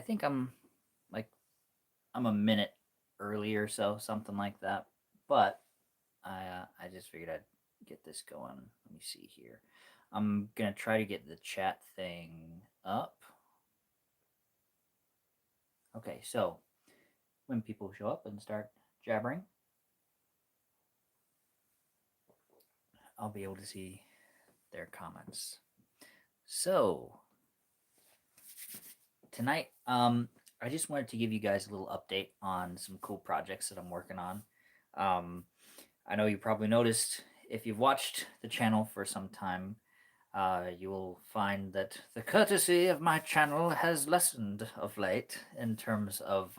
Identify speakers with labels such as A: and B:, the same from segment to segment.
A: think like I'm a minute early or so, something like that. But I just figured I'd get this going. Let me see here. I'm gonna try to get the chat thing up. Okay, so when people show up and start jabbering, I'll be able to see their comments. So tonight, I just wanted to give you guys a little update on some cool projects that I'm working on. Um, I know you probably noticed if you've watched the channel for some time, you will find that the courtesy of my channel has lessened of late in terms of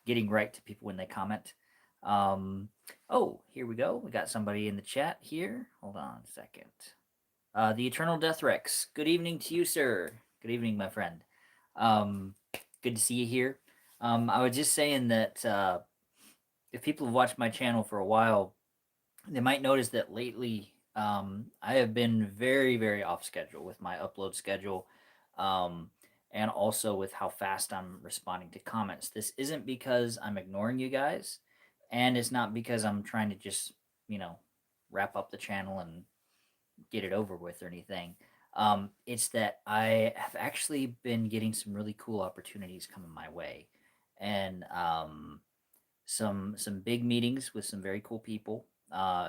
A: getting right to people when they comment. Um, oh, here we go. We got somebody in the chat here. Hold on a second. The Eternal Death Rex. Good evening to you, sir. Good evening, my friend. Um, Good to see you here. I was just saying that if people have watched my channel for a while, they might notice that lately I have been very, very off schedule with my upload schedule, um, and also with how fast I'm responding to comments. This isn't because I'm ignoring you guys, and it's not because I'm trying to just, you know, wrap up the channel and get it over with or anything. It's that I have actually been getting some really cool opportunities coming my way, and some big meetings with some very cool people,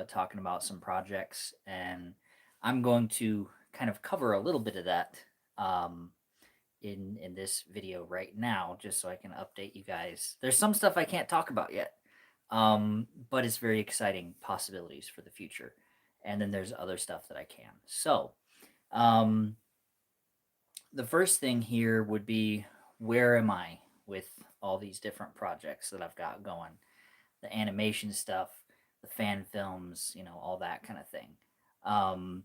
A: talking about some projects, and I'm going to kind of cover a little bit of that um, in this video right now, just so I can update you guys. There's some stuff I can't talk about yet, but it's very exciting possibilities for the future. And then there's other stuff that I can. So um, the first thing here would be, where am I with all these different projects that I've got going? The animation stuff, the fan films, all that kind of thing. Um,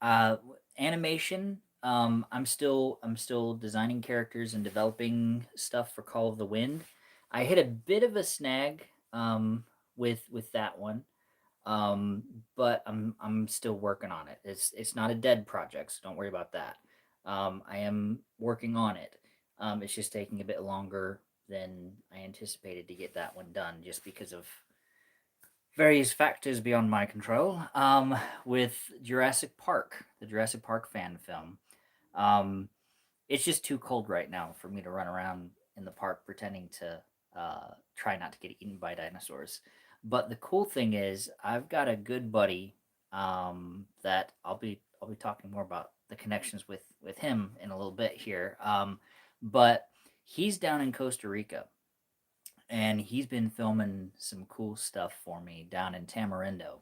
A: uh, Animation. I'm still designing characters and developing stuff for Call of the Wind. I hit a bit of a snag with that one, um, but I'm still working on it. It's not a dead project, so don't worry about that. I am working on it. It's just taking a bit longer than I anticipated to get that one done, just because of various factors beyond my control. With Jurassic Park, the Jurassic Park fan film, um, it's just too cold right now for me to run around in the park pretending to try not to get eaten by dinosaurs. But the cool thing is, I've got a good buddy that I'll be talking more about the connections with him in a little bit here. But he's down in Costa Rica, and he's been filming some cool stuff for me down in Tamarindo.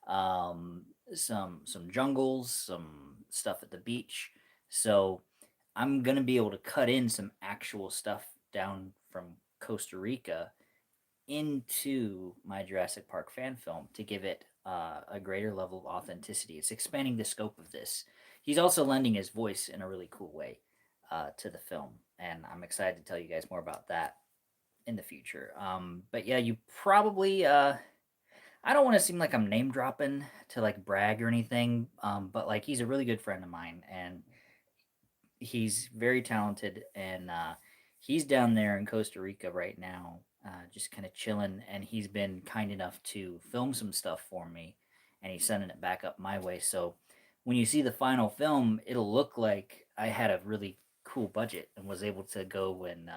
A: Um, some jungles, some stuff at the beach. So I'm gonna be able to cut in some actual stuff down from Costa Rica into my Jurassic Park fan film to give it a greater level of authenticity. It's expanding the scope of this. He's also lending his voice in a really cool way to the film, and I'm excited to tell you guys more about that in the future. But yeah, you probably I don't want to seem like I'm name dropping to like brag or anything, but like he's a really good friend of mine, and he's very talented, and he's down there in Costa Rica right now, just kind of chilling, and he's been kind enough to film some stuff for me, and he's sending it back up my way. So when you see the final film, it'll look like I had a really cool budget and was able to go and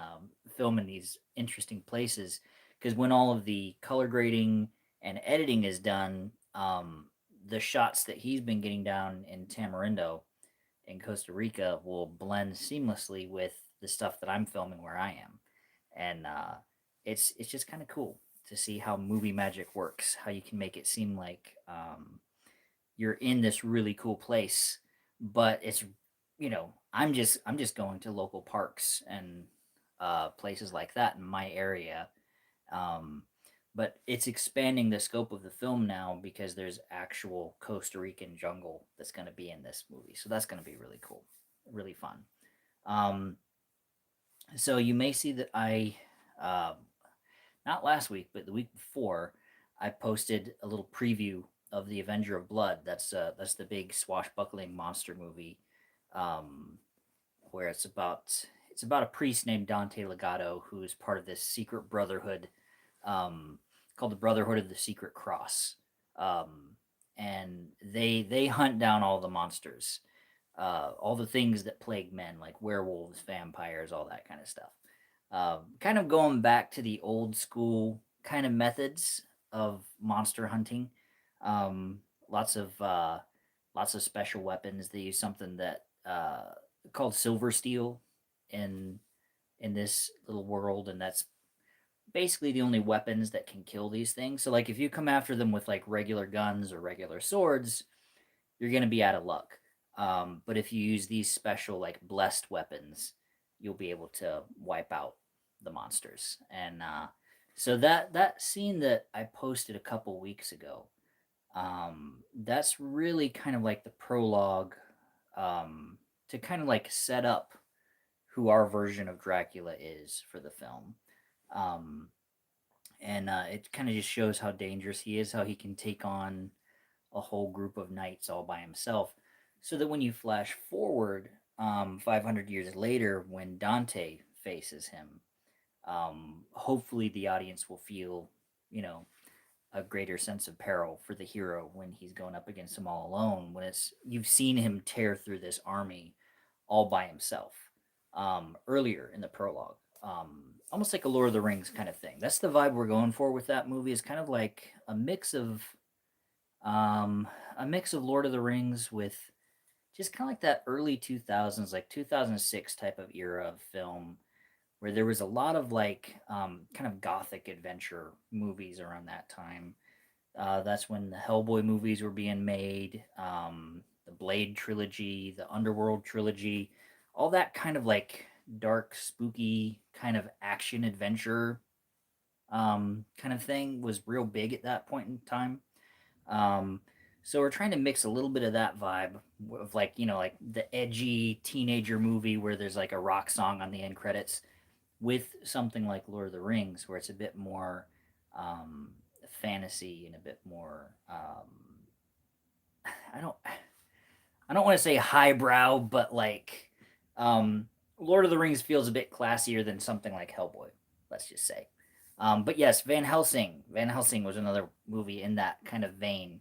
A: film in these interesting places. Because when all of the color grading and editing is done, the shots that he's been getting down in Tamarindo in Costa Rica will blend seamlessly with the stuff that I'm filming where I am, and it's just kind of cool to see how movie magic works. How you can make it seem like you're in this really cool place, but it's I'm just going to local parks and places like that in my area. Um, but it's expanding the scope of the film now because there's actual Costa Rican jungle that's going to be in this movie. So that's going to be really cool, really fun. Um, so you may see that uh, not last week, but the week before, I posted a little preview of the Avenger of Blood. That's the big swashbuckling monster movie, um, where it's It's about a priest named Dante Legato who is part of this secret brotherhood um, called the Brotherhood of the Secret Cross, um, and they hunt down all the monsters, all the things that plague men, like werewolves, vampires, all that kind of stuff. Kind of going back to the old school kind of methods of monster hunting. Um, lots of lots of special weapons. They use something that called silver steel in this little world, and that's basically the only weapons that can kill these things. So like if you come after them with like regular guns or regular swords, you're gonna be out of luck. But if you use these special like blessed weapons, you'll be able to wipe out the monsters. And so that scene that I posted a couple weeks ago, that's really kind of like the prologue to kind of like set up who our version of Dracula is for the film. Um, and it kind of just shows how dangerous he is, how he can take on a whole group of knights all by himself. So that when you flash forward 500 years later, when Dante faces him, hopefully the audience will feel, you know, a greater sense of peril for the hero when he's going up against them all alone. When it's you've seen him tear through this army all by himself earlier in the prologue. Almost like a Lord of the Rings kind of thing. That's the vibe we're going for with that movie. Is kind of like um, a mix of Lord of the Rings with just kind of like that early 2000s, like 2006 type of era of film where there was a lot of like kind of gothic adventure movies around that time. That's when the Hellboy movies were being made, the Blade trilogy, the Underworld trilogy, all that kind of like dark, spooky kind of action adventure kind of thing was real big at that point in time. Um, so we're trying to mix a little bit of that vibe of like, you know, like the edgy teenager movie where there's like a rock song on the end credits with something like Lord of the Rings where it's a bit more fantasy and a bit more I don't I don't want to say highbrow, but like Lord of the Rings feels a bit classier than something like Hellboy, let's just say. But yes, Van Helsing. Van Helsing was another movie in that kind of vein.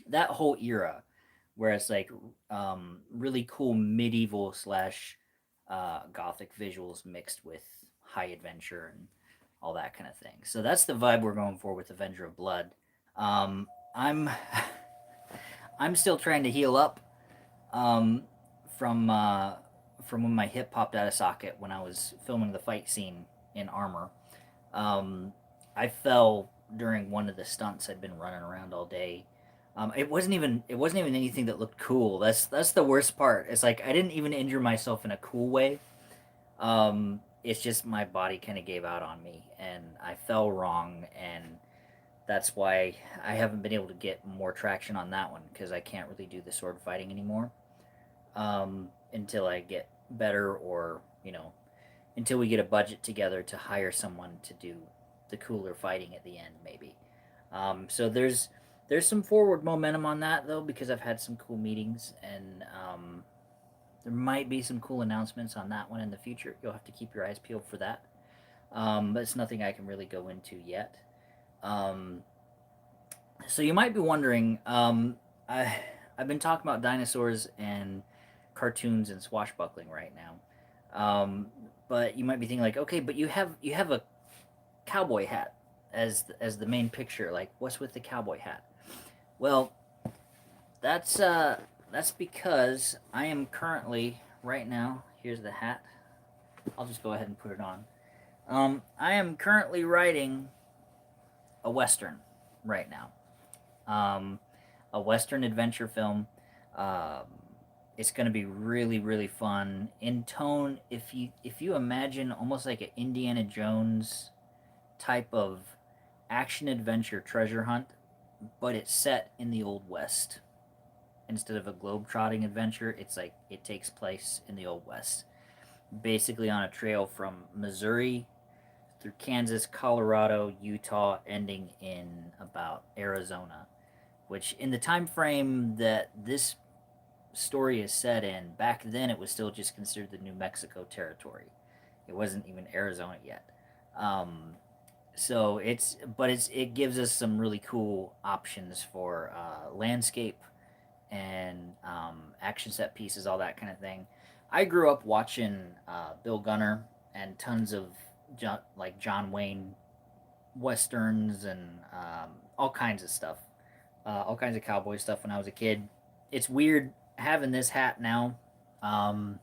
A: That whole era, where it's like really cool medieval slash gothic visuals mixed with high adventure and all that kind of thing. So that's the vibe we're going for with Avenger of Blood. Um, I'm I'm still trying to heal up um, from uh, from when my hip popped out of socket when I was filming the fight scene in armor. Um, I fell during one of the stunts. I'd been running around all day. It wasn't even anything that looked cool. That's the worst part. It's like I didn't even injure myself in a cool way. It's just my body kind of gave out on me, and I fell wrong, and that's why I haven't been able to get more traction on that one because I can't really do the sword fighting anymore until I get better, or until we get a budget together to hire someone to do the cooler fighting at the end, maybe. So there's some forward momentum on that though because I've had some cool meetings, and there might be some cool announcements on that one in the future. You'll have to keep your eyes peeled for that. But it's nothing I can really go into yet. Um, so you might be wondering, I I've been talking about dinosaurs and cartoons and swashbuckling right now. But you might be thinking like, okay, but you have a cowboy hat as the main picture. Like, what's with the cowboy hat? Well, that's because I am currently right now. Here's the hat. I'll just go ahead and put it on. I am currently writing a western right now. Um, a western adventure film. Um, it's going to be really really fun in tone. If you imagine almost like an Indiana Jones type of action adventure treasure hunt, but it's set in the old west instead of a globe-trotting adventure. It's like it takes place in the old west, basically on a trail from Missouri through Kansas, Colorado, Utah, ending in about Arizona, which in the time frame that this story is set in, back then it was still just considered the New Mexico territory. It wasn't even Arizona yet. Um, so it gives us some really cool options for landscape and action set pieces, all that kind of thing. I grew up watching Bill Gunner and tons of John Wayne westerns and all kinds of stuff, all kinds of cowboy stuff when I was a kid. It's weird having this hat now. Um,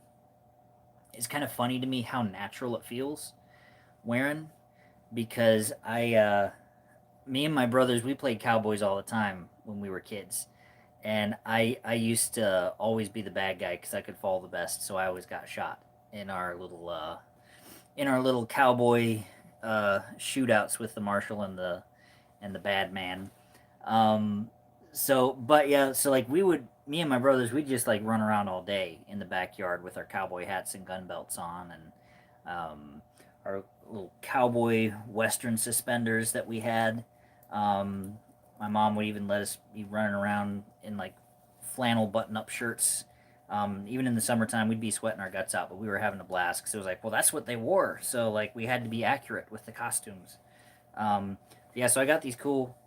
A: it's kind of funny to me how natural it feels wearing, because me and my brothers, we played cowboys all the time when we were kids, and I used to always be the bad guy because I could fall the best, so I always got shot in our little cowboy shootouts with the marshal and the bad man. Um, but yeah, so like me and my brothers, we'd just like run around all day in the backyard with our cowboy hats and gun belts on, and our little cowboy western suspenders that we had. Um, my mom would even let us be running around in like flannel button-up shirts. Even in the summertime, we'd be sweating our guts out, but we were having a blast because it was like, well, that's what they wore, so like we had to be accurate with the costumes. Um, yeah, so I got these cool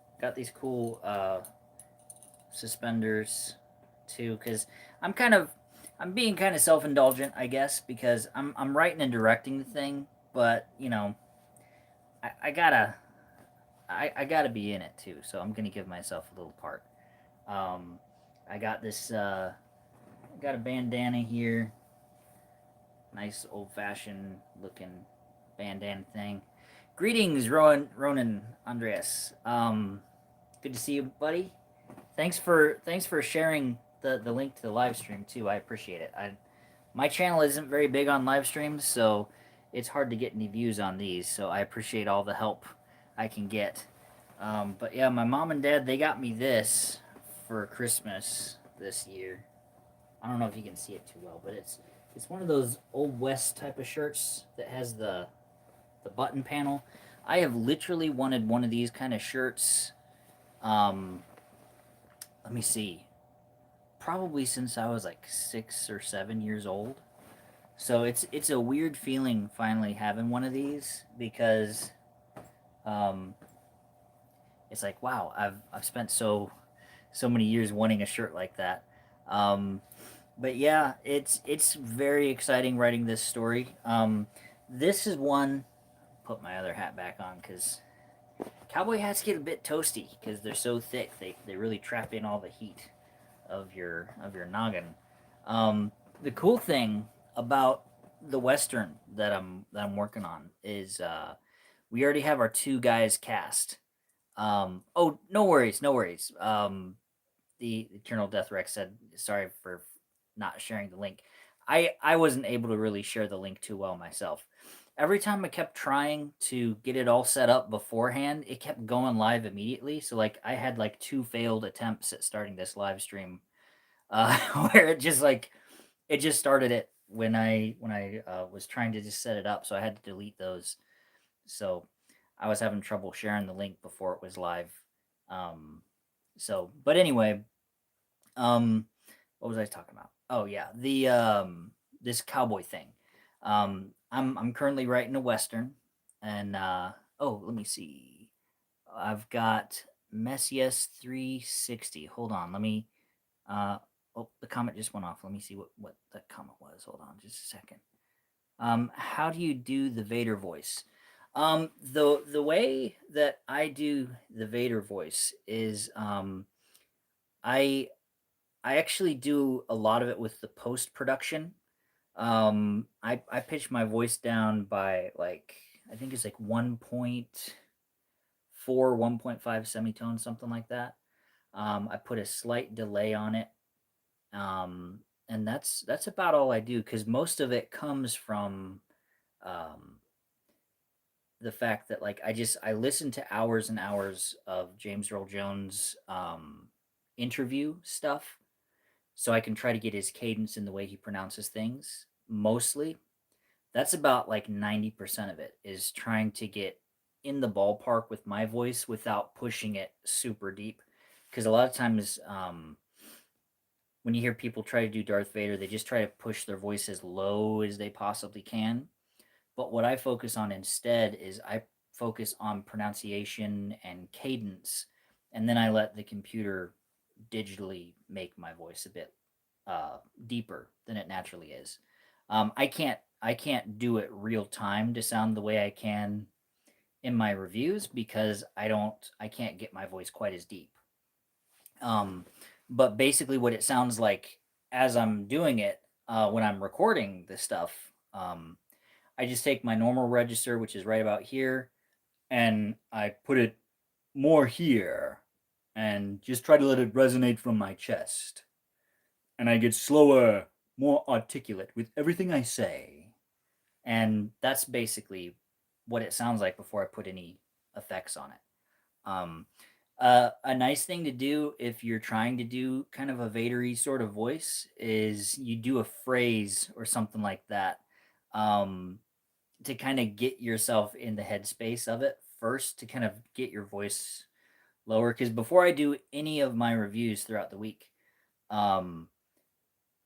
A: suspenders too, because I'm kind of I'm being kind of self indulgent, I guess, because I'm writing and directing the thing, but I gotta I gotta be in it too, so I'm gonna give myself a little part. Um, I got this I got a bandana here, nice old fashioned looking bandana thing. Greetings, Ronan Andreas. Good to see you, buddy. Thanks for sharing the link to the live stream too. I appreciate it. My channel isn't very big on live streams, so it's hard to get any views on these. So I appreciate all the help I can get. But yeah, my mom and dad, they got me this for Christmas this year. I don't know if you can see it too well, but it's one of those old west type of shirts that has the button panel. I have literally wanted one of these kind of shirts. Um, Let me see, probably since I was like 6 or 7 years old. So it's a weird feeling finally having one of these, because um, it's like, wow, I've spent so many years wanting a shirt like that. Um, but yeah, it's very exciting writing this story. This is one. Put my other hat back on because cowboy hats get a bit toasty because they're so thick. They really trap in all the heat of your noggin. The cool thing about the western that I'm working on is we already have our two guys cast. Oh, no worries, no worries. The Eternal Death Rex said sorry for not sharing the link. I wasn't able to really share the link too well myself. Every time I kept trying to get it all set up beforehand, it kept going live immediately. So like I had like two failed attempts at starting this live stream, where it just started it when I was trying to just set it up, so I had to delete those. So I was having trouble sharing the link before it was live. Um, but anyway, um, what was I talking about? Oh yeah, the this cowboy thing. I'm currently writing a western, and oh, let me see. I've got Messias 360. Hold on, let me. Uh, oh, the comment just went off. Let me see what that comment was. Hold on, just a second. How do you do the Vader voice? The way that I do the Vader voice is I I actually do a lot of it with the post production. I pitch my voice down by like I think it's like 1.4, 1.5 semitones, something like that. I put a slight delay on it, and that's about all I do because most of it comes from um, the fact that like I listen to hours and hours of James Earl Jones interview stuff, so I can try to get his cadence in the way he pronounces things. Mostly, that's about like 90% of it is trying to get in the ballpark with my voice without pushing it super deep. Because a lot of times, when you hear people try to do Darth Vader, they just try to push their voice as low as they possibly can. But what I focus on instead is I focus on pronunciation and cadence, and then I let the computer digitally make my voice a bit deeper than it naturally is. I can't do it real time to sound the way I can in my reviews because I can't get my voice quite as deep. Um, but basically, what it sounds like as I'm doing it when I'm recording this stuff, I just take my normal register, which is right about here, and I put it more here, and just try to let it resonate from my chest. And I get slower, more articulate with everything I say. And that's basically what it sounds like before I put any effects on it. A nice thing to do if you're trying to do kind of a Vadery sort of voice is you do a phrase or something like that to kind of get yourself in the headspace of it first to kind of get your voice lower. Because before I do any of my reviews throughout the week, um,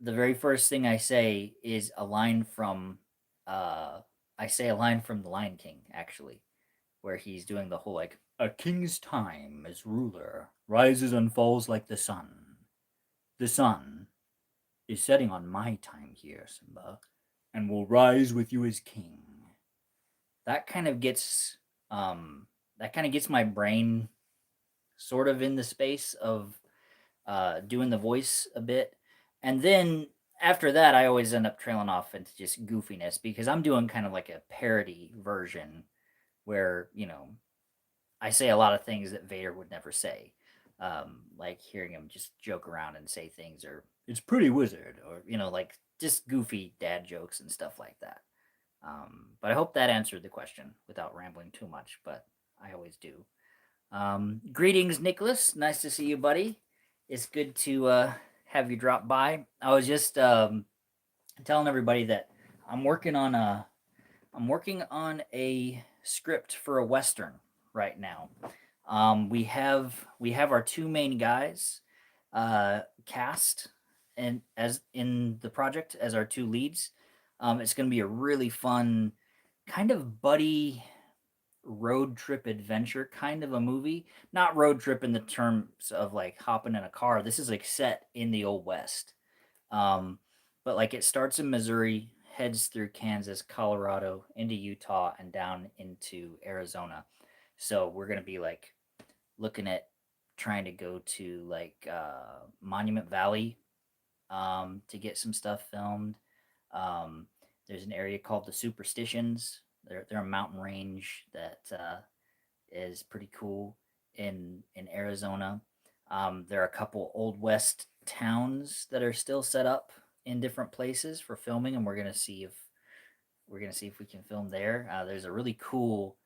A: the very first thing I say is a line from I say a line from The Lion King, actually, where he's doing the whole like a king's time as ruler rises and falls like the sun. The sun is setting on my time here, Simba, and will rise with you as king. That kind of gets my brain sort of in the space of doing the voice a bit. And then after that, I always end up trailing off into just goofiness because I'm doing kind of like a parody version where, I say a lot of things that Vader would never say. Like hearing him just joke around and say things, or it's pretty wizard, or, like just goofy dad jokes and stuff like that. But I hope that answered the question without rambling too much, but I always do. Greetings, Nicholas. Nice to see you, buddy. It's good to have you drop by. I was just telling everybody that I'm working on a script for a western right now. We have our two main guys cast and as in the project as our two leads. It's going to be a really fun kind of buddy road trip adventure kind of a movie. Not road trip in the terms of like hopping in a car. This is like set in the old west. Um, but like it starts in Missouri, heads through Kansas, Colorado, into Utah, and down into Arizona. So we're gonna be like looking at trying to go to like Monument Valley to get some stuff filmed. Um, there's an area called the Superstitions. They're a mountain range that is pretty cool in Arizona. There are a couple Old West towns that are still set up in different places for filming, and we're gonna see if we can film there. There's a really cool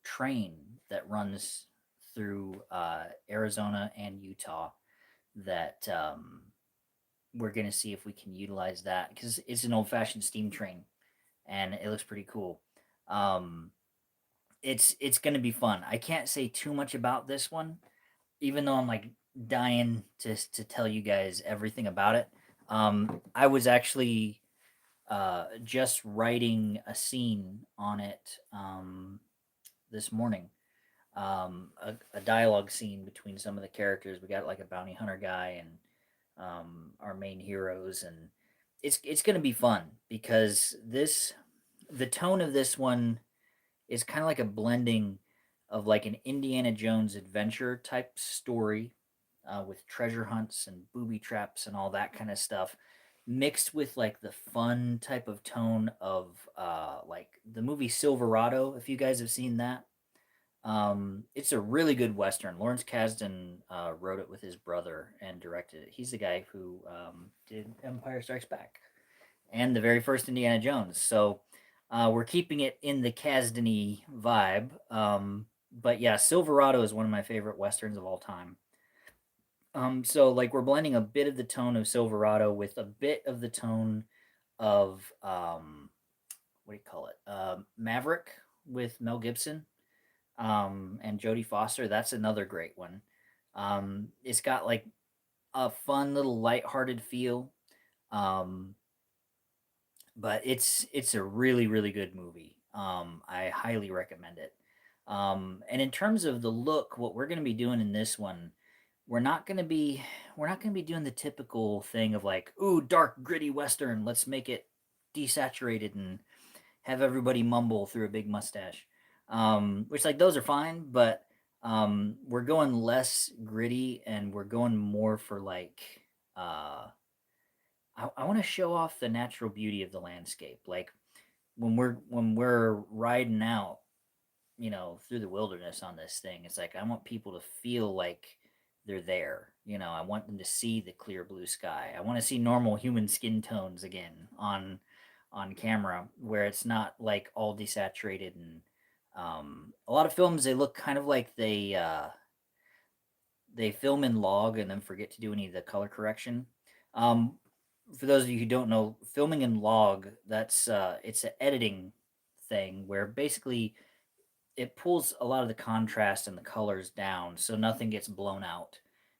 A: train that runs through Arizona and Utah that we're gonna see if we can utilize that because it's an old-fashioned steam train and it looks pretty cool. Um, it's gonna be fun. I can't say too much about this one, even though I'm like dying to tell you guys everything about it. I was actually just writing a scene on it this morning. A dialogue scene between some of the characters. We got like a bounty hunter guy and our main heroes, and it's gonna be fun because the tone of this one is kind of like a blending of like an Indiana Jones adventure type story with treasure hunts and booby traps and all that kind of stuff, mixed with like the fun type of tone of like the movie Silverado. If you guys have seen that, it's a really good western. Lawrence Kasdan wrote it with his brother and directed it. He's the guy who did Empire Strikes Back and the very first Indiana Jones. So we're keeping it in the Kasdan-y vibe. But yeah, Silverado is one of my favorite westerns of all time. So like we're blending a bit of the tone of Silverado with a bit of the tone of what do you call it? Maverick with Mel Gibson and Jodie Foster. That's another great one. It's got like a fun little lighthearted feel. Um, but it's a really really good movie. I highly recommend it. And in terms of the look, what we're going to be doing in this one, we're not going to be we're not going to be doing the typical thing of like, ooh, dark gritty western. Let's make it desaturated and have everybody mumble through a big mustache. Which like those are fine, but we're going less gritty and we're going more for like uh, I want to show off the natural beauty of the landscape. Like when we're riding out, through the wilderness on this thing, it's like I want people to feel like they're there. I want them to see the clear blue sky. I want to see normal human skin tones again on camera, where it's not like all desaturated and a lot of films they look kind of like they film in log and then forget to do any of the color correction. Um, for those of you who don't know, filming in log, that's it's an editing thing where basically it pulls a lot of the contrast and the colors down so nothing gets blown out.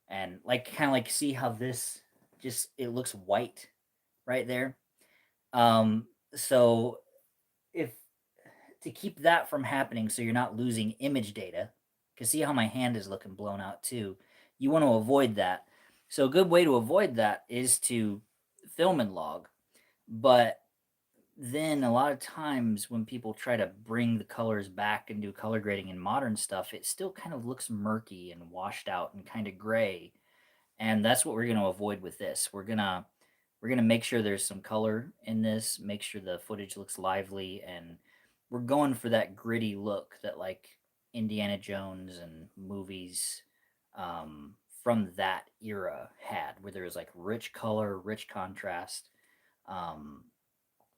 A: And like kind of like see how this just it looks white right there. Um, so if to keep that from happening so you're not losing image data, because see how my hand is looking blown out too, you want to avoid that. So a good way to avoid that is to film in log. But then a lot of times when people try to bring the colors back and do color grading in modern stuff, it still kind of looks murky and washed out and kind of gray. And that's what we're going to avoid with this. We're going to make sure there's some color in this, make sure the footage looks lively, and we're going for that gritty look that like Indiana Jones and movies from that era had, where there was like rich color, rich contrast. Um,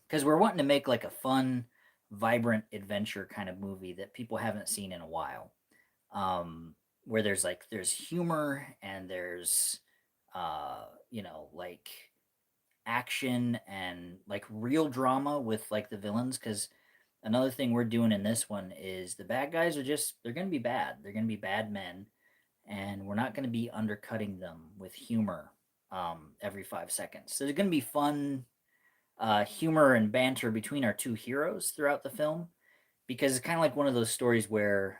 A: because we're wanting to make like a fun, vibrant adventure kind of movie that people haven't seen in a while. Where there's humor and there's like action and like real drama with like the villains. Because another thing we're doing in this one is the bad guys are just they're gonna be bad. They're gonna be bad men, and we're not gonna be undercutting them with humor every 5 seconds. So there's gonna be fun humor and banter between our two heroes throughout the film, because it's kind of like one of those stories where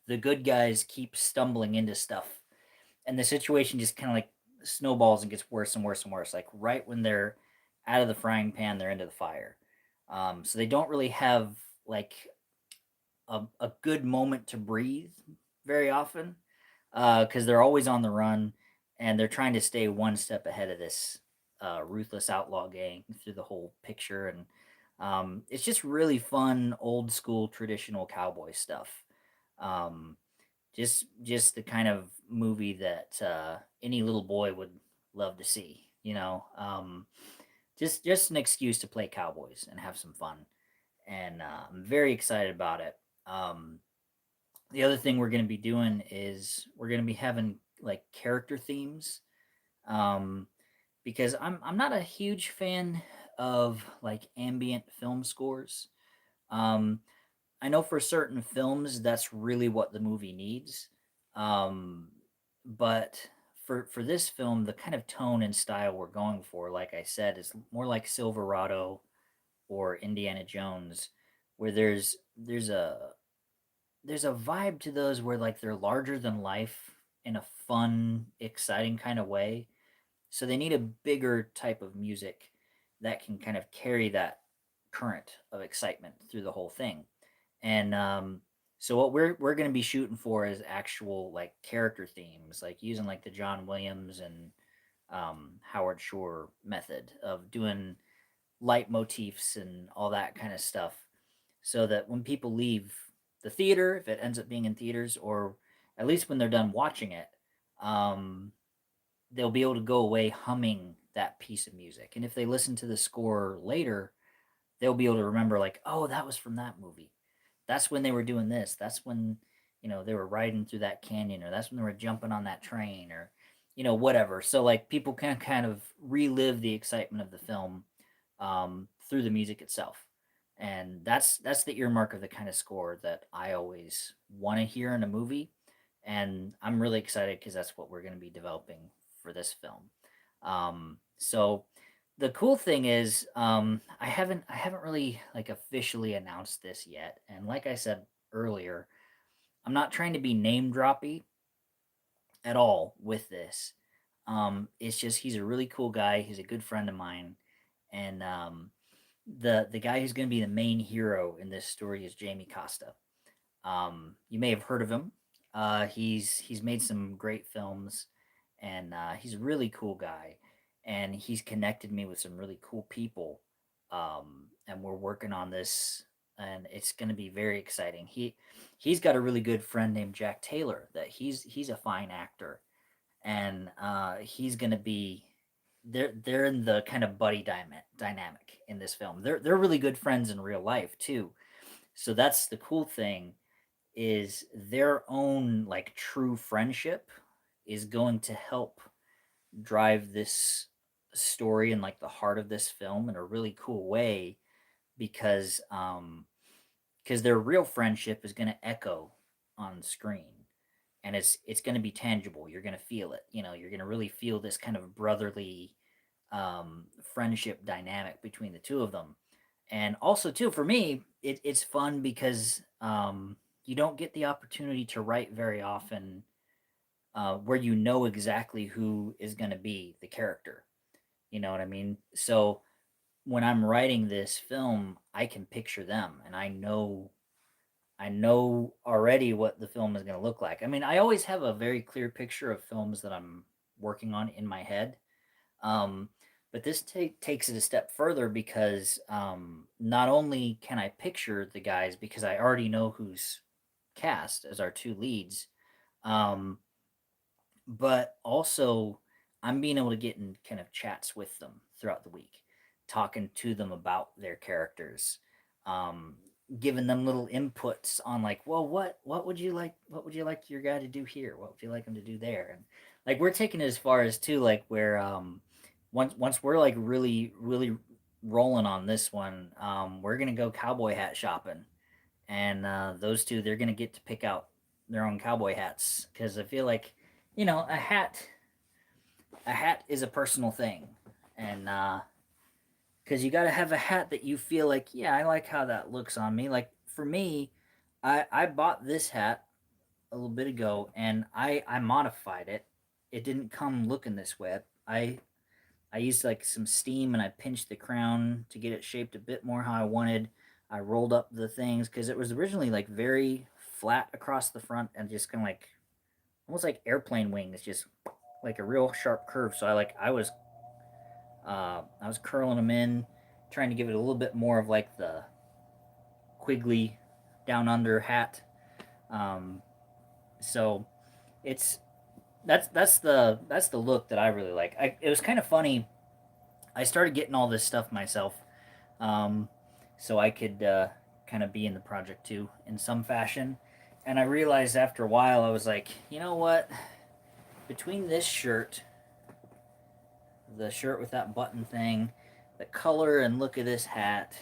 A: the good guys keep stumbling into stuff and the situation just kind of like snowballs and gets worse and worse and worse. Like right when they're out of the frying pan, they're into the fire. So they don't really have like a good moment to breathe very often, because they're always on the run and they're trying to stay one step ahead of this ruthless outlaw gang through the whole picture. And it's just really fun, old school, traditional cowboy stuff. Um, just the kind of movie that any little boy would love to see. Just an excuse to play cowboys and have some fun. And I'm very excited about it. Um, the other thing we're going to be doing is we're going to be having like character themes, um, because I'm not a huge fan of like ambient film scores. Um, I know for certain films that's really what the movie needs, um, but for this film, the kind of tone and style we're going for, like I said, is more like Silverado or Indiana Jones, where there's a vibe to those where like they're larger than life in a fun, exciting kind of way. So they need a bigger type of music that can kind of carry that current of excitement through the whole thing. And so what we're going to be shooting for is actual like character themes, like using like the John Williams and Howard Shore method of doing light motifs and all that kind of stuff, so that when people leave the theater, if it ends up being in theaters, or at least when they're done watching it, um, they'll be able to go away humming that piece of music. And if they listen to the score later, they'll be able to remember, like, oh, that was from that movie. That's when they were doing this. That's when, they were riding through that canyon, or that's when they were jumping on that train, or, whatever. So, like, people can kind of relive the excitement of the film through the music itself. And that's the earmark of the kind of score that I always want to hear in a movie. And I'm really excited because that's what we're going to be developing for this film. So the cool thing is, I haven't really like officially announced this yet, and like I said earlier, I'm not trying to be name droppy at all with this. It's just he's a really cool guy. He's a good friend of mine, and the guy who's going to be the main hero in this story is Jamie Costa. You may have heard of him. He's made some great films, and he's a really cool guy. And he's connected me with some really cool people. And we're working on this, and it's going to be very exciting. He's got a really good friend named Jack Taylor that he's a fine actor, and he's going to be. They're in the kind of buddy dynamic in this film. They're really good friends in real life too. So that's the cool thing, is their own like true friendship is going to help drive this story and like the heart of this film in a really cool way, because their real friendship is going to echo on screen, and it's going to be tangible. You're going to feel it, you're going to really feel this kind of brotherly friendship dynamic between the two of them. And also too, for me, it's fun because you don't get the opportunity to write very often, where you know exactly who is going to be the character. You know what I mean? So when I'm writing this film, I can picture them, and I know already what the film is going to look like. I mean, I always have a very clear picture of films that I'm working on in my head. Um, but this takes it a step further, because not only can I picture the guys because I already know who's cast as our two leads, um, but also I'm being able to get in kind of chats with them throughout the week, talking to them about their characters, um, giving them little inputs on like, well, what would you like? What would you like your guy to do here? What would you like him to do there? And like we're taking it as far as too, like where once we're like really rolling on this one, we're gonna go cowboy hat shopping, and those two, they're gonna get to pick out their own cowboy hats, because I feel like, a hat is a personal thing, and because you got to have a hat that you feel like, yeah, I like how that looks on me. Like for me, I bought this hat a little bit ago, and I modified it. It didn't come looking this way. I used like some steam, and I pinched the crown to get it shaped a bit more how I wanted. I rolled up the things because it was originally like very flat across the front, and just kind of like almost like airplane wings, just like a real sharp curve. So I was curling them in, trying to give it a little bit more of like the Quigley down under hat. Um, so it's that's the look that I really like. It was kind of funny. I started getting all this stuff myself, um, so I could kind of be in the project too in some fashion. And I realized after a while, I was like, you know what? Between this shirt, the shirt with that button thing, the color and look of this hat,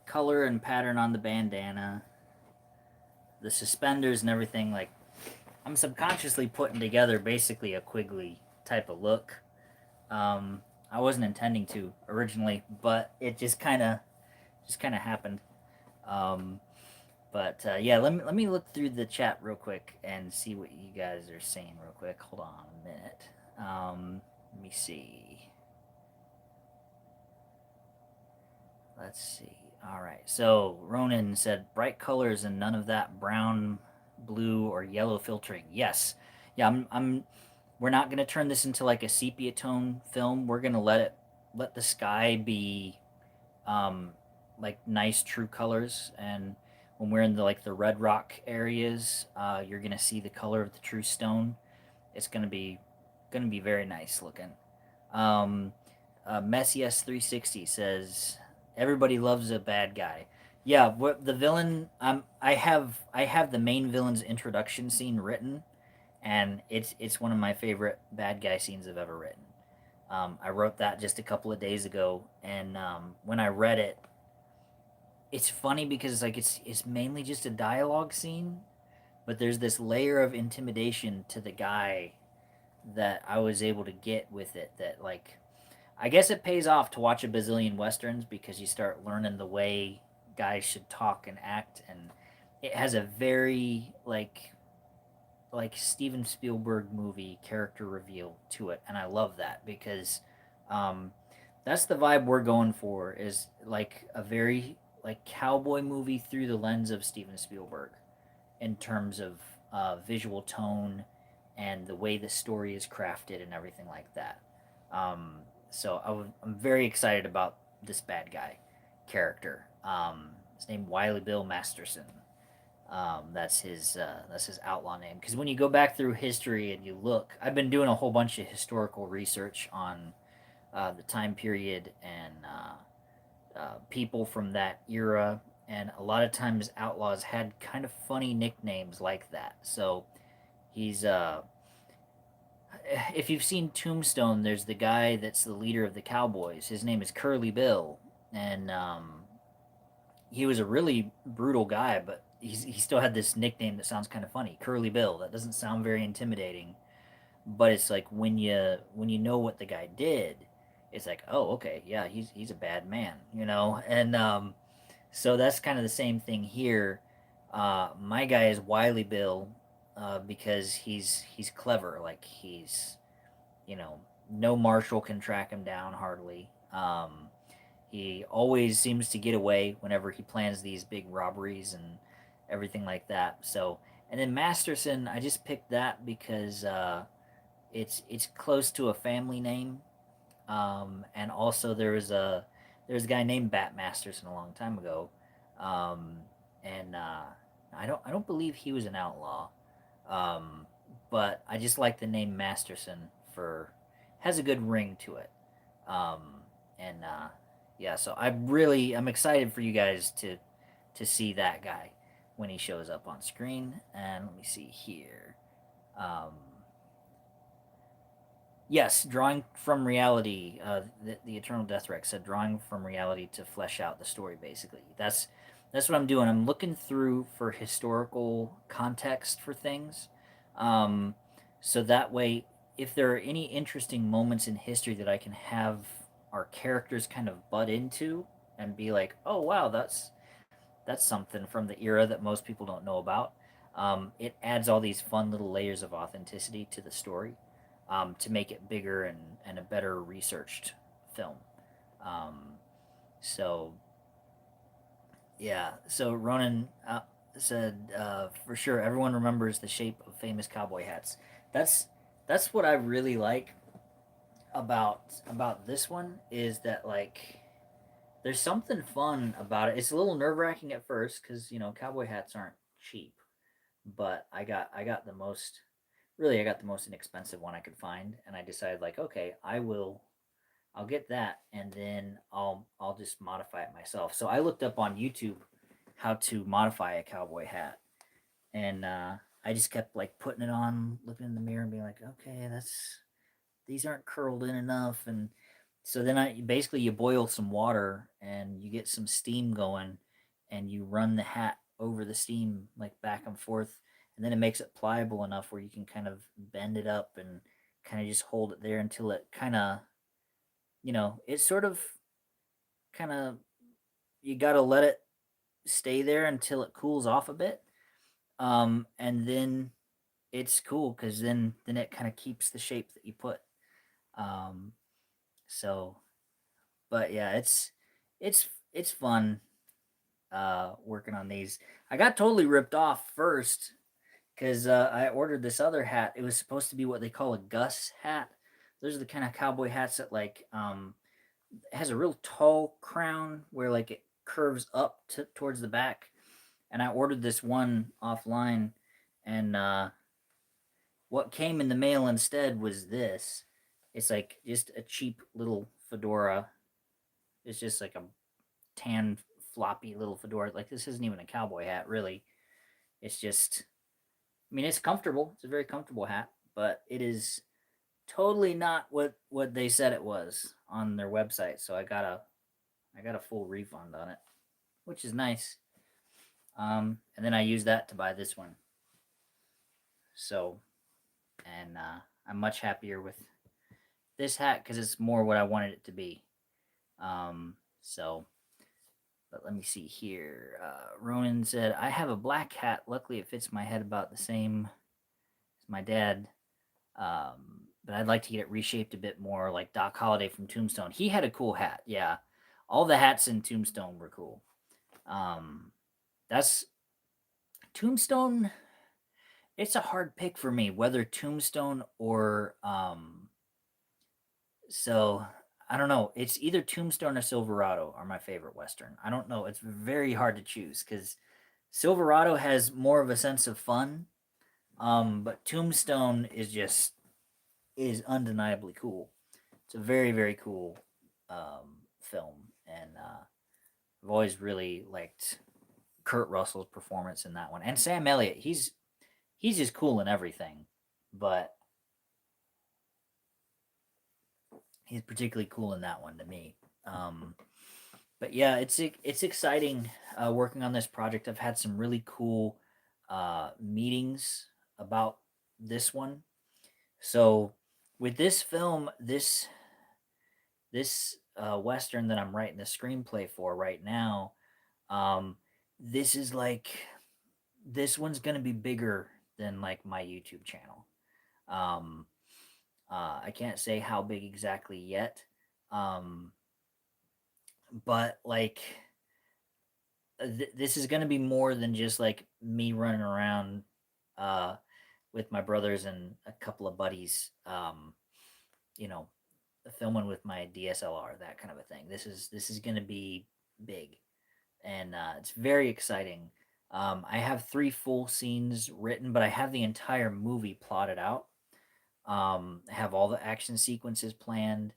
A: color and pattern on the bandana, the suspenders and everything, like I'm subconsciously putting together basically a Quigley type of look. I wasn't intending to originally, but it just kind of happened. Um, but yeah, let me look through the chat real quick and see what you guys are saying real quick. Hold on a minute. Let me see. Let's see. All right. So Ronan said bright colors and none of that brown, blue, or yellow filtering. Yes. Yeah. I'm. We're not gonna turn this into like a sepia tone film. We're gonna let the sky be, um, like nice true colors, and when we're in the red rock areas, you're gonna see the color of the true stone. It's gonna be very nice looking. Um, Messy S360 says everybody loves a bad guy. Yeah, what the villain? I have the main villain's introduction scene written, and it's one of my favorite bad guy scenes I've ever written. I wrote that just a couple of days ago, and when I read it, it's funny because like it's mainly just a dialogue scene, but there's this layer of intimidation to the guy that I was able to get with it, that like I guess it pays off to watch a bazillion westerns because you start learning the way guys should talk and act, and it has a very like Steven Spielberg movie character reveal to it, and I love that because um, that's the vibe we're going for, is like a very like cowboy movie through the lens of Steven Spielberg in terms of visual tone and the way the story is crafted and everything like that. Um, I'm very excited about this bad guy character. His name Wiley Bill Masterson. That's his outlaw name. Because when you go back through history and you look, I've been doing a whole bunch of historical research on the time period and people from that era, and a lot of times outlaws had kind of funny nicknames like that. So he's if you've seen Tombstone, there's the guy that's the leader of the Cowboys. His name is Curly Bill, and he was a really brutal guy, but he still had this nickname that sounds kind of funny, Curly Bill. That doesn't sound very intimidating, but it's like when you know what the guy did, it's like, oh, okay, yeah, he's a bad man, you know. And so that's kind of the same thing here. My guy is Wily Bill because he's clever. Like he's, you know, no marshal can track him down hardly. He always seems to get away whenever he plans these big robberies and everything like that. So, and then Masterson, I just picked that because it's close to a family name, and also there's a guy named Bat Masterson a long time ago, um, and I don't believe he was an outlaw, um, but I just like the name Masterson for has a good ring to it, um, and yeah, so I'm excited for you guys to see that guy when he shows up on screen. And let me see here. Um, Yes, drawing from reality. The Eternal Death Rex said, drawing from reality to flesh out the story. Basically, that's what I'm doing. I'm looking through for historical context for things, um, so that way, if there are any interesting moments in history that I can have our characters kind of butt into and be like, oh wow, that's something from the era that most people don't know about. It adds all these fun little layers of authenticity to the story to make it bigger and a better researched film. Um, so yeah, so Ronan said for sure everyone remembers the shape of famous cowboy hats. That's that's what I really like about this one, is that like there's something fun about it. It's a little nerve wracking at first because you know cowboy hats aren't cheap, but I got the most really I got the most inexpensive one I could find, and I decided like okay I'll get that, and then I'll just modify it myself. So I looked up on YouTube how to modify a cowboy hat, and I just kept like putting it on, looking in the mirror, and being like, okay, that's these aren't curled in enough, and so then I basically you boil some water and you get some steam going, and you run the hat over the steam like back and forth, and then it makes it pliable enough where you can kind of bend it up and kind of just hold it there until it kind of, you know, it sort of kind of, you got to let it stay there until it cools off a bit, and then it's cool because then it kind of keeps the shape that you put. um, so but yeah, it's fun working on these. I got totally ripped off first because I ordered this other hat. It was supposed to be what they call a Gus hat. Those are the kind of cowboy hats that like it has a real tall crown where like it curves up towards the back. And I ordered this one offline, and what came in the mail instead was this. It's like just a cheap little fedora. It's just like a tan floppy little fedora. Like this isn't even a cowboy hat, really. It's just, I mean, it's comfortable. It's a very comfortable hat, but it is totally not what they said it was on their website. So I got a full refund on it, which is nice. And then I used that to buy this one. So, and I'm much happier with this hat because it's more what I wanted it to be. So, but let me see here. Ronan said, I have a black hat. Luckily, it fits my head about the same as my dad. But I'd like to get it reshaped a bit more like Doc Holliday from Tombstone. He had a cool hat. Yeah. All the hats in Tombstone were cool. That's Tombstone. It's a hard pick for me whether Tombstone or so I don't know. It's either Tombstone or Silverado are my favorite Western. I don't know. It's very hard to choose because Silverado has more of a sense of fun. But Tombstone is undeniably cool. It's a very, very cool film, and I've always really liked Kurt Russell's performance in that one, and Sam Elliott. He's just cool in everything, but he's particularly cool in that one to me. But yeah, it's exciting working on this project. I've had some really cool meetings about this one. So with this film, this western that I'm writing the screenplay for right now, um, this is like this one's gonna be bigger than like my YouTube channel. Um, I can't say how big exactly yet, um, but like this is gonna be more than just like me running around uh, with my brothers and a couple of buddies. You know, filming with my DSLR, that kind of a thing. This is gonna be big, and it's very exciting. I have 3 full scenes written, but I have the entire movie plotted out. I have all the action sequences planned,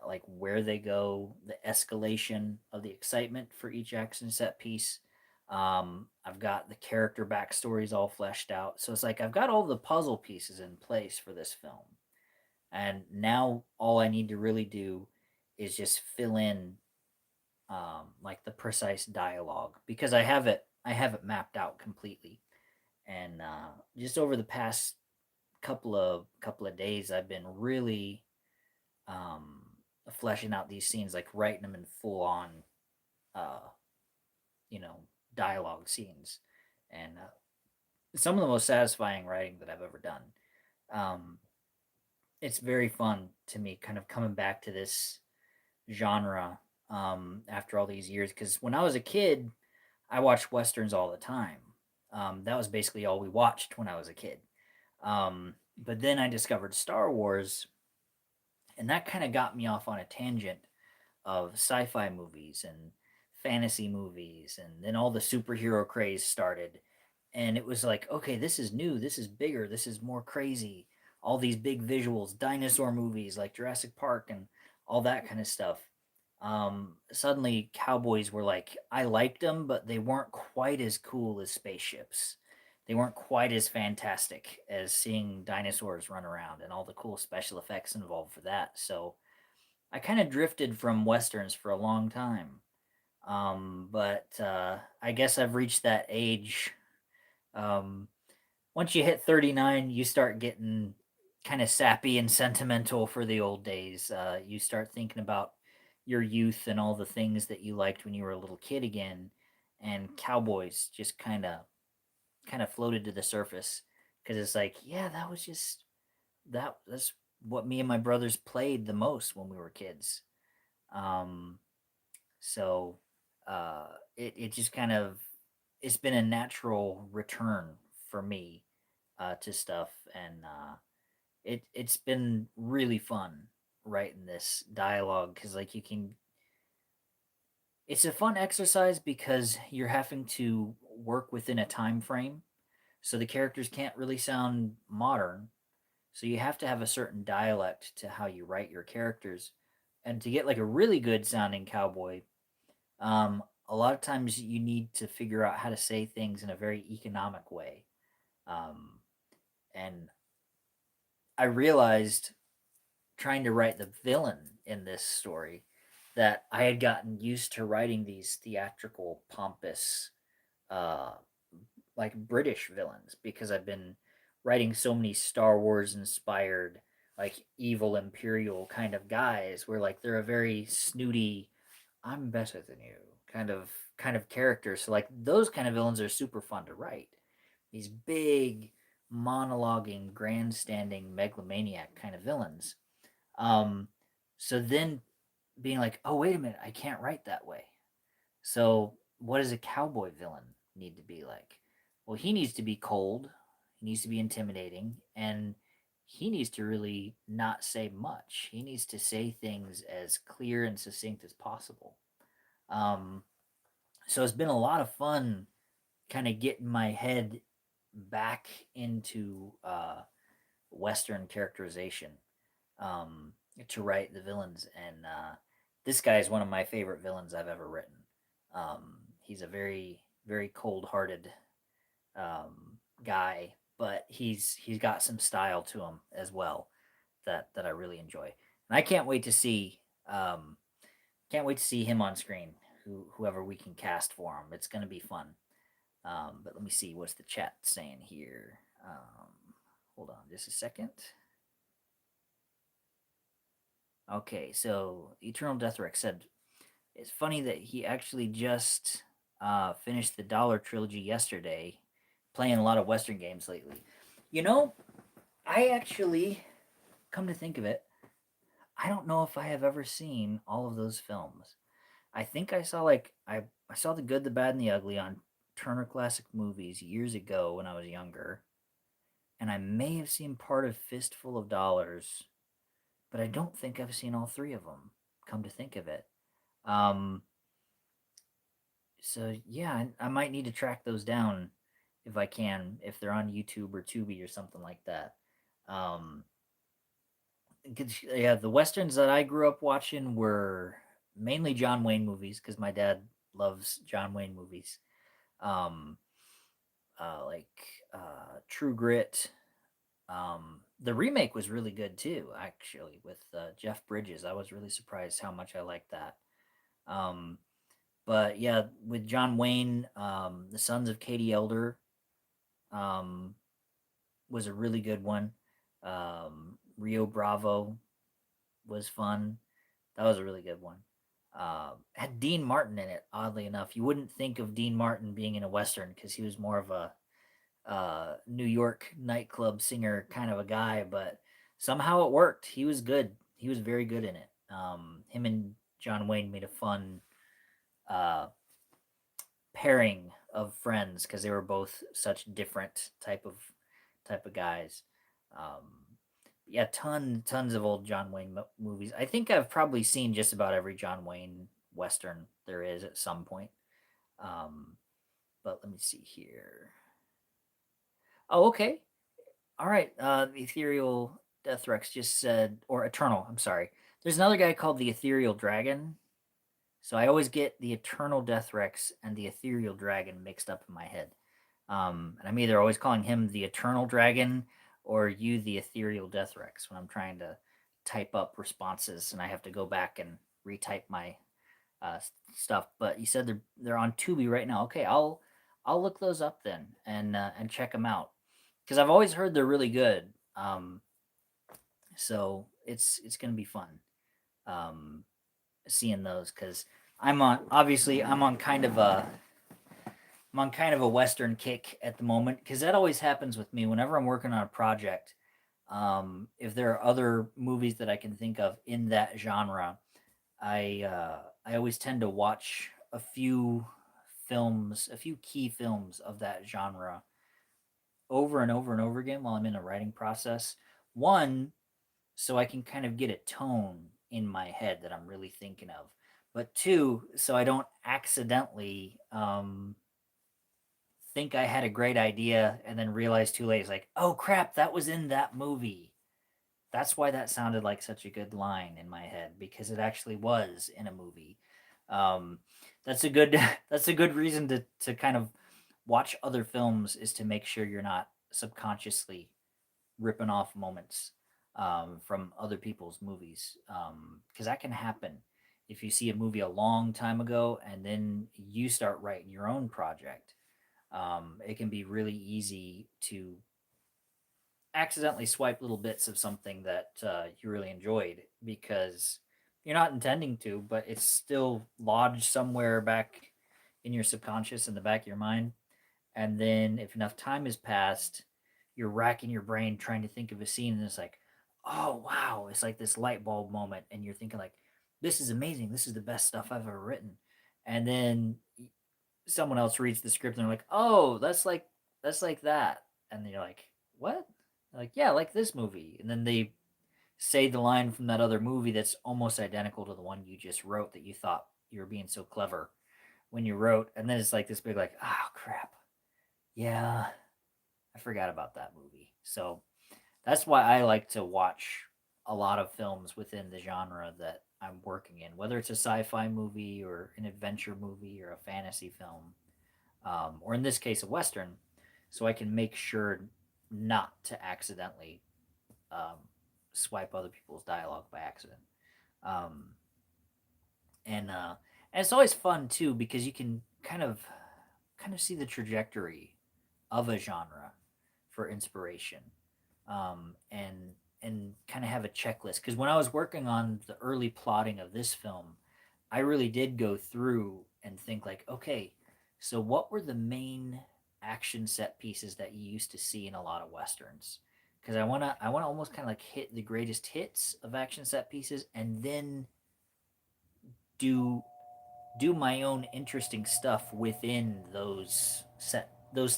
A: like where they go, the escalation of the excitement for each action set piece. I've got the character backstories all fleshed out. So it's like I've got all the puzzle pieces in place for this film. And now all I need to really do is just fill in like the precise dialogue because I have it mapped out completely. And just over the past couple of days, I've been really um, fleshing out these scenes, like writing them in full on, uh, you know, dialogue scenes, and some of the most satisfying writing that I've ever done. Um, it's very fun to me, kind of coming back to this genre after all these years. Because when I was a kid, I watched westerns all the time. That was basically all we watched when I was a kid. But then I discovered Star Wars, and that kind of got me off on a tangent of sci-fi movies and fantasy movies, and then all the superhero craze started, and it was like, okay, this is new, this is bigger, this is more crazy, all these big visuals, dinosaur movies like Jurassic Park and all that kind of stuff. Suddenly cowboys were like, I liked them, but they weren't quite as cool as spaceships. They weren't quite as fantastic as seeing dinosaurs run around and all the cool special effects involved for that. So I kind of drifted from westerns for a long time. But I guess I've reached that age. Um, Once you hit 39, you start getting kind of sappy and sentimental for the old days. You start thinking about your youth and all the things that you liked when you were a little kid again, and cowboys just kind of floated to the surface because it's like, yeah, that was just that's what me and my brothers played the most when we were kids. Um, so it just kind of it's been a natural return for me to stuff, and it's been really fun writing this dialogue because like you can. It's a fun exercise because you're having to work within a time frame, so the characters can't really sound modern. So you have to have a certain dialect to how you write your characters, and to get like a really good sounding cowboy, a lot of times you need to figure out how to say things in a very economic way. Um, and I realized trying to write the villain in this story that I had gotten used to writing these theatrical, pompous, uh, like British villains because I've been writing so many Star Wars inspired, like evil Imperial kind of guys, where like they're a very snooty, I'm better than you kind of character. So like those kind of villains are super fun to write. These big monologuing, grandstanding megalomaniac kind of villains. Um, so then being like, oh wait a minute, I can't write that way. So what does a cowboy villain need to be like? Well, he needs to be cold, he needs to be intimidating, and he needs to really not say much. He needs to say things as clear and succinct as possible. Um, so it's been a lot of fun kind of getting my head back into Western characterization um, to write the villains. And this guy is one of my favorite villains I've ever written. He's a very, very cold hearted guy, but he's got some style to him as well that I really enjoy. And I can't wait to see him on screen. Whoever we can cast for him, it's gonna be fun. But let me see what's the chat saying here. Hold on just a second. Okay, so Eternal Deathrex said it's funny that he actually just finished the Dollar Trilogy yesterday, playing a lot of Western games lately. You know, I actually, come to think of it, I don't know if I have ever seen all of those films. I think I saw I saw The Good, the Bad, and the Ugly on Turner Classic Movies years ago when I was younger, and I may have seen part of Fistful of Dollars, but I don't think I've seen all three of them. Come to think of it, um, so yeah, I might need to track those down if I can, if they're on YouTube or Tubi or something like that. Um, yeah, the westerns that I grew up watching were mainly John Wayne movies because my dad loves John Wayne movies. Um, like True Grit. The remake was really good too, actually, with Jeff Bridges. I was really surprised how much I liked that. Um, but yeah, with John Wayne, The Sons of Katie Elder um, was a really good one. Rio Bravo was fun. That was a really good one. Had Dean Martin in it. Oddly enough, you wouldn't think of Dean Martin being in a western because he was more of a New York nightclub singer kind of a guy, but somehow it worked. He was good. He was very good in it. Him and John Wayne made a fun uh, pairing of friends because they were both such different type of guys. Um, yeah, tons of old John Wayne movies. I think I've probably seen just about every John Wayne western there is at some point. Um, but let me see here. Oh, okay. All right. The Ethereal Deathrex just said, or Eternal. I'm sorry. There's another guy called the Ethereal Dragon. So I always get the Eternal Deathrex and the Ethereal Dragon mixed up in my head. And I'm either always calling him the Eternal Dragon or you the Ethereal Deathrex when I'm trying to type up responses and I have to go back and retype my stuff. But you said they're on Tubi right now. Okay, I'll look those up then and check them out because I've always heard they're really good. So it's gonna be fun um, seeing those because I'm on kind of a Western kick at the moment because that always happens with me whenever I'm working on a project. If there are other movies that I can think of in that genre, I always tend to watch a few key films of that genre over and over and over again while I'm in a writing process. One, so I can kind of get a tone in my head that I'm really thinking of. But two, so I don't accidentally think I had a great idea and then realize too late. It's like, oh crap, that was in that movie. That's why that sounded like such a good line in my head because it actually was in a movie. Um, that's a good that's a good reason to kind of watch other films is to make sure you're not subconsciously ripping off moments from other people's movies because that can happen if you see a movie a long time ago and then you start writing your own project. It can be really easy to accidentally swipe little bits of something that you really enjoyed because you're not intending to, but it's still lodged somewhere back in your subconscious in the back of your mind. And then if enough time has passed, you're racking your brain trying to think of a scene, and it's like, oh wow, it's like this light bulb moment, and you're thinking like, this is amazing, this is the best stuff I've ever written. And then someone else reads the script and they're like, oh, that's like that. And then you're like, what? They're like, yeah, like this movie. And then they say the line from that other movie that's almost identical to the one you just wrote that you thought you were being so clever when you wrote. And then it's like this big like, oh crap, yeah, I forgot about that movie. So that's why I like to watch a lot of films within the genre that I'm working in, whether it's a sci-fi movie or an adventure movie or a fantasy film, or in this case, a western, so I can make sure not to accidentally um, swipe other people's dialogue by accident. Um, and it's always fun too because you can kind of see the trajectory of a genre for inspiration, and kind of have a checklist. Because when I was working on the early plotting of this film, I really did go through and think like, okay, so what were the main action set pieces that you used to see in a lot of westerns? Because I wanna almost kind of like hit the greatest hits of action set pieces, and then do do my own interesting stuff within those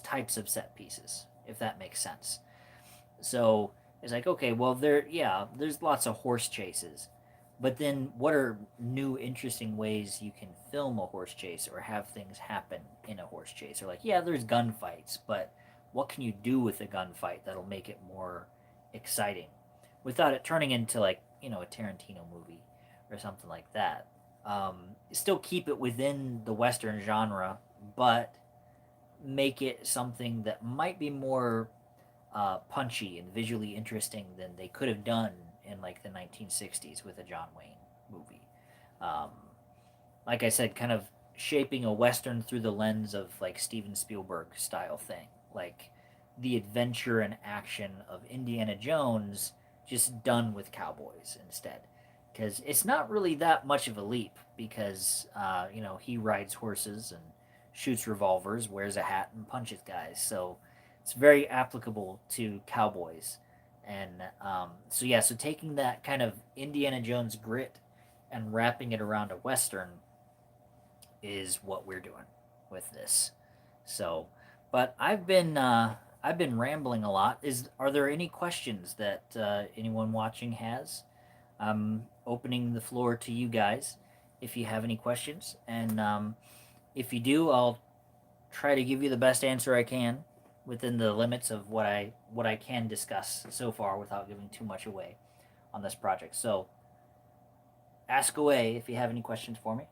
A: types of set pieces, if that makes sense. So it's like, okay, well, there's lots of horse chases, but then what are new, interesting ways you can film a horse chase or have things happen in a horse chase? Or like, yeah, there's gunfights, but what can you do with a gunfight that'll make it more exciting without it turning into like a Tarantino movie or something like that? Still keep it within the Western genre, but make it something that might be more punchy and visually interesting than they could have done in like the 1960s with a John Wayne movie. Um, like I said, kind of shaping a western through the lens of like Steven Spielberg style thing, like the adventure and action of Indiana Jones, just done with cowboys instead. Because it's not really that much of a leap, because he rides horses and shoots revolvers, wears a hat, and punches guys. So it's very applicable to cowboys. And so yeah, so taking that kind of Indiana Jones grit and wrapping it around a western is what we're doing with this. So, but I've been rambling a lot. Are there any questions that anyone watching has? I'm opening the floor to you guys if you have any questions, and if you do, I'll try to give you the best answer I can within the limits of what I can discuss so far without giving too much away on this project. So, ask away if you have any questions for me.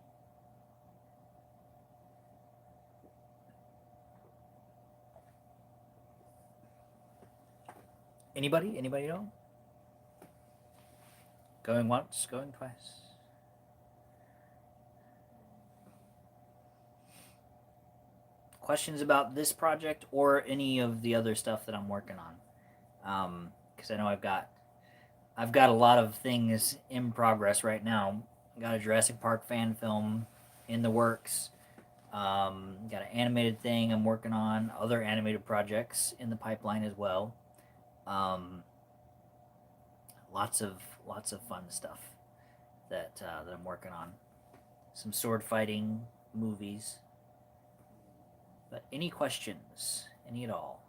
A: Anybody? Anybody know? Going once, going twice. Questions about this project or any of the other stuff that I'm working on? Because I know I've got a lot of things in progress right now. I got a Jurassic Park fan film in the works. Got an animated thing I'm working on. Other animated projects in the pipeline as well. Um, lots of fun stuff that I'm working on. Some sword fighting movies. But any questions? Any at all?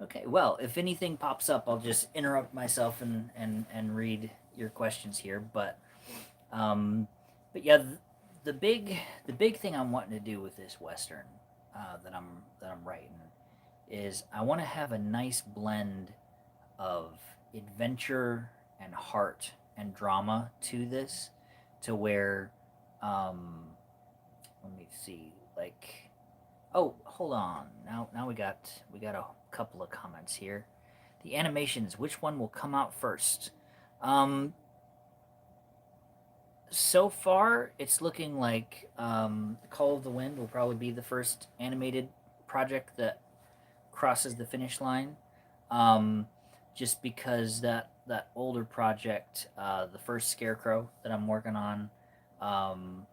A: Okay, well, if anything pops up, I'll just interrupt myself and read your questions here. Um, but yeah, the big thing I'm wanting to do with this western that I'm writing is I want to have a nice blend of adventure and heart and drama to this, to where, um, let me see, like, oh, hold on, now we got a couple of comments here. The animations, which one will come out first? Um, So far, it's looking like Call of the Wind will probably be the first animated project that crosses the finish line. Um, just because that older project, the first Scarecrow that I'm working on, um,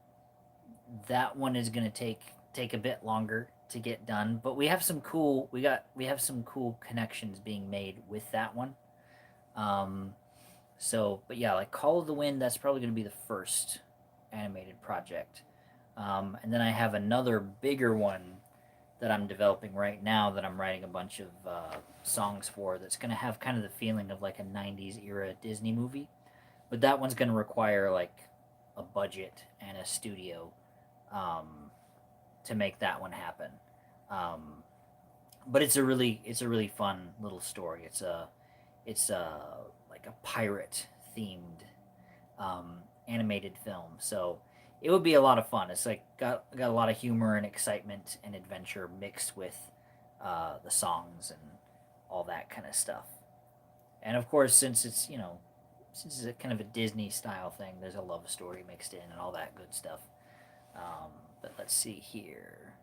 A: that one is going to take a bit longer to get done. But we have some cool connections being made with that one. Um, but yeah, like Call of the Wind, that's probably going to be the first animated project. And then I have another bigger one that I'm developing right now that I'm writing a bunch of songs for. That's going to have kind of the feeling of like a '90s era Disney movie, but that one's going to require like a budget and a studio um, to make that one happen. Um, but it's a really fun little story. It's like a pirate themed animated film. So it would be a lot of fun. It's like got a lot of humor and excitement and adventure mixed with the songs and all that kind of stuff. And of course, since it's a kind of a Disney style thing, there's a love story mixed in and all that good stuff. But let's see here.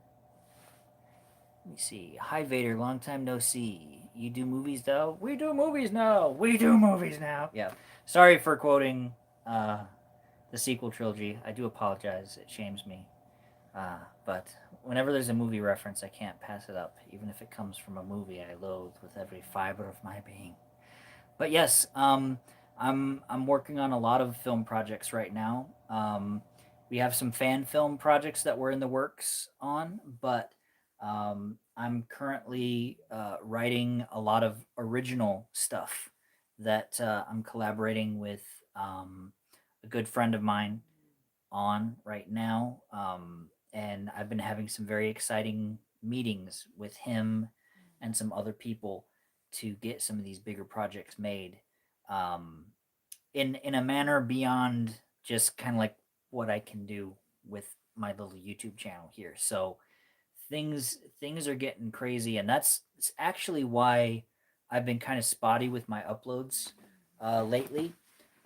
A: Let me see. Hi Vader, long time no see. You do movies though? We do movies now. We do movies now. Yeah. Sorry for quoting uh, the sequel trilogy. I do apologize. It shames me. But whenever there's a movie reference, I can't pass it up, even if it comes from a movie I loathe with every fiber of my being. But yes, I'm working on a lot of film projects right now. We have some fan film projects that we're in the works on, but I'm currently writing a lot of original stuff that I'm collaborating with a good friend of mine on right now. And I've been having some very exciting meetings with him and some other people to get some of these bigger projects made um, in a manner beyond just kind of like what I can do with my little YouTube channel here. So things are getting crazy, and that's actually why I've been kind of spotty with my uploads lately.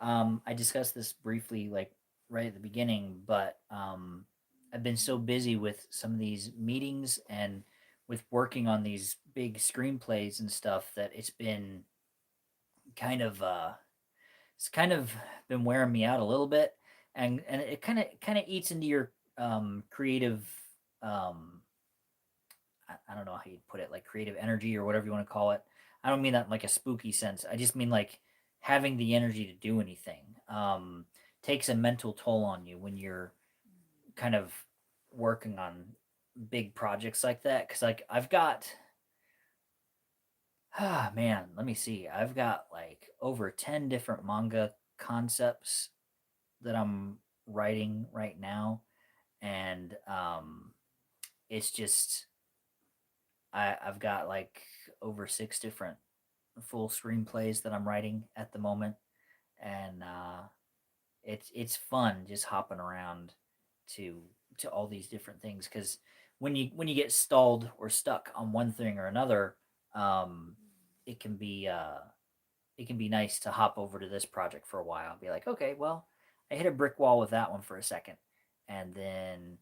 A: I discussed this briefly, like right at the beginning, but I've been so busy with some of these meetings and with working on these big screenplays and stuff that kind of uh, it's kind of been wearing me out a little bit, and it kind of eats into your creative um, I don't know how you'd put it, like creative energy or whatever you want to call it. I don't mean that in like a spooky sense. I just mean like having the energy to do anything takes a mental toll on you when you're kind of working on big projects like that. Cause like I've got, man, let me see. I've got like over 10 different manga concepts that I'm writing right now. And it's just, I've got like over 6 different full screenplays that I'm writing at the moment, and it's fun just hopping around to all these different things because when you get stalled or stuck on one thing or another, um, it can be it can be nice to hop over to this project for a while and be like, okay, well, I hit a brick wall with that one for a second, and then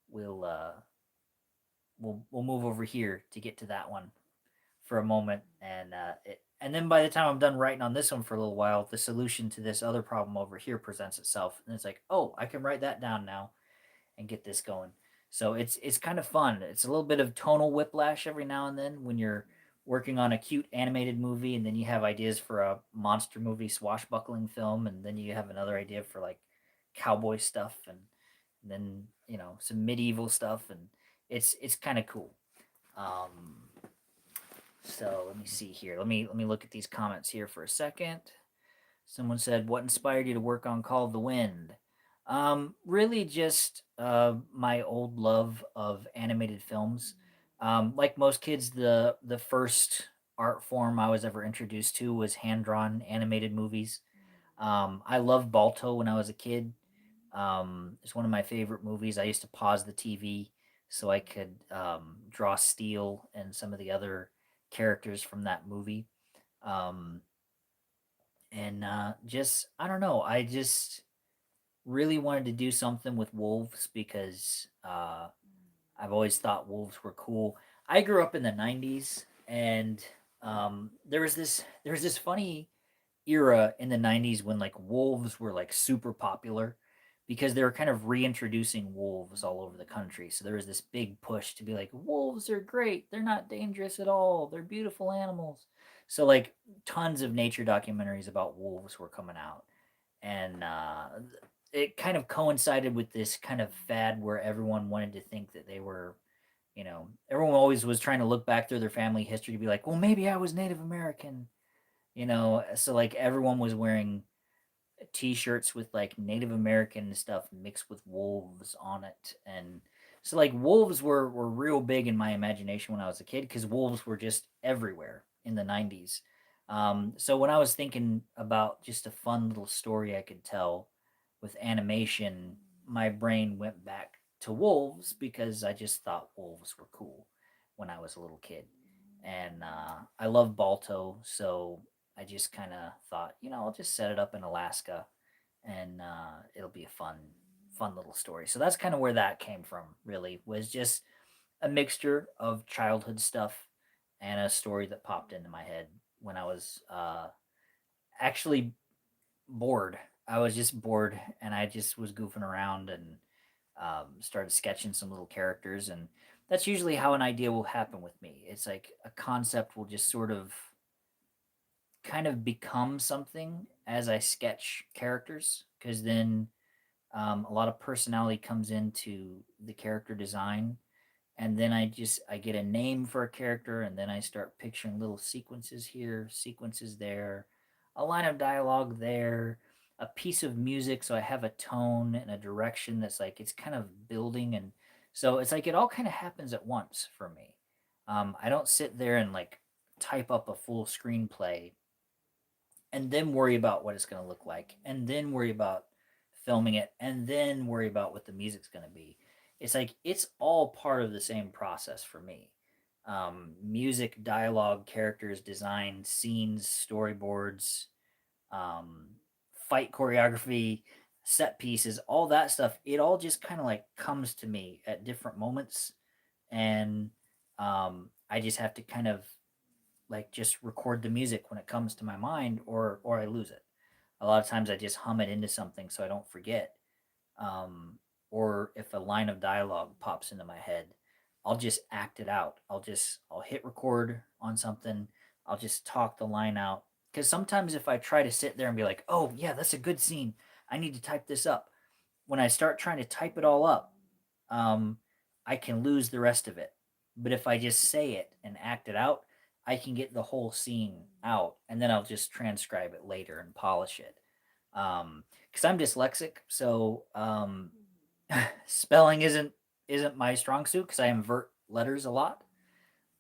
A: we'll uh, we'll move over here to get to that one for a moment, and then by the time I'm done writing on this one for a little while, the solution to this other problem over here presents itself, and it's like, oh, I can write that down now and get this going. So it's kind of fun. It's a little bit of tonal whiplash every now and then when you're working on a cute animated movie, and then you have ideas for a monster movie swashbuckling film, and then you have another idea for like cowboy stuff, and then some medieval stuff, and it's kind of cool. Um, so let me see here. Let me look at these comments here for a second. Someone said, "What inspired you to work on Call of the Wind?" Really just my old love of animated films. Like most kids, the first art form I was ever introduced to was hand drawn animated movies. I loved Balto when I was a kid. It's one of my favorite movies. I used to pause the TV so I could draw Steel and some of the other characters from that movie. Um, and just I don't know. I just really wanted to do something with wolves because I've always thought wolves were cool. I grew up in the '90s, and there was this funny era in the '90s when like wolves were like super popular because they were kind of reintroducing wolves all over the country. So there was this big push to be like, wolves are great. They're not dangerous at all. They're beautiful animals. So like tons of nature documentaries about wolves were coming out, and it kind of coincided with this kind of fad where everyone wanted to think that they were, everyone always was trying to look back through their family history to be like, well, maybe I was Native American, so like everyone was wearing t-shirts with like Native American stuff mixed with wolves on it. And so like wolves were real big in my imagination when I was a kid because wolves were just everywhere in the '90s. So when I was thinking about just a fun little story I could tell with animation, my brain went back to wolves because I just thought wolves were cool when I was a little kid. And I love Balto, so I just kind of thought, I'll just set it up in Alaska, and it'll be a fun little story. So that's kind of where that came from. Really, was just a mixture of childhood stuff and a story that popped into my head when I was actually bored. I was just bored, and I just was goofing around and started sketching some little characters, and that's usually how an idea will happen with me. It's like a concept will just sort of kind of become something as I sketch characters, because then a lot of personality comes into the character design, and then I get a name for a character, and then I start picturing little sequences here, sequences there, a line of dialogue there, a piece of music, so I have a tone and a direction that's like it's kind of building. And so it's like it all kind of happens at once for me. I don't sit there and like type up a full screenplay and then worry about what it's going to look like, and then worry about filming it, and then worry about what the music's going to be. It's like it's all part of the same process for me. Music, dialogue, characters, design, scenes, storyboards, um, fight choreography, set pieces, all that stuff. It all just kind of like comes to me at different moments, and I just have to kind of like just record the music when it comes to my mind, or I lose it. A lot of times I just hum it into something so I don't forget. Um, or if a line of dialogue pops into my head, I'll just act it out. I'll hit record on something. I'll just talk the line out. Because sometimes if I try to sit there and be like, oh yeah, that's a good scene, I need to type this up. When I start trying to type it all up, um, I can lose the rest of it. But if I just say it and act it out, I can get the whole scene out, and then I'll just transcribe it later and polish it. Because I'm dyslexic, so spelling isn't my strong suit because I invert letters a lot.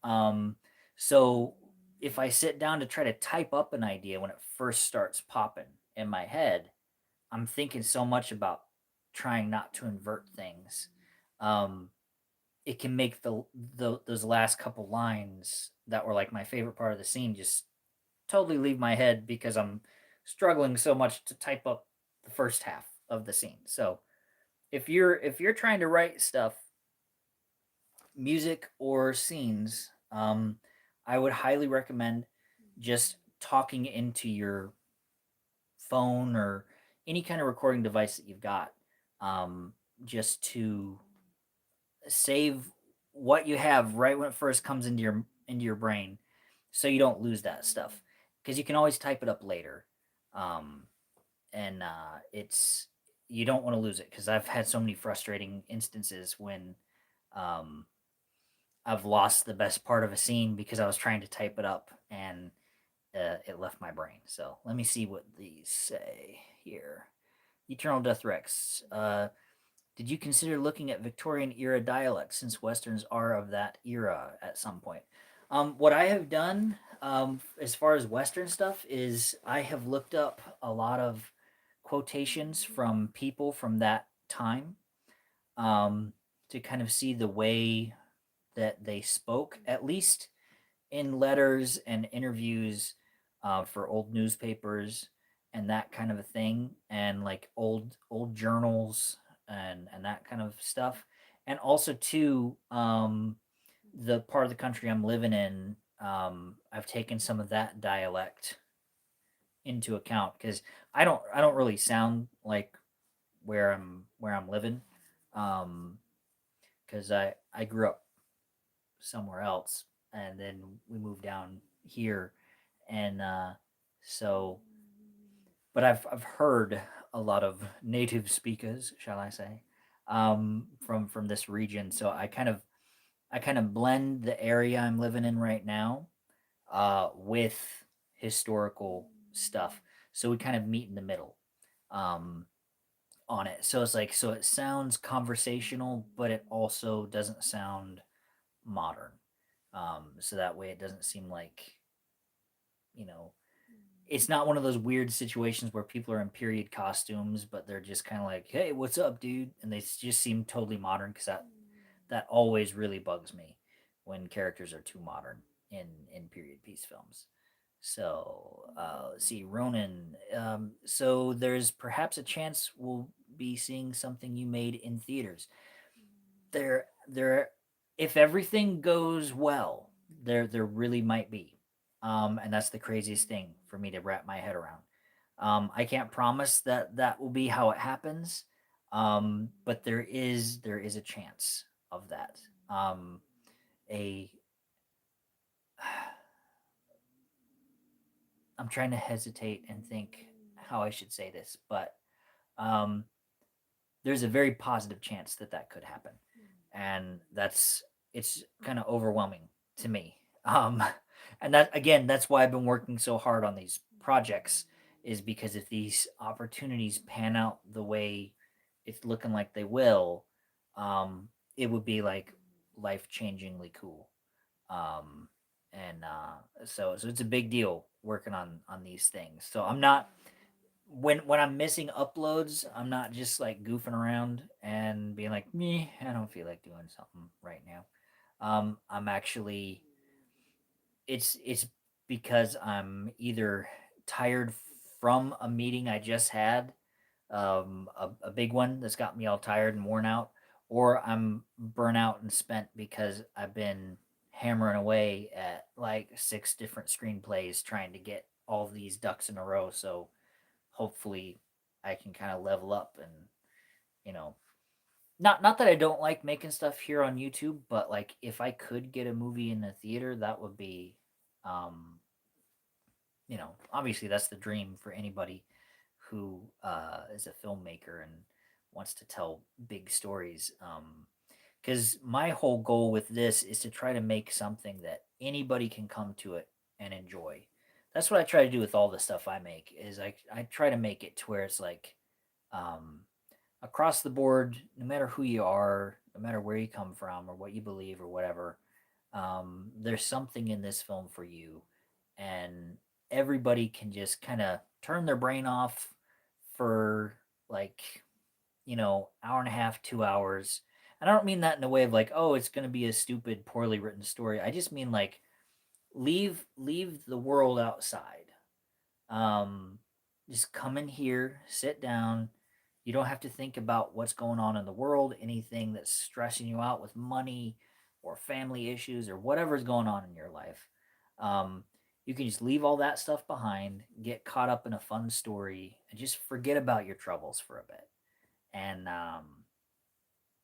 A: Um, so if I sit down to try to type up an idea when it first starts popping in my head, I'm thinking so much about trying not to invert things. Um, it can make the those last couple lines that were like my favorite part of the scene just totally leave my head because I'm struggling so much to type up the first half of the scene. So if you're trying to write stuff, music or scenes, I would highly recommend just talking into your phone or any kind of recording device that you've got, um, just to save what you have right when it first comes into your brain, so you don't lose that stuff, because you can always type it up later. um, and it's you don't want to lose it, because I've had so many frustrating instances when um, I've lost the best part of a scene because I was trying to type it up, and it left my brain. So let me see what these say here. Eternal Death Rex. Did you consider looking at Victorian era dialects, since Westerns are of that era at some point? What I have done, as far as Western stuff, is I have looked up a lot of quotations from people from that time, um, to kind of see the way that they spoke, at least in letters and interviews, for old newspapers. and that kind of a thing, and like old journals and that kind of stuff. And also too, the part of the country I'm living in, I've taken some of that dialect into account because I don't really sound like where I'm living, because I grew up somewhere else, and then we moved down here, and so but I've heard a lot of native speakers, shall I say, from this region. So I kind of blend the area I'm living in right now, with historical stuff. So we kind of meet in the middle, um, on it. So it's like, so it sounds conversational, but it also doesn't sound modern. So that way it doesn't seem like, you know, it's not one of those weird situations where people are in period costumes, but they're just kind of like, "Hey, what's up, dude?" And they just seem totally modern, because that always really bugs me when characters are too modern in period piece films. So let's see, Ronan. So there's perhaps a chance we'll be seeing something you made in theaters. There, if everything goes well, there really might be, and that's the craziest thing for me to wrap my head around. I can't promise that that will be how it happens, but there is a chance of that. A I'm trying to hesitate and think how I should say this, but um, there's a very positive chance that that could happen, and it's kind of overwhelming to me. And that, again, that's why I've been working so hard on these projects, is because if these opportunities pan out the way it's looking like they will, it would be like life changingly cool. Um, and so it's a big deal working on these things. So I'm not, when I'm missing uploads, I'm not just like goofing around and being like, me, I don't feel like doing something right now. I'm actually, it's because I'm either tired from a meeting I just had, a big one that's got me all tired and worn out, or I'm burnt out and spent because I've been hammering away at like 6 different screenplays trying to get all these ducks in a row. So hopefully I can kind of level up, and you know, not that I don't like making stuff here on YouTube, but like if I could get a movie in the theater, that would be, um obviously that's the dream for anybody who is a filmmaker and wants to tell big stories. Because my whole goal with this is to try to make something that anybody can come to it and enjoy. That's what I try to do with all the stuff I make. Is I try to make it to where it's like, um, across the board, no matter who you are, no matter where you come from or what you believe or whatever, there's something in this film for you, and everybody can just kind of turn their brain off for like, hour and a half, 2 hours. And I don't mean that in a way of like, oh, it's going to be a stupid, poorly written story. I just mean like, leave the world outside. um, just come in here, sit down. You don't have to think about what's going on in the world, anything that's stressing you out with money or family issues or whatever's going on in your life. Um, you can just leave all that stuff behind, get caught up in a fun story, and just forget about your troubles for a bit. And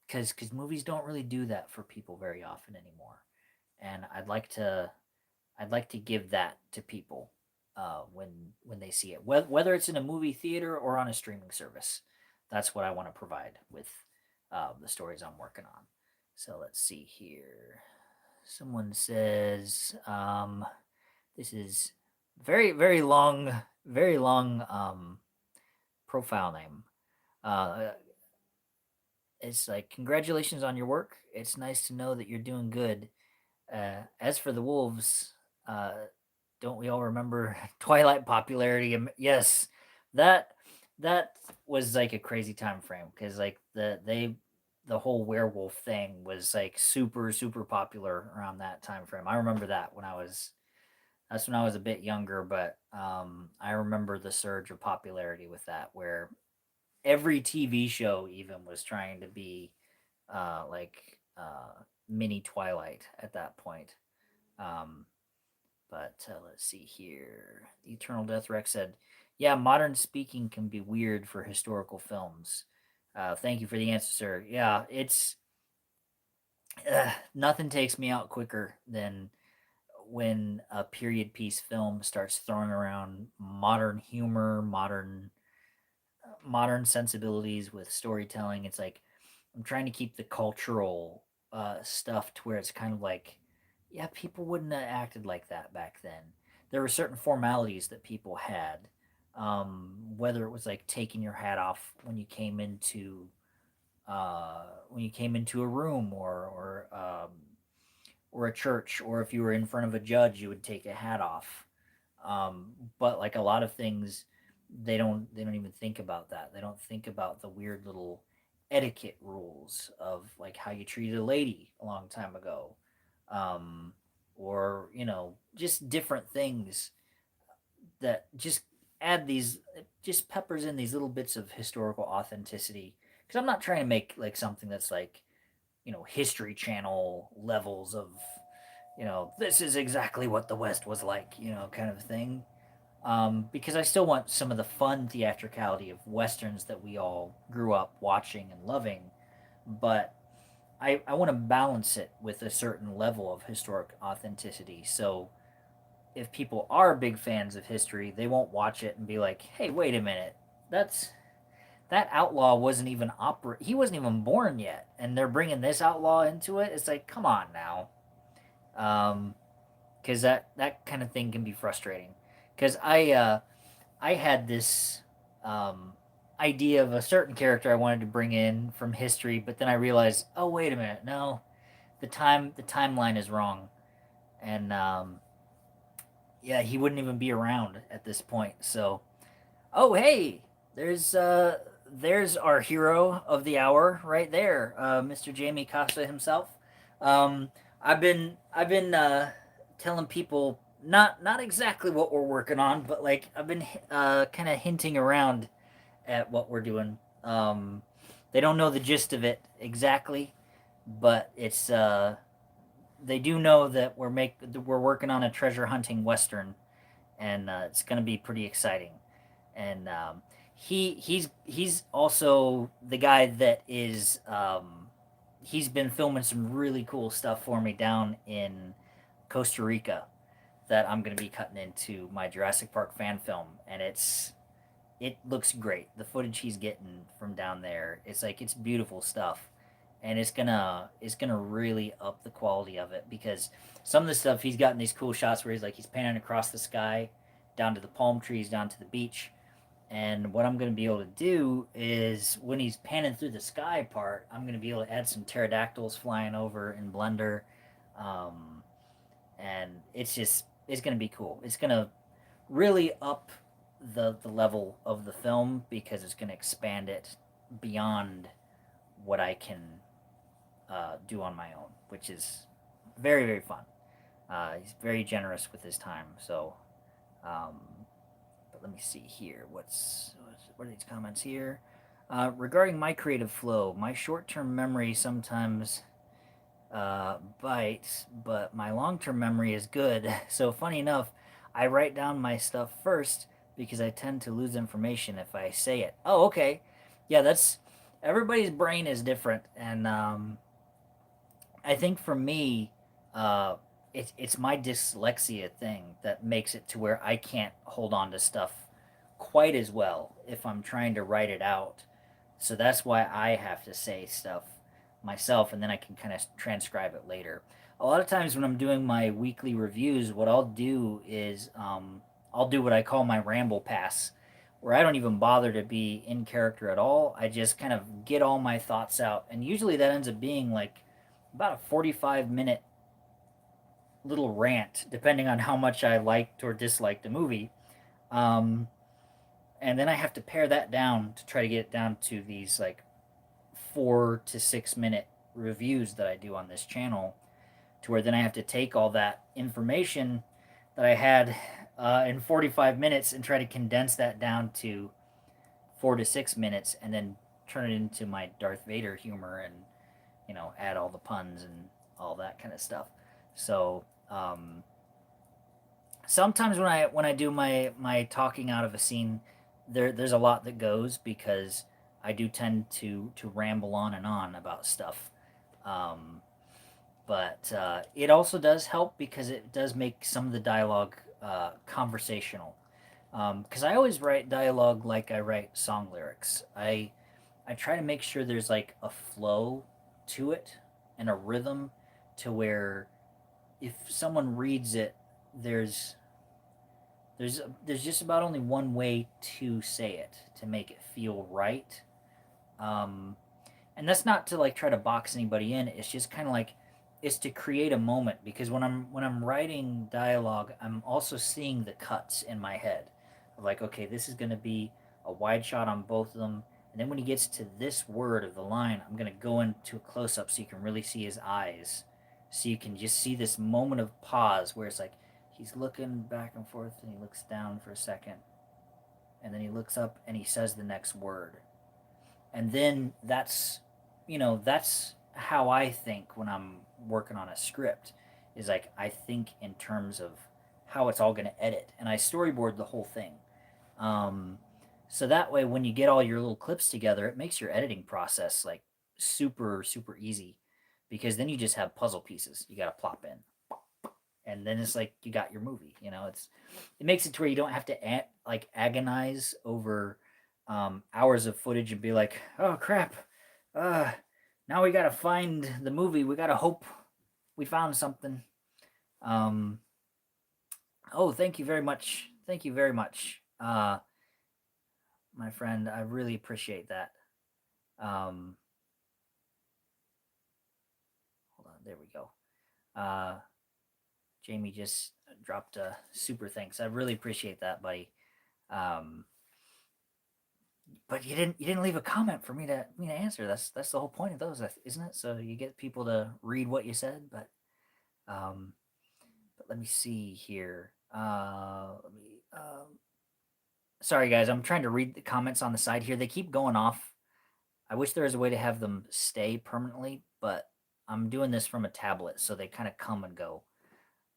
A: because movies don't really do that for people very often anymore. And I'd like to give that to people, when they see it, whether it's in a movie theater or on a streaming service. That's what I want to provide with, the stories I'm working on. So let's see here. Someone says, this is very long, profile name. Uh, it's like, congratulations on your work. It's nice to know that you're doing good. As for the wolves, uh, don't we all remember Twilight popularity? Yes, that that was like a crazy time frame, because like the whole werewolf thing was like super super popular around that time frame. I remember that when I was That's when I was a bit younger, but I remember the surge of popularity with that, where every TV show even was trying to be like mini Twilight at that point. Um, but let's see here. The Eternal Death Rex said, "Yeah, modern speaking can be weird for historical films." Thank you for the answer, sir. Yeah, it's nothing takes me out quicker than when a period piece film starts throwing around modern humor, modern sensibilities with storytelling. It's like I'm trying to keep the cultural stuff to where it's kind of like, yeah, people wouldn't have acted like that back then. There were certain formalities that people had, whether it was like taking your hat off when you came into a room, or a church, or if you were in front of a judge, you would take a hat off. But like a lot of things, they don't even think about that. They don't think about the weird little etiquette rules of like how you treated a lady a long time ago, um, or just different things that just add these just peppers in these little bits of historical authenticity. Because I'm not trying to make like something that's like History Channel levels of this is exactly what the West was like, kind of thing. Because I still want some of the fun theatricality of westerns that we all grew up watching and loving, but I want to balance it with a certain level of historic authenticity. So if people are big fans of history, they won't watch it and be like, "Hey, wait a minute, that's that outlaw wasn't even he wasn't even born yet, and they're bringing this outlaw into it." It's like, come on now. Um, because that kind of thing can be frustrating. Because I had this um, idea of a certain character I wanted to bring in from history, but then I realized, oh wait a minute, no, the timeline is wrong, and yeah, he wouldn't even be around at this point. So, oh hey, there's our hero of the hour right there, Mr. Jamie Costa himself. Um, I've been telling people not exactly what we're working on, but like I've been kind of hinting around at what we're doing. They don't know the gist of it exactly, but they do know that we're working on a treasure hunting western, and it's gonna be pretty exciting. And he's also the guy that is he's been filming some really cool stuff for me down in Costa Rica that I'm gonna be cutting into my Jurassic Park fan film, and it looks great. The footage he's getting from down there, it's beautiful stuff, and it's gonna really up the quality of it, because some of the stuff he's gotten these cool shots where he's panning across the sky, down to the palm trees, down to the beach. And what I'm gonna be able to do is when he's panning through the sky part, I'm gonna be able to add some pterodactyls flying over in Blender, um, and it's gonna be cool. It's gonna really up the level of the film, because it's going to expand it beyond what I can do on my own, which is very very fun. He's very generous with his time. So, um, but let me see here. What are these comments here? Regarding my creative flow, my short-term memory sometimes bites, but my long term memory is good. So, funny enough, I write down my stuff first because I tend to lose information if I say it. Oh, okay. Yeah, that's everybody's brain is different. And I think for me, uh, it's my dyslexia thing that makes it to where I can't hold on to stuff quite as well if I'm trying to write it out. So that's why I have to say stuff myself, and then I can kind of transcribe it later. A lot of times when I'm doing my weekly reviews, what I'll do is I'll do what I call my ramble pass, where I don't even bother to be in character at all. I just kind of get all my thoughts out, and usually that ends up being like about a 45-minute little rant, depending on how much I liked or disliked the movie. Um, and then I have to pare that down to try to get it down to these like 4 to 6 minute reviews that I do on this channel, to where then I have to take all that information that I had in 45 minutes and try to condense that down to 4 to 6 minutes, and then turn it into my Darth Vader humor and add all the puns and all that kind of stuff. So sometimes when I do my talking out of a scene, there's a lot that goes because I do tend to ramble on and on about stuff. Um, but it also does help because it does make some of the dialogue conversational. Because I always write dialogue like I write song lyrics. I try to make sure there's like a flow to it and a rhythm to where if someone reads it, there's there's just about only one way to say it to make it feel right. Um, and that's not to like try to box anybody in. It's just kind of like it's to create a moment because when I'm writing dialogue, I'm also seeing the cuts in my head of like, okay, this is going to be a wide shot on both of them, and then when he gets to this word of the line, I'm going to go into a close up so you can really see his eyes, so you can just see this moment of pause where it's like he's looking back and forth and he looks down for a second, and then he looks up and he says the next word, and then that's how I think when I'm working on a script is like I think in terms of how it's all going to edit and I storyboard the whole thing. um, so that way when you get all your little clips together it makes your editing process like super super easy because then you just have puzzle pieces you got to plop in and then it's like you got your movie. It makes it to where you don't have to like agonize over hours of footage and be like, oh crap, uh, now we gotta find the movie. We gotta hope we found something. Um, oh, thank you very much. Thank you very much, my friend. I really appreciate that. Um, hold on, there we go. Uh, Jamie just dropped a super thanks. I really appreciate that, buddy. Um, but you didn't leave a comment for me to answer. That's the whole point of those, isn't it? So you get people to read what you said. Um, but let me see here. Sorry guys, I'm trying to read the comments on the side here. They keep going off. I wish there was a way to have them stay permanently, but I'm doing this from a tablet, so they kind of come and go.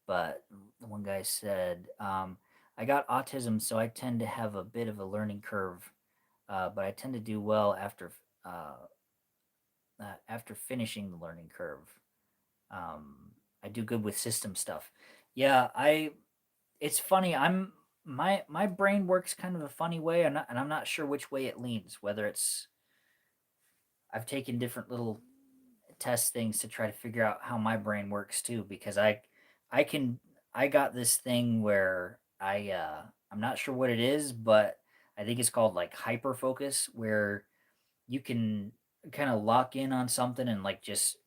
A: But the one guy said, I got autism, so I tend to have a bit of a learning curve, but I tend to do well uh, after finishing the learning curve. I do good with system stuff. Yeah, it's funny. My brain works kind of a funny way, and I'm not sure which way it leans. Whether it's I've taken different little test things to try to figure out how my brain works too, because I can I got this thing where I'm not sure what it is, but I think it's called like hyper focus, where you can kind of lock in on something and like just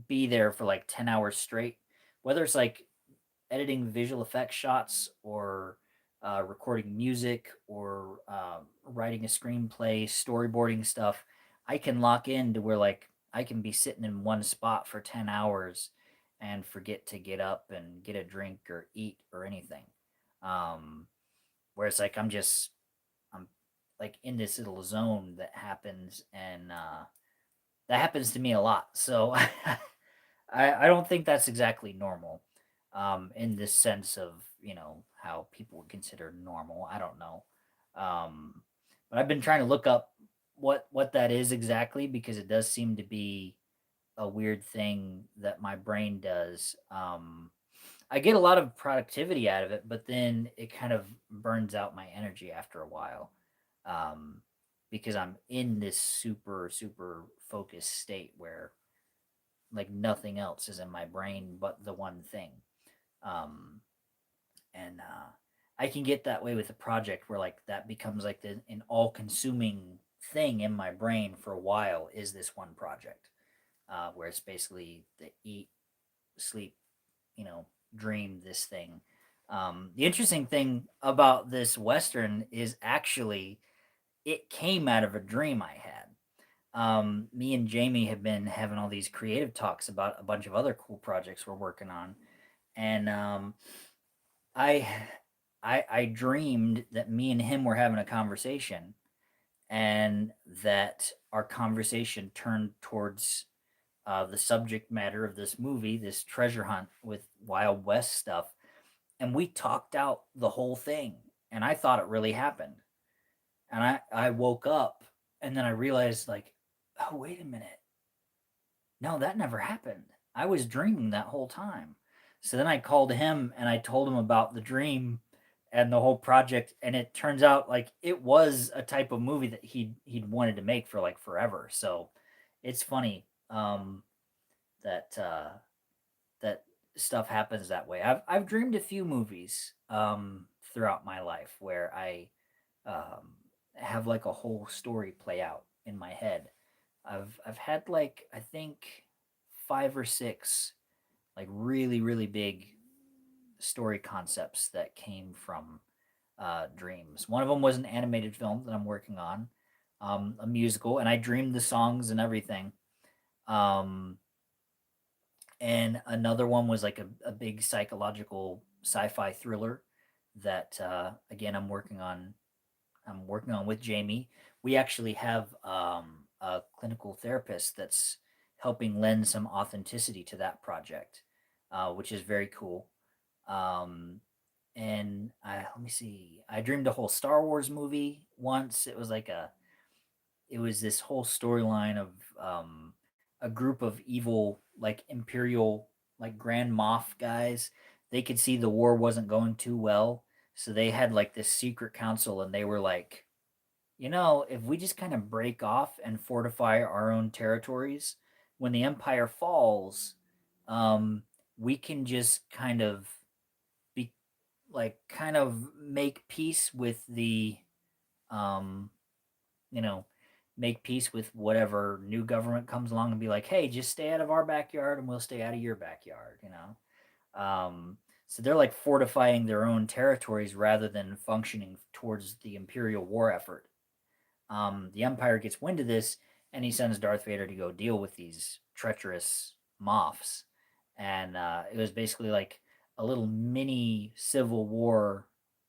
A: be there for like 10 hours straight, whether it's like editing visual effects shots or recording music or writing a screenplay, storyboarding stuff. I can lock in to where like I can be sitting in one spot for 10 hours and forget to get up and get a drink or eat or anything. Um, whereas like I'm like in this little zone that happens, and that happens to me a lot. So I don't think that's exactly normal, in this sense of how people would consider normal. I don't know, um, but I've been trying to look up what that is exactly because it does seem to be a weird thing that my brain does. I get a lot of productivity out of it, but then it kind of burns out my energy after a while, um, because I'm in this super super focused state where like nothing else is in my brain but the one thing. Um, and I can get that way with a project where like that becomes like an all-consuming thing in my brain for a while. Is this one project where it's basically the eat, sleep, you know, dream this thing. The interesting thing about this western is actually it came out of a dream I had. Me and Jamie have been having all these creative talks about a bunch of other cool projects we're working on, and I I dreamed that me and him were having a conversation, and that our conversation turned towards the subject matter of this movie, this treasure hunt with Wild West stuff, and we talked out the whole thing, and I thought it really happened, and I woke up, and then I realized like, oh wait a minute, no, that never happened. I was dreaming that whole time. So then I called him and I told him about the dream and the whole project, and it turns out like it was a type of movie that he'd wanted to make for like forever. So it's funny that that stuff happens that way. I've dreamed a few movies throughout my life where I um, have like a whole story play out in my head. I've had like I think 5 or 6 like really big story concepts that came from dreams. One of them was an animated film that I'm working on, a musical, and I dreamed the songs and everything. Um, and another one was like a big psychological sci-fi thriller that again I'm working on with Jamie. We actually have a clinical therapist that's helping lend some authenticity to that project, which is very cool. Um, and let me see, I dreamed a whole Star Wars movie once. It was this whole storyline of a group of evil, like Imperial, like Grand Moff guys. They could see the war wasn't going too well, so they had like this secret council, and they were like, if we just kind of break off and fortify our own territories, when the Empire falls, um, we can just kind of be like, kind of make peace with um, you know, make peace with whatever new government comes along and be like, hey, just stay out of our backyard and we'll stay out of your backyard. Um, so they're like fortifying their own territories rather than functioning towards the Imperial war effort. The Empire gets wind of this, and he sends Darth Vader to go deal with these treacherous Moffs. And it was basically like a little mini civil war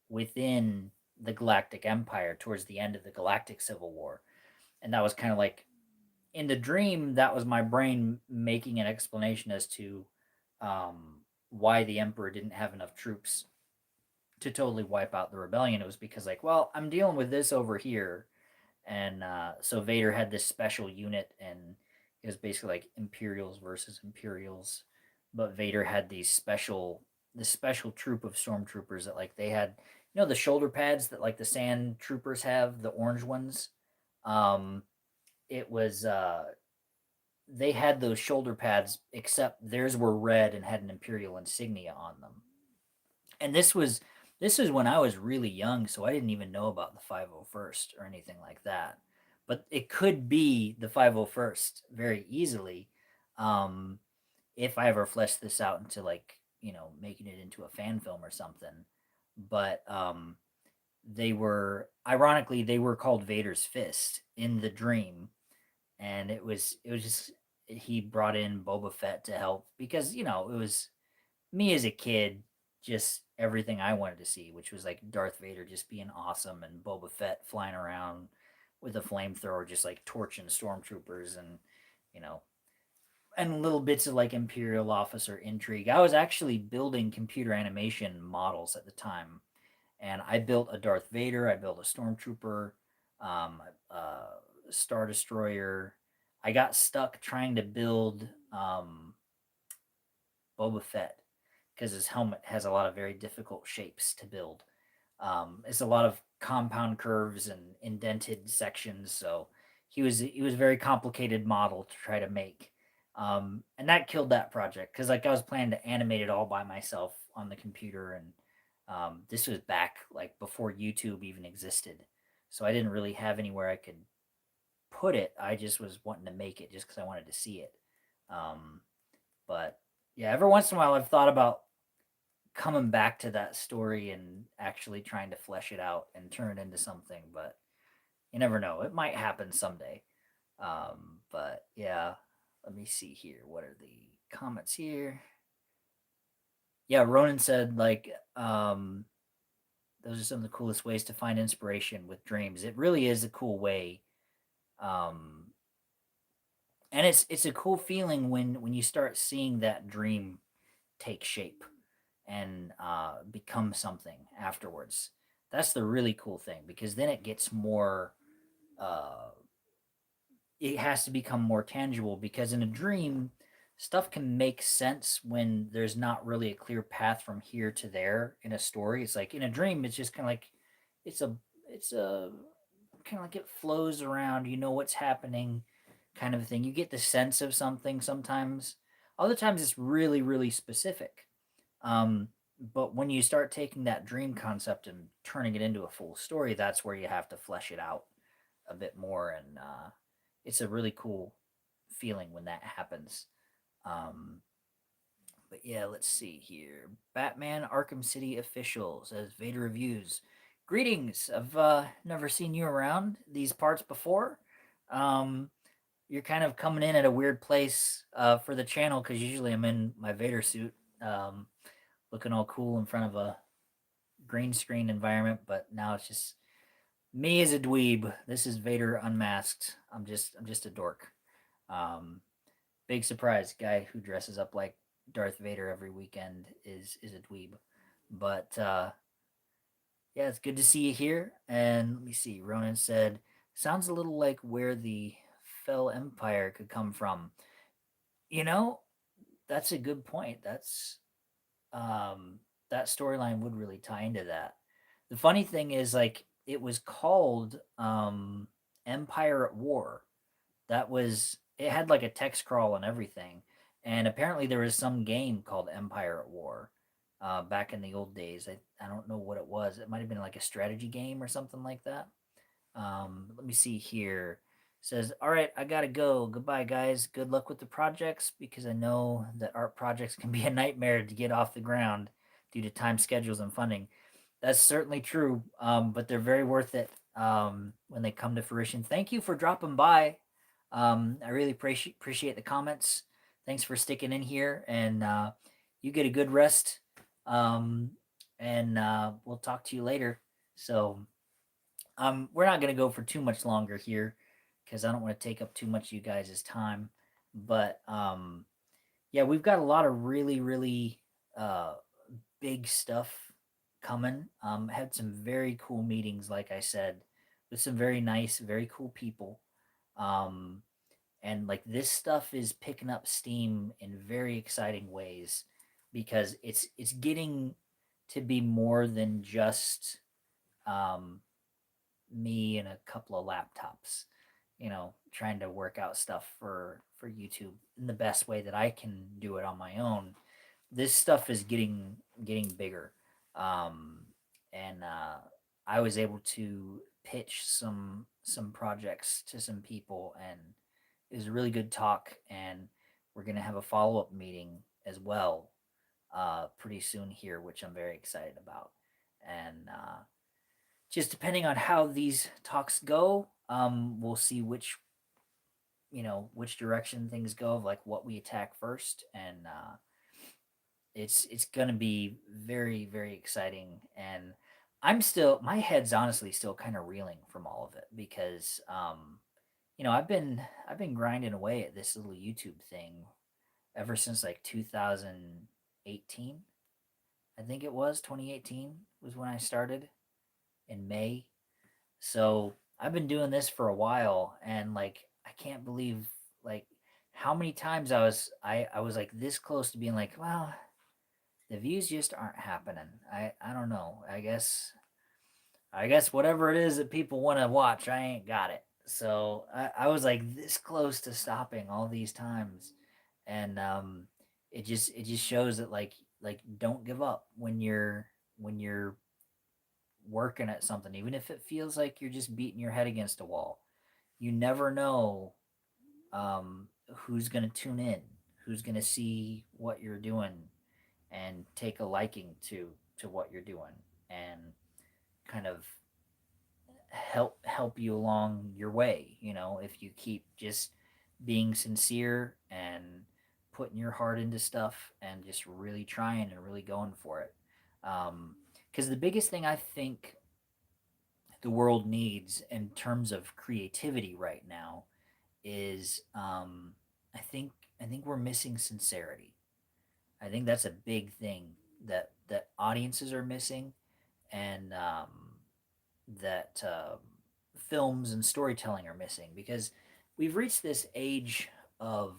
A: within the Galactic Empire towards the end of the Galactic Civil War. And that was kind of like, in the dream, that was my brain making an explanation as to why the Emperor didn't have enough troops to totally wipe out the rebellion. It was because, like, well, I'm dealing with this over here, and so Vader had this special unit, and it was basically like Imperials versus Imperials, but Vader had this special troop of stormtroopers that, like, they had, the shoulder pads that like the sand troopers have, the orange ones. Um, it was they had those shoulder pads, except theirs were red and had an Imperial insignia on them. And this was when I was really young, so I didn't even know about the 501st or anything like that. But it could be the 501st very easily, um, if I ever flesh this out into, like, making it into a fan film or something. But they were called Vader's Fist in the dream, and it was just, he brought in Boba Fett to help because it was me as a kid, just everything I wanted to see, which was like Darth Vader just being awesome and Boba Fett flying around with a flamethrower, just like torching stormtroopers, and you know, and little bits of like Imperial officer intrigue. I was actually building computer animation models at the time, and I built a Darth Vader, I built a stormtrooper, a Star Destroyer. I got stuck trying to build Boba Fett because his helmet has a lot of very difficult shapes to build. It's a lot of compound curves and indented sections, so he was a very complicated model to try to make, and that killed that project because, like, I was planning to animate it all by myself on the computer, and this was back like before YouTube even existed, so I didn't really have anywhere I could put it. I just was wanting to make it just because I wanted to see it. Um, but yeah, every once in a while I've thought about coming back to that story and actually trying to flesh it out and turn it into something, but you never know. It might happen someday. But yeah, let me see here. What are the comments here? Yeah, Ronan said like those are some of the coolest ways to find inspiration with dreams. It really is a cool way. Um, and it's a cool feeling when you start seeing that dream take shape and become something afterwards. That's the really cool thing because then it gets more. Uh, it has to become more tangible because in a dream, stuff can make sense when there's not really a clear path from here to there in a story. It's like in a dream, it's just kind of like it's a it's a kind of like it flows around. You know what's happening, kind of thing. You get the sense of something sometimes. Other times, it's really really specific. Um, but when you start taking that dream concept and turning it into a full story, that's where you have to flesh it out a bit more, and it's a really cool feeling when that happens. Um, but yeah, let's see here. Batman Arkham City official says Vader Reviews. Greetings. I've never seen you around these parts before. Um, you're kind of coming in at a weird place for the channel because usually I'm in my Vader suit, um, looking all cool in front of a green screen environment, but now it's just me as a dweeb. This is Vader unmasked. I'm just a dork. Um, big surprise, guy who dresses up like Darth Vader every weekend is a dweeb. But yeah, it's good to see you here. And let me see. Ronan said, "Sounds a little like where the Fell Empire could come from." You know, that's a good point. Um, that storyline would really tie into that. The funny thing is, like, it was called Empire at War. That was it had like a text crawl and everything. And apparently there was some game called Empire at War back in the old days. I don't know what it was. It might have been like a strategy game or something like that. Let me see here. Says, all right, I gotta go. Goodbye, guys. Good luck with the projects because I know that art projects can be a nightmare to get off the ground due to time schedules and funding. That's certainly true, but they're very worth it when they come to fruition. Thank you for dropping by. I really appreciate the comments. Thanks for sticking in here, and you get a good rest. Um, and we'll talk to you later. So, we're not going to go for too much longer here because I don't want to take up too much of you guys' time. But yeah, we've got a lot of really, really uh, big stuff coming. Had some very cool meetings, like I said, with some very nice, very cool people. Um, and like this stuff is picking up steam in very exciting ways because it's getting to be more than just um, me and a couple of laptops, trying to work out stuff for YouTube in the best way that I can do it on my own. This stuff is getting bigger, um, and I was able to pitch some projects to some people, and it was a really good talk. And we're gonna have a follow up meeting as well pretty soon here, which I'm very excited about. And just depending on how these talks go, we'll see which direction things go, of like what we attack first, and it's gonna be very very exciting. And my head's honestly still kind of reeling from all of it because I've been grinding away at this little YouTube thing ever since like 2018. I think it was 2018 was when I started in May. So I've been doing this for a while, and like I can't believe like how many times I was like this close to being like, well, the views just aren't happening. I don't know. I guess whatever it is that people want to watch, I ain't got it. So I was like this close to stopping all these times, and it just shows that like don't give up when you're working at something, even if it feels like you're just beating your head against a wall. You never know who's going to tune in, who's going to see what you're doing and take a liking to what you're doing, and kind of help you along your way. If you keep just being sincere and putting your heart into stuff and just really trying and really going for it. Because the biggest thing I think the world needs in terms of creativity right now is I think I think we're missing sincerity. I think that's a big thing that audiences are missing, and that films and storytelling are missing, because we've reached this age of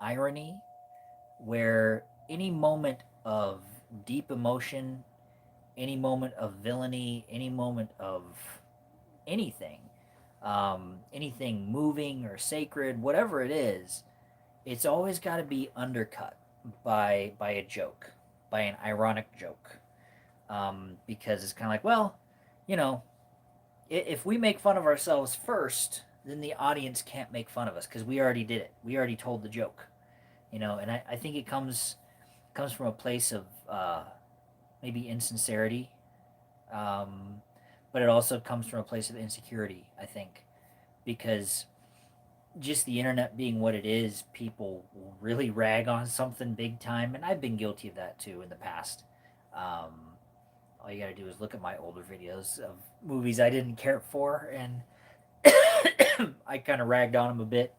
A: irony where any moment of deep emotion, any moment of villainy, any moment of anything, anything moving or sacred, whatever it is, it's always got to be undercut by a joke, by an ironic joke, because it's kind of like, well, you know, if we make fun of ourselves first, then the audience can't make fun of us because we already did it. We already told the joke, and I think it comes from a place of maybe insincerity, um, but it also comes from a place of insecurity. I think because just the internet being what it is, people will really rag on something big time, and I've been guilty of that too in the past. Um, all you got to do is look at my older videos of movies I didn't care for, and I kind of ragged on them a bit.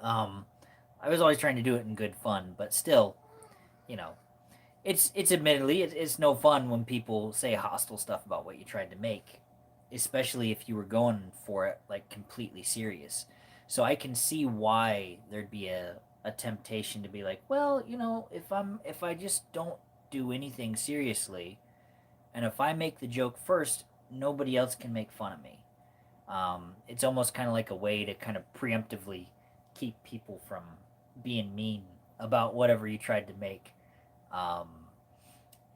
A: Um, I was always trying to do it in good fun, but still, you know, it's admittedly it's no fun when people say hostile stuff about what you tried to make, especially if you were going for it like completely serious. So I can see why there'd be a temptation to be like, well, if I just don't do anything seriously, and if I make the joke first, nobody else can make fun of me. It's almost kind of like a way to kind of preemptively keep people from being mean about whatever you tried to make. Um,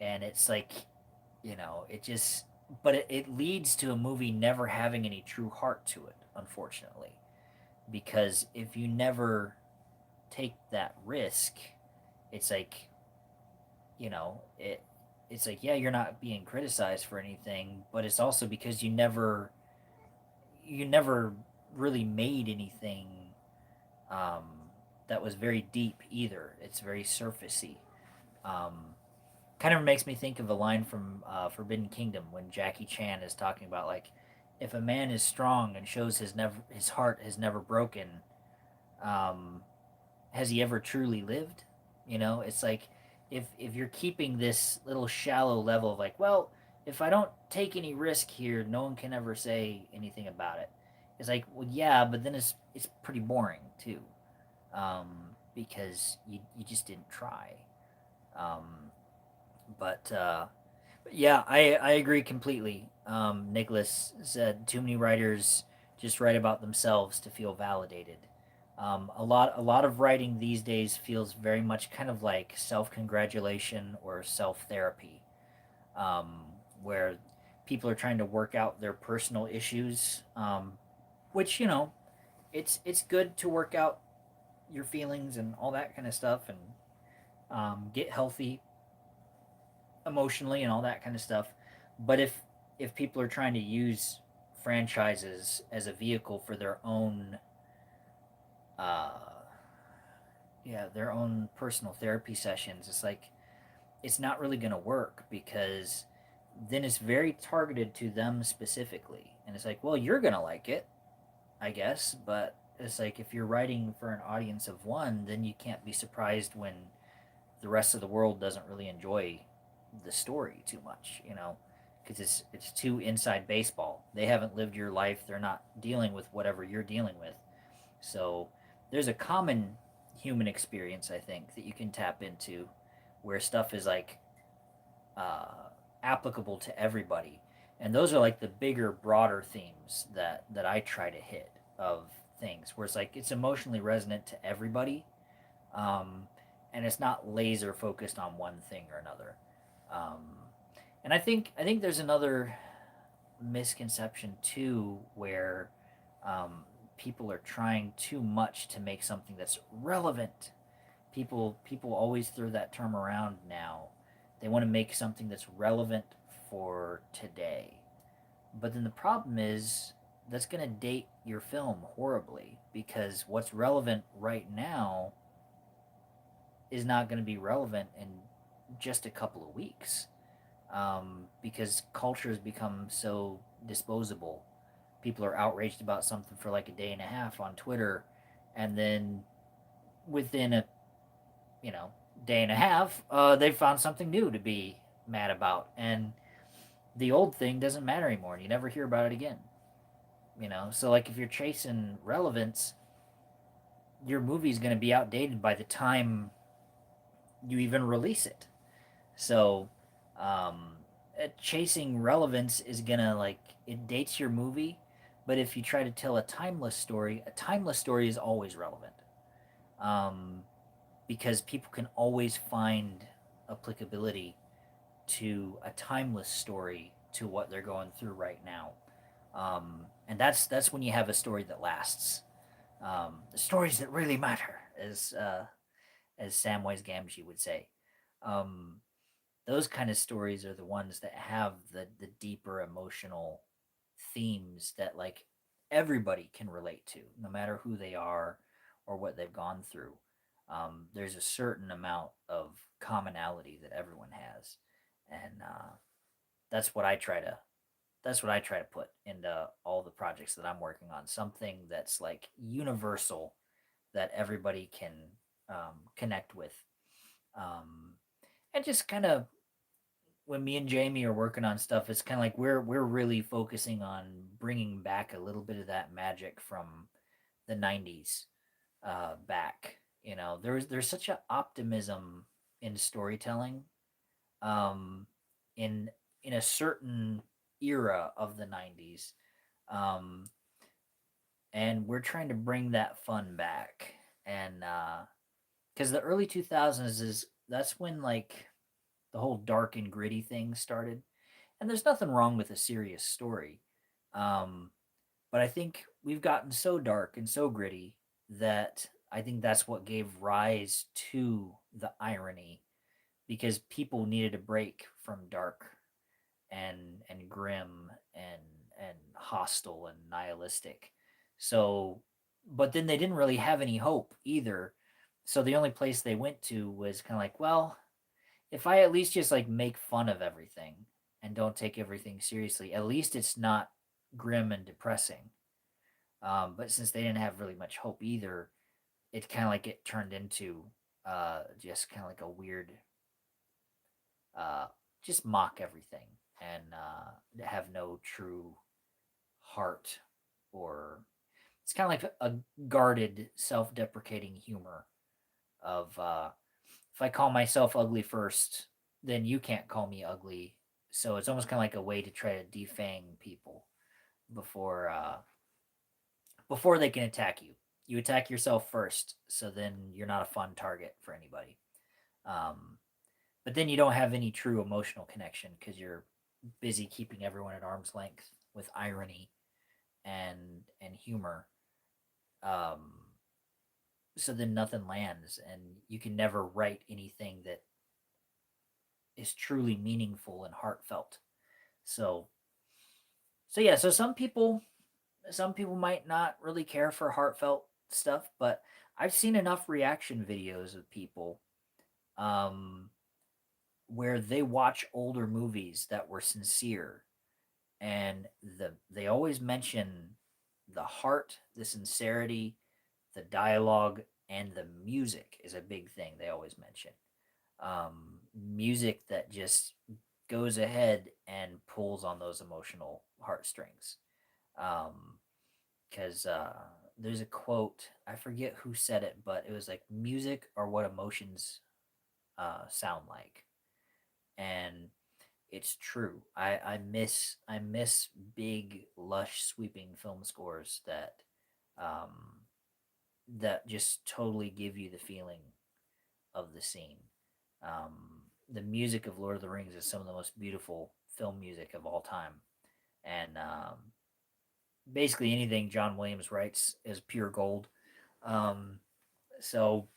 A: and it's like, it just, but it leads to a movie never having any true heart to it, unfortunately. Because if you never take that risk, it's like, it's like, yeah, you're not being criticized for anything, but it's also because you never really made anything um, that was very deep either. It's very surfacey. Um, Kind of makes me think of a line from Forbidden Kingdom when Jackie Chan is talking about, like, if a man is strong and shows his heart has never broken, um, has he ever truly lived? It's like, if you're keeping this little shallow level of like, well, if I don't take any risk here, no one can ever say anything about it. It's like, well, yeah, but then it's pretty boring too, because you just didn't try. Um, but yeah, I agree completely. Nicholas said too many writers just write about themselves to feel validated. A lot of writing these days feels very much kind of like self congratulation or self therapy, um, where people are trying to work out their personal issues, which it's good to work out your feelings and all that kind of stuff, and get healthy emotionally and all that kind of stuff. But if people are trying to use franchises as a vehicle for their own uh their own personal therapy sessions, it's like it's not really going to work, because then it's very targeted to them specifically, and it's like, well, you're going to like it, I guess, but it's like, if you're writing for an audience of one, then you can't be surprised when the rest of the world doesn't really enjoy the story too much, because it's too inside baseball. They haven't lived your life. They're not dealing with whatever you're dealing with. So there's a common human experience, I think, that you can tap into, where stuff is like applicable to everybody, and those are like the bigger, broader themes that I try to hit of things, where it's like it's emotionally resonant to everybody, um, and it's not laser focused on one thing or another. Um, and I think there's another misconception too, where um, people are trying too much to make something that's relevant. People always throw that term around now. They want to make something that's relevant for today. But then the problem is that's going to date your film horribly, because what's relevant right now is not going to be relevant in just a couple of weeks, because culture has become so disposable. People are outraged about something for like a day and a half on Twitter, and then within a you know day and a half, they found something new to be mad about, and the old thing doesn't matter anymore, and you never hear about it again. So like if you're chasing relevance, your movie's going to be outdated by the time you even release it. So, um, chasing relevance is gonna like it dates your movie, but if you try to tell a timeless story is always relevant, um, because people can always find applicability to a timeless story to what they're going through right now, and that's when you have a story that lasts. The stories that really matter, as Samwise Gamgee would say. Um, those kind of stories are the ones that have the deeper emotional themes that like everybody can relate to, no matter who they are or what they've gone through. There's a certain amount of commonality that everyone has, and that's what I try to that's what I try to put into all the projects that I'm working on. Something that's like universal that everybody can connect with, um, and just kind of when me and Jamie are working on stuff, it's kind of like we're really focusing on bringing back a little bit of that magic from the '90s back. There's such an optimism in storytelling, um, in in a certain era of the '90s, um, and we're trying to bring that fun back. And because the early 2000s is that's when like the whole dark and gritty thing started. And there's nothing wrong with a serious story. Um, but I think we've gotten so dark and so gritty that I think that's what gave rise to the irony, because people needed a break from dark and grim and hostile and nihilistic. So, but then they didn't really have any hope either. So the only place they went to was kind of like, well, if I at least just like make fun of everything and don't take everything seriously, at least it's not grim and depressing. But since they didn't have really much hope either, it kind of like it turned into just kind of like a weird, uh, just mock everything and have no true heart, or it's kind of like a guarded, self-deprecating humor of if I call myself ugly first, then you can't call me ugly. So it's almost kind of like a way to try to defang people before before they can attack you. You attack yourself first, so then you're not a fun target for anybody. Um, but then you don't have any true emotional connection because you're busy keeping everyone at arm's length with irony and humor. Um, so then nothing lands, and you can never write anything that is truly meaningful and heartfelt. So yeah, so some people might not really care for heartfelt stuff, but I've seen enough reaction videos of people um where they watch older movies that were sincere, and they always mention the heart, the sincerity, the dialogue, and the music is a big thing they always mention. Music that just goes ahead and pulls on those emotional heartstrings. Because there's a quote, I forget who said it, but it was like, music are what emotions sound like. And it's true. I miss big, lush, sweeping film scores um, that just totally give you the feeling of the scene. The music of Lord of the Rings is some of the most beautiful film music of all time, and basically anything John Williams writes is pure gold. Um, so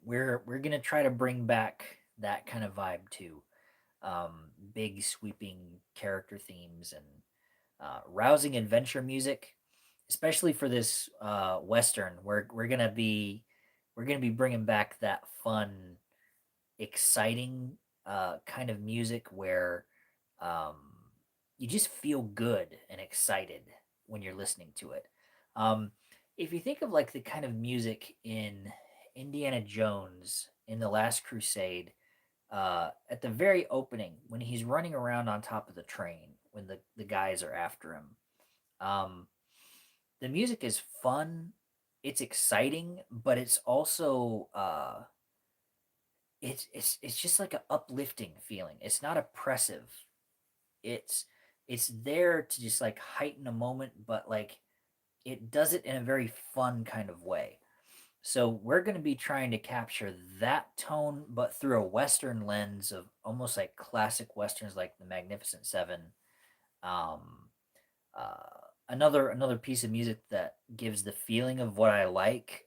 A: we're gonna try to bring back that kind of vibe too. Big sweeping character themes and rousing adventure music, especially for this western. We're gonna be we're going to be bringing back that fun, exciting kind of music where um, you just feel good and excited when you're listening to it. Um, if you think of like the kind of music in Indiana Jones in The Last Crusade, at the very opening when he's running around on top of the train when the guys are after him, um, the music is fun, it's exciting, but it's also it's just like an uplifting feeling. It's not oppressive. It's it's there to just like heighten a moment, but like it does it in a very fun kind of way. So we're going to be trying to capture that tone, but through a Western lens of almost like classic Westerns, like the Magnificent Seven. Um, another piece of music that gives the feeling of what I like,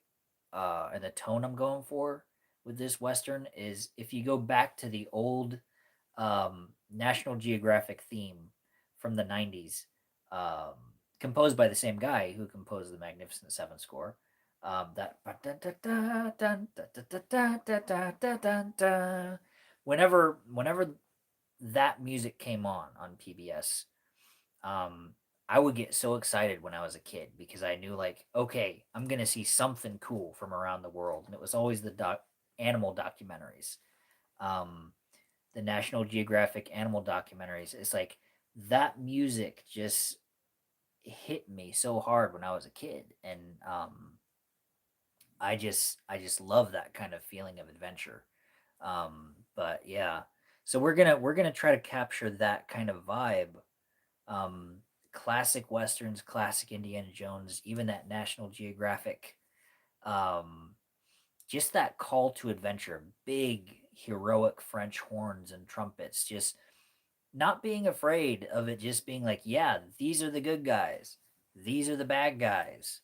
A: and the tone I'm going for with this Western is if you go back to the old National Geographic theme from the 90s, um, composed by the same guy who composed the Magnificent Seven score. That whenever that music came on PBS, um, I would get so excited when I was a kid because I knew like, okay, I'm gonna see something cool from around the world, and it was always the animal documentaries. Um, the National Geographic animal documentaries. It's like that music just hit me so hard when I was a kid, and I just love that kind of feeling of adventure. But yeah, so we're gonna try to capture that kind of vibe. Um, Classic westerns, classic Indiana Jones, even that National Geographic. Um, just that call to adventure, big heroic French horns and trumpets, just not being afraid of it, just being like, yeah, these are the good guys, these are the bad guys,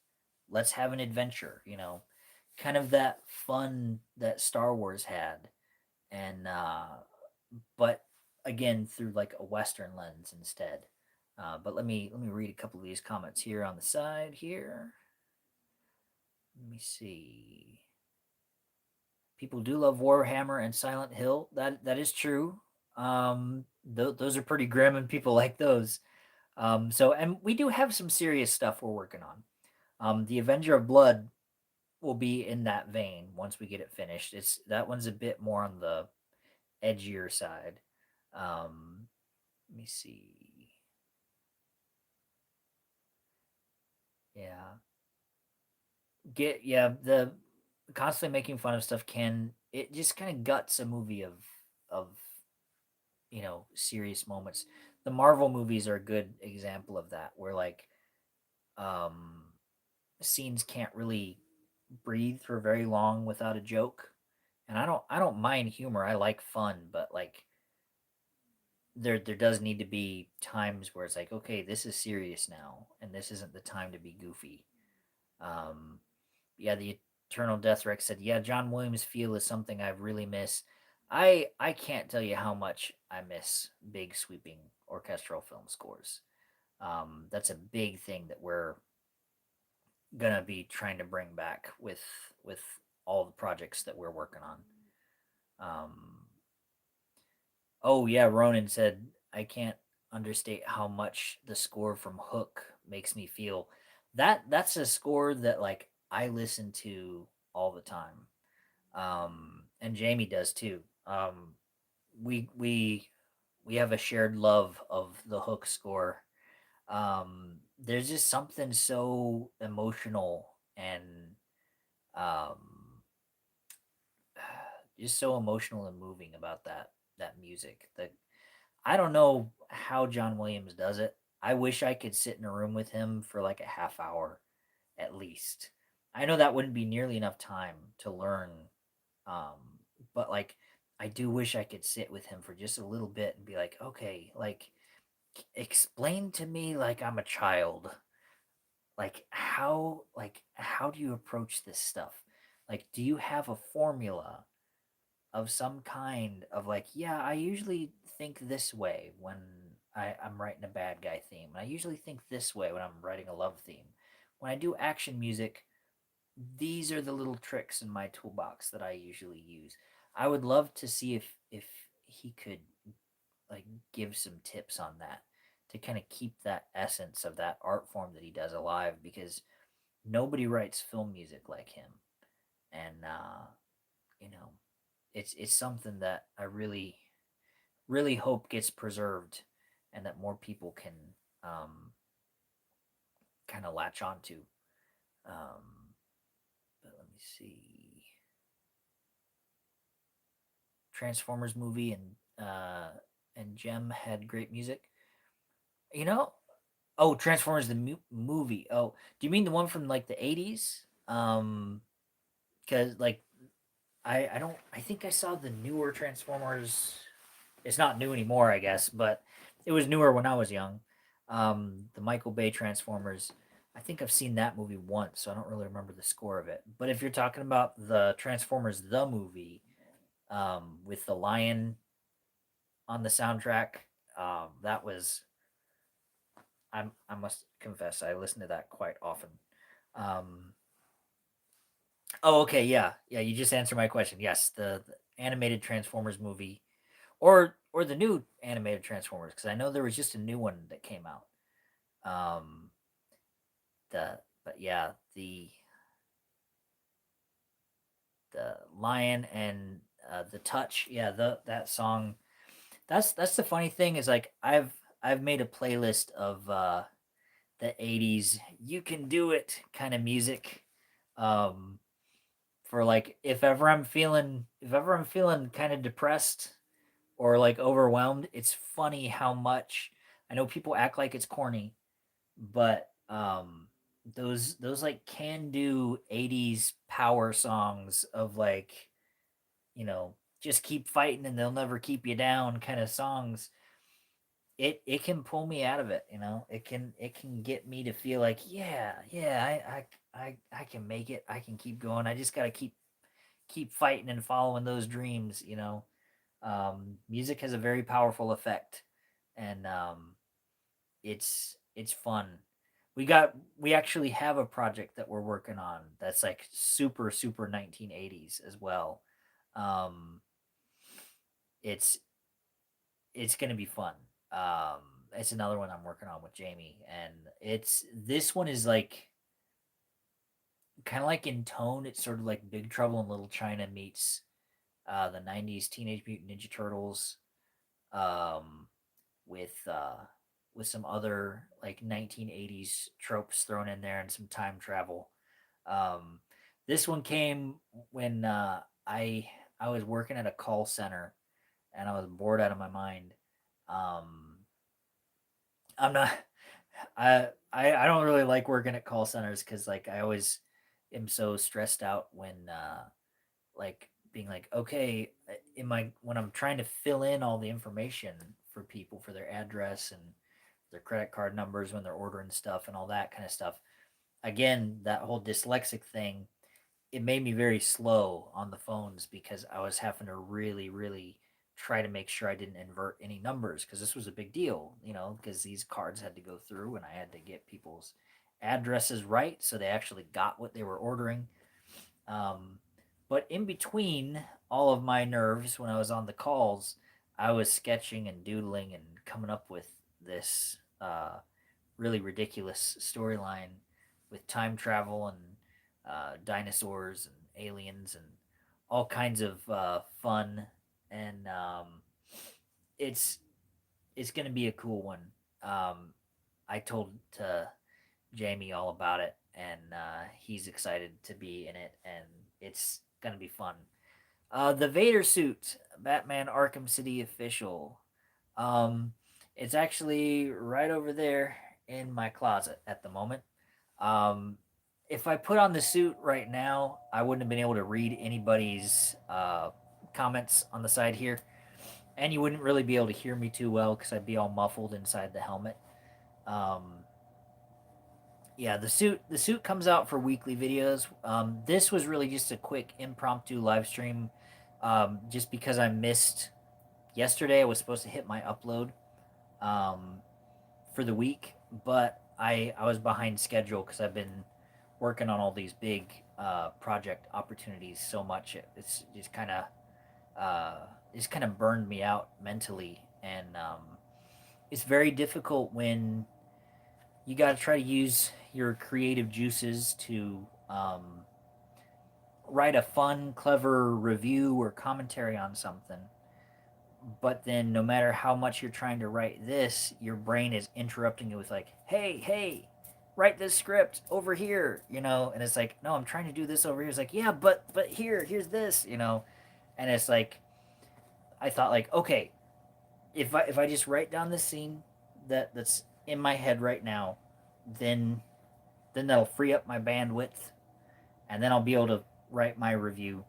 A: let's have an adventure, kind of that fun that Star Wars had. And but again through like a Western lens instead. But let me read a couple of these comments here on the side here. Let me see. People do love Warhammer and Silent Hill. That is true. Those are pretty grim, and people like those. So, and we do have some serious stuff we're working on. The Avenger of Blood will be in that vein once we get it finished. It's that one's a bit more on the edgier side. Let me see. Yeah, the constantly making fun of stuff can it just kind of guts a movie of serious moments. The Marvel movies are a good example of that, where like um scenes can't really breathe for very long without a joke. And I don't mind humor. I like fun, but like there does need to be times where it's like, okay, this is serious now, and this isn't the time to be goofy. Um, yeah, the Eternal Death Rex said, yeah, John Williams' feel is something I really miss. I can't tell you how much I miss big sweeping orchestral film scores. That's a big thing that we're gonna be trying to bring back with all the projects that we're working on. Um, oh yeah, Ronan said I can't understate how much the score from Hook makes me feel. That's a score that like I listen to all the time. And Jamie does too. We we we have a shared love of the Hook score. There's just something so emotional and um, just so emotional and moving about that music. That I don't know how John Williams does it. I wish I could sit in a room with him for like a half hour at least. I know that wouldn't be nearly enough time to learn, but like I do wish I could sit with him for just a little bit and be like, okay, like explain to me like I'm a child. Like how do you approach this stuff? Like do you have a formula of some kind of like, yeah, I usually think this way when I'm writing a bad guy theme. And I usually think this way when I'm writing a love theme. When I do action music, these are the little tricks in my toolbox that I usually use. I would love to see if he could like give some tips on that to kind of keep that essence of that art form that he does alive, because nobody writes film music like him. And you know, it's something that I really hope gets preserved and that more people can um, kind of latch onto. Um, but let me see. Transformers movie and Gem had great music. You know, oh, Transformers the movie. Oh, do you mean the one from like the 80s? Cuz like I don't I think I saw the newer Transformers. It's not new anymore, I guess, but it was newer when I was young. The Michael Bay Transformers. I think I've seen that movie once, so I don't really remember the score of it. But if you're talking about the Transformers the movie, with the lion on the soundtrack, that was I must confess I listen to that quite often. Um, oh, okay, yeah, yeah. You just answered my question. Yes, the animated Transformers movie, or the new animated Transformers, because I know there was just a new one that came out. Um, the but yeah, the lion and the touch. Yeah, the that song. That's the funny thing is like I've made a playlist of the 80s you can do it kind of music, um for like if ever I'm feeling kind of depressed or like overwhelmed. It's funny how much I know people act like it's corny, but those like can do 80s power songs of like, you know, just keep fighting and they'll never keep you down kind of songs. It can pull me out of it, you know. It can get me to feel like, yeah, yeah, I can make it. I can keep going. I just got to keep fighting and following those dreams, you know. Music has a very powerful effect, and it's fun. We actually have a project that we're working on that's like super 1980s as well. Um, it's it's gonna be fun. Um, it's another one I'm working on with Jamie, and it's this one is like kind of like in tone. It's sort of like Big Trouble in Little China meets the '90s Teenage Mutant Ninja Turtles, um, with with some other like 1980s tropes thrown in there and some time travel. Um, this one came when I was working at a call center and I was bored out of my mind. Um, I'm not. I don't really like working at call centers because like I always am so stressed out when like being like, okay, am I when I'm trying to fill in all the information for people for their address and their credit card numbers when they're ordering stuff and all that kind of stuff. Again, that whole dyslexic thing, it made me very slow on the phones because I was having to really try to make sure I didn't invert any numbers because this was a big deal, you know, because these cards had to go through and I had to get people's addresses right so they actually got what they were ordering. Um, but in between all of my nerves when I was on the calls, I was sketching and doodling and coming up with this really ridiculous storyline with time travel and dinosaurs and aliens and all kinds of fun. And it's it's gonna be a cool one. Um, I told Jamie all about it, and he's excited to be in it, and it's gonna be fun. The Vader suit, Batman Arkham City official. Um, it's actually right over there in my closet at the moment. Um, if I put on the suit right now, I wouldn't have been able to read anybody's comments on the side here, and you wouldn't really be able to hear me too well because I'd be all muffled inside the helmet. Um, yeah, the suit comes out for weekly videos. This was really just a quick impromptu live stream, just because I missed yesterday. I was supposed to hit my upload um, for the week, but I was behind schedule because I've been working on all these big project opportunities so much, it's just kind of uh, burned me out mentally, and it's very difficult when you got to try to use your creative juices to write a fun, clever review or commentary on something. But then, no matter how much you're trying to write this, your brain is interrupting you with like, "Hey, write this script over here," and it's like, "No, I'm trying to do this over here." It's like, "Yeah, but here's this," and it's like, I thought like, okay, if I just write down this scene that's in my head right now, then that'll free up my bandwidth, and then I'll be able to write my review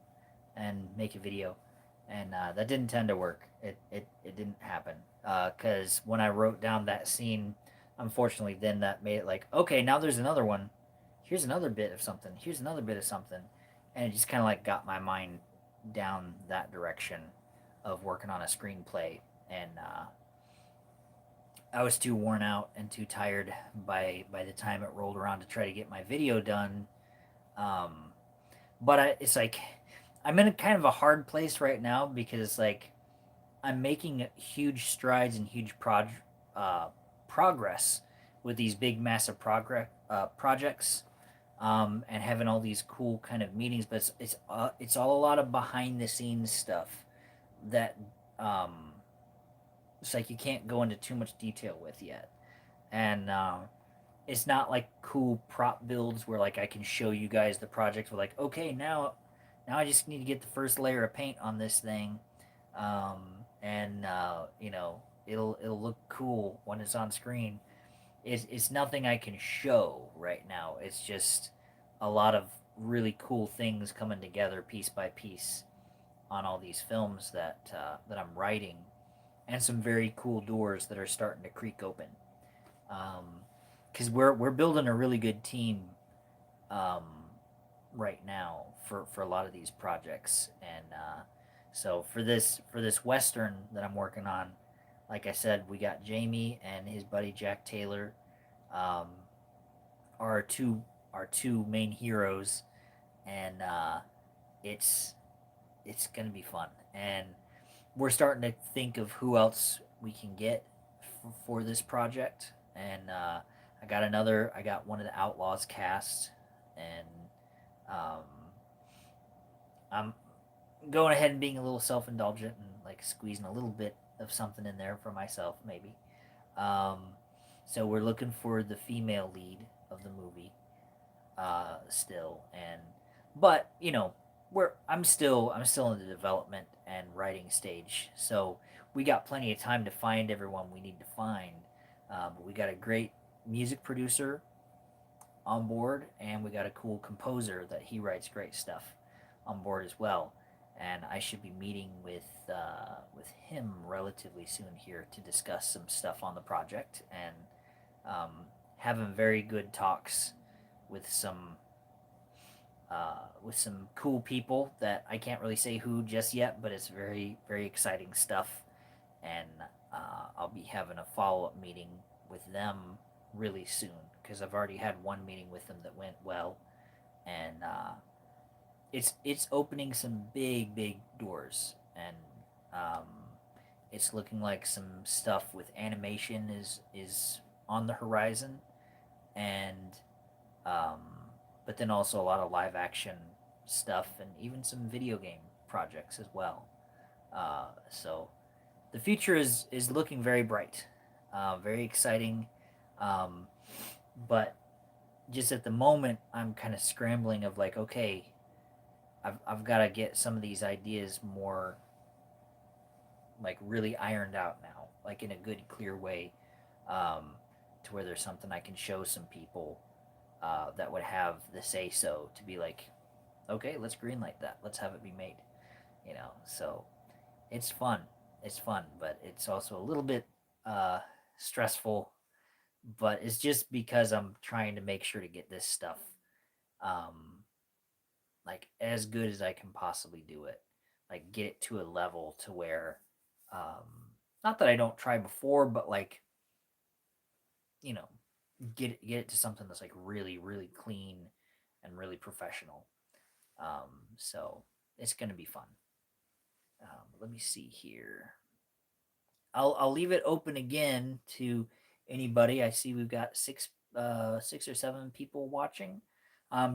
A: and make a video. And that didn't tend to work. It didn't happen because when I wrote down that scene, unfortunately, then that made it like, okay, now there's another one. Here's another bit of something. Here's another bit of something, and it just kind of like got my mind down that direction of working on a screenplay. And I was too worn out and too tired by the time it rolled around to try to get my video done. Um, but it's like I'm in a kind of a hard place right now because like I'm making huge strides and huge uh, progress with these big massive projects, and having all these cool kind of meetings. But it's all a lot of behind the scenes stuff that um, it's like you can't go into too much detail with yet, and it's not like cool prop builds where like I can show you guys the project. We're like, okay, now I just need to get the first layer of paint on this thing, and it'll look cool when it's on screen. It's nothing I can show right now. It's just a lot of really cool things coming together piece by piece on all these films that I'm writing, and some very cool doors that are starting to creak open. Because we're building a really good team um, right now for a lot of these projects, and so for this western that I'm working on, like I said, we got Jamie and his buddy Jack Taylor, um, are two main heroes, and it's it's gonna be fun, and we're starting to think of who else we can get for this project, and I got one of the Outlaws cast, and um, I'm going ahead and being a little self indulgent and like squeezing a little bit of something in there for myself, maybe. Um, so we're looking for the female lead of the movie, still, and but I'm still in the development and writing stage, so we got plenty of time to find everyone we need to find. But we got a great music producer on board, and we got a cool composer that he writes great stuff on board as well. And I should be meeting with him relatively soon here to discuss some stuff on the project, and um, having very good talks with some cool people that I can't really say who just yet, but it's very very exciting stuff. And I'll be having a follow up meeting with them really soon because I've already had one meeting with them that went well, and it's opening some big doors, and um, it's looking like some stuff with animation is on the horizon, and um, but then also a lot of live action stuff and even some video game projects as well. So the future is looking very bright, very exciting, um, but just at the moment I'm kind of scrambling of like, okay, I've got to get some of these ideas more like really ironed out now, like in a good clear way, um, to where there's something I can show some people that would have the say so to be like, okay, let's greenlight that, let's have it be made, so it's fun. It's fun, but it's also a little bit stressful. But it's just because I'm trying to make sure to get this stuff um, like as good as I can possibly do it. Like get it to a level to where, not that I don't try before, but like you know, get it to something that's like really really clean, and really professional. So it's going to be fun. Let me see here. I'll leave it open again to anybody. I see we've got six or seven people watching.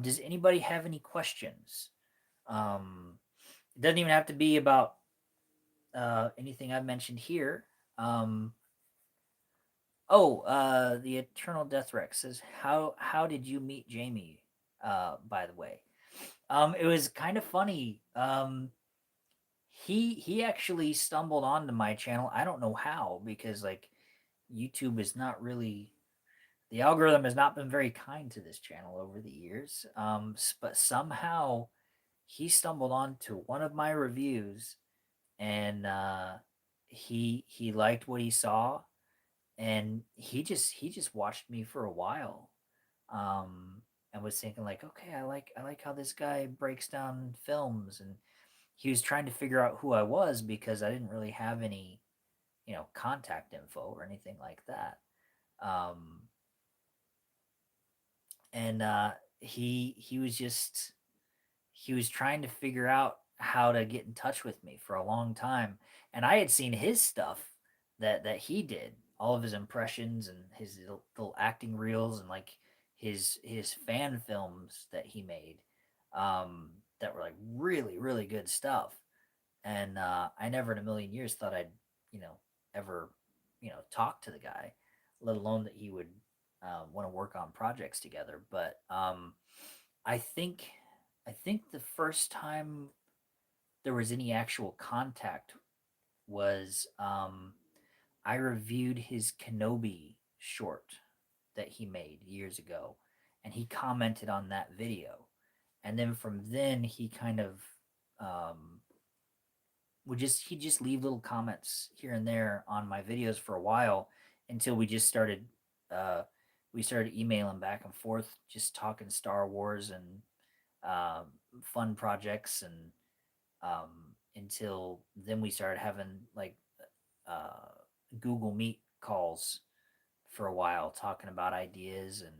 A: Does anybody have any questions? It doesn't even have to be about anything I've mentioned here. Um, the Eternal Death Rex says, how did you meet Jamie? By the way, it was kind of funny. He actually stumbled onto my channel. I don't know how, because like YouTube is not really, the algorithm has not been very kind to this channel over the years. But somehow he stumbled onto one of my reviews, and he liked what he saw, and he just watched me for a while, um, and was thinking like, okay, I like how this guy breaks down films, and he was trying to figure out who I was because I didn't really have any, contact info or anything like that. Um, and he was trying to figure out how to get in touch with me for a long time, and I had seen his stuff that he did, all of his impressions and his little acting reels, and like his fan films that he made, that were like really really good stuff. And I never in a million years thought I'd, you know, ever, talk to the guy, let alone that he would want to work on projects together. But I think I think the first time there was any actual contact was, I reviewed his Kenobi short that he made years ago, and he commented on that video, and then from then he kind of, um, he'd just leave little comments here and there on my videos for a while, until uh we started emailing back and forth, just talking Star Wars and um fun projects, and until then we started having like uh Google Meet calls for a while, talking about ideas. And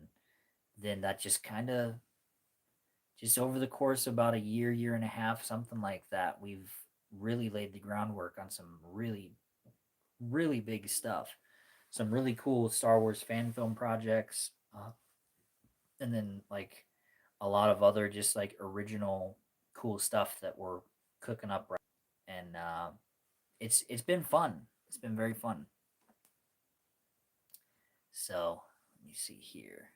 A: then that just kind of, just over the course of about a year and a half, something like that, we've really laid the groundwork on some really, really big stuff. Some really cool Star Wars fan film projects, and then like a lot of other just like original cool stuff that we're cooking up right. And it's been fun. It's been very fun. So let me see here.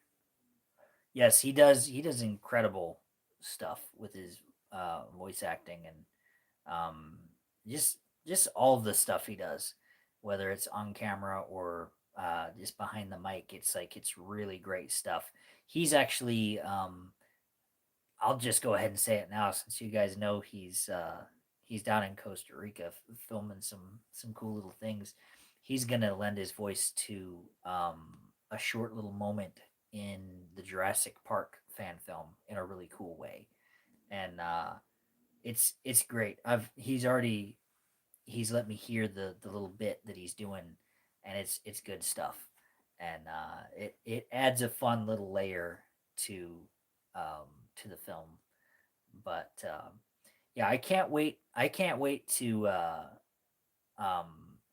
A: Yes, he does incredible stuff with his voice acting, and um, just just all of the stuff he does, whether it's on camera or just behind the mic. It's like it's really great stuff. He's actually, I'll just go ahead and say it now, since you guys know he's down in Costa Rica filming some cool little things. He's gonna lend his voice to a short little moment in the Jurassic Park fan film in a really cool way, and it's great. I've he's let me hear the little bit that he's doing, and it's good stuff, and it adds a fun little layer to to the film. But yeah, I can't wait to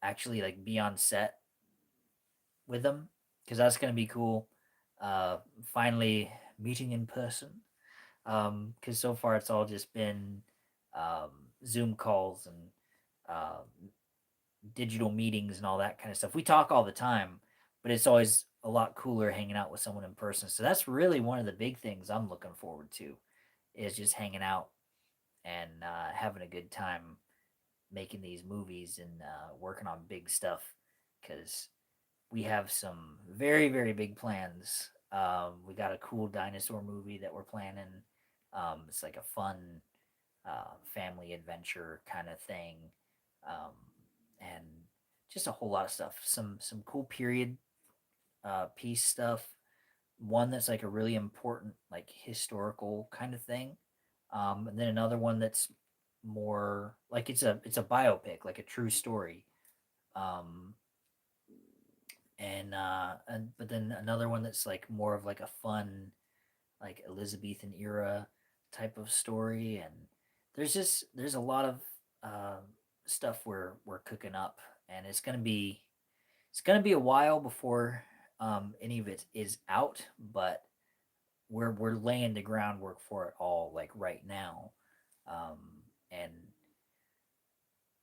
A: actually like be on set with them, because that's gonna be cool. Finally meeting in person, because so far it's all just been um, Zoom calls and digital meetings and all that kind of stuff. We talk all the time, but it's always a lot cooler hanging out with someone in person. So that's really one of the big things I'm looking forward to, is just hanging out and having a good time making these movies, and working on big stuff, because we have some very, very big plans. We got a cool dinosaur movie that we're planning. It's like a fun family adventure kind of thing, um, and just a whole lot of stuff. Some cool period piece stuff. One that's like a really important like historical kind of thing, and then another one that's more like it's a biopic, like a true story. Um, and but then another one that's like more of like a fun like Elizabethan era type of story, and there's a lot of uh, stuff we're cooking up, and it's gonna be a while before any of it is out, but we're laying the groundwork for it all like right now, um, and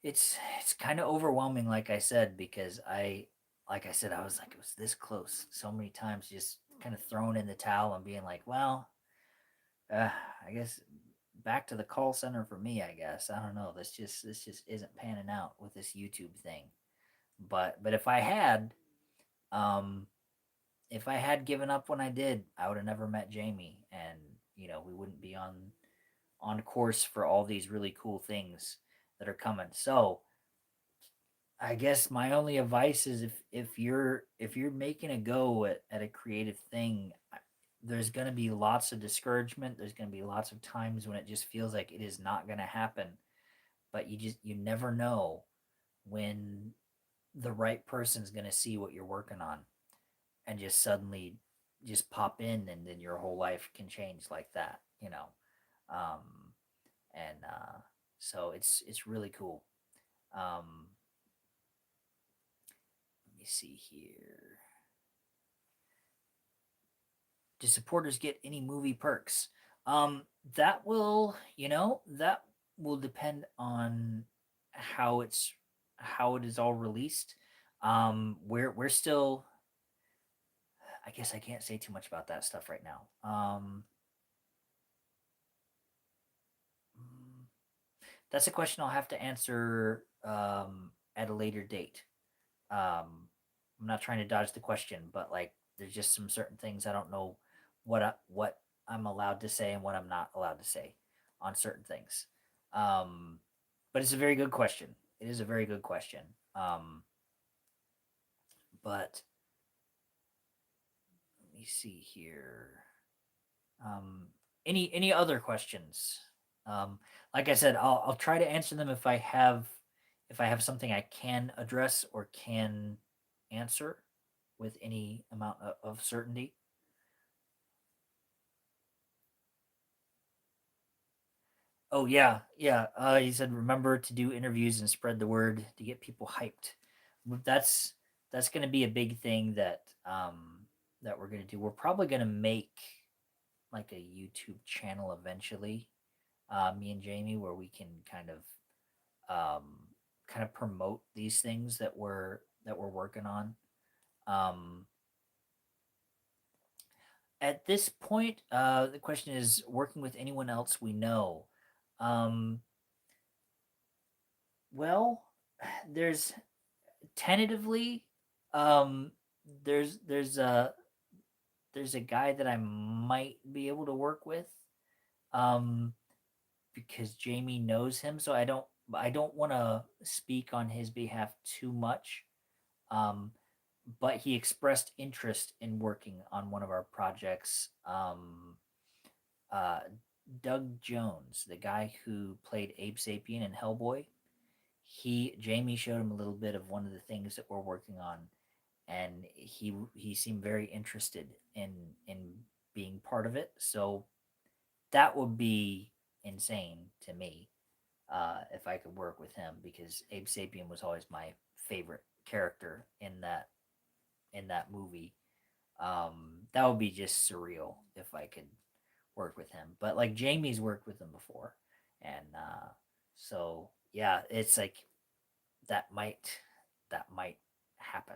A: it's kind of overwhelming, like I said, because like I said, I was like, it was this close so many times, just kind of throwing in the towel and being like, well, I guess back to the call center for me. I guess I don't know. This just isn't panning out with this YouTube thing. But um, if I had given up when I did, I would have never met Jamie, and we wouldn't be on course for all these really cool things that are coming. So I guess my only advice is if you're making a go at a creative thing, there's going to be lots of discouragement. There's going to be lots of times when it just feels like it is not going to happen. But you never know when the right person's going to see what you're working on and just suddenly just pop in, and then your whole life can change like that. Um, and so it's really cool. Um, Let me see here. Do supporters get any movie perks? That will, that will depend on how it's how it is all released. We're still. I guess I can't say too much about that stuff right now. Mm, that's a question I'll have to answer at a later date. I'm not trying to dodge the question, but like there's just some certain things I don't know what I'm allowed to say and what I'm not allowed to say on certain things. Um, but it's a very good question. It is a very good question. Um, but let me see here. Um, any other questions? Like I said, I'll try to answer them if I have something I can address or can answer with any amount of certainty. Oh yeah, yeah. He said, remember to do interviews and spread the word to get people hyped. That's that's going to be a big thing that we're going to do. We're probably going to make like a YouTube channel eventually, me and Jamie, where we can um, kind of promote these things that we're working on. Um, at this point, the question is working with anyone else we know. Um, well, there's tentatively, um, there's there's a guy that I might be able to work with, um, because Jamie knows him, so I don't want to speak on his behalf too much. Um, but he expressed interest in working on one of our projects. Uh, Doug Jones, the guy who played Abe Sapien in Hellboy, Jamie showed him a little bit of one of the things that we're working on, and he seemed very interested in being part of it. So that would be insane to me, if I could work with him, because Abe Sapien was always my favorite character in that movie. That would be just surreal if I could work with him. But like Jamie's worked with him before, and so yeah, it's like that might that might happen.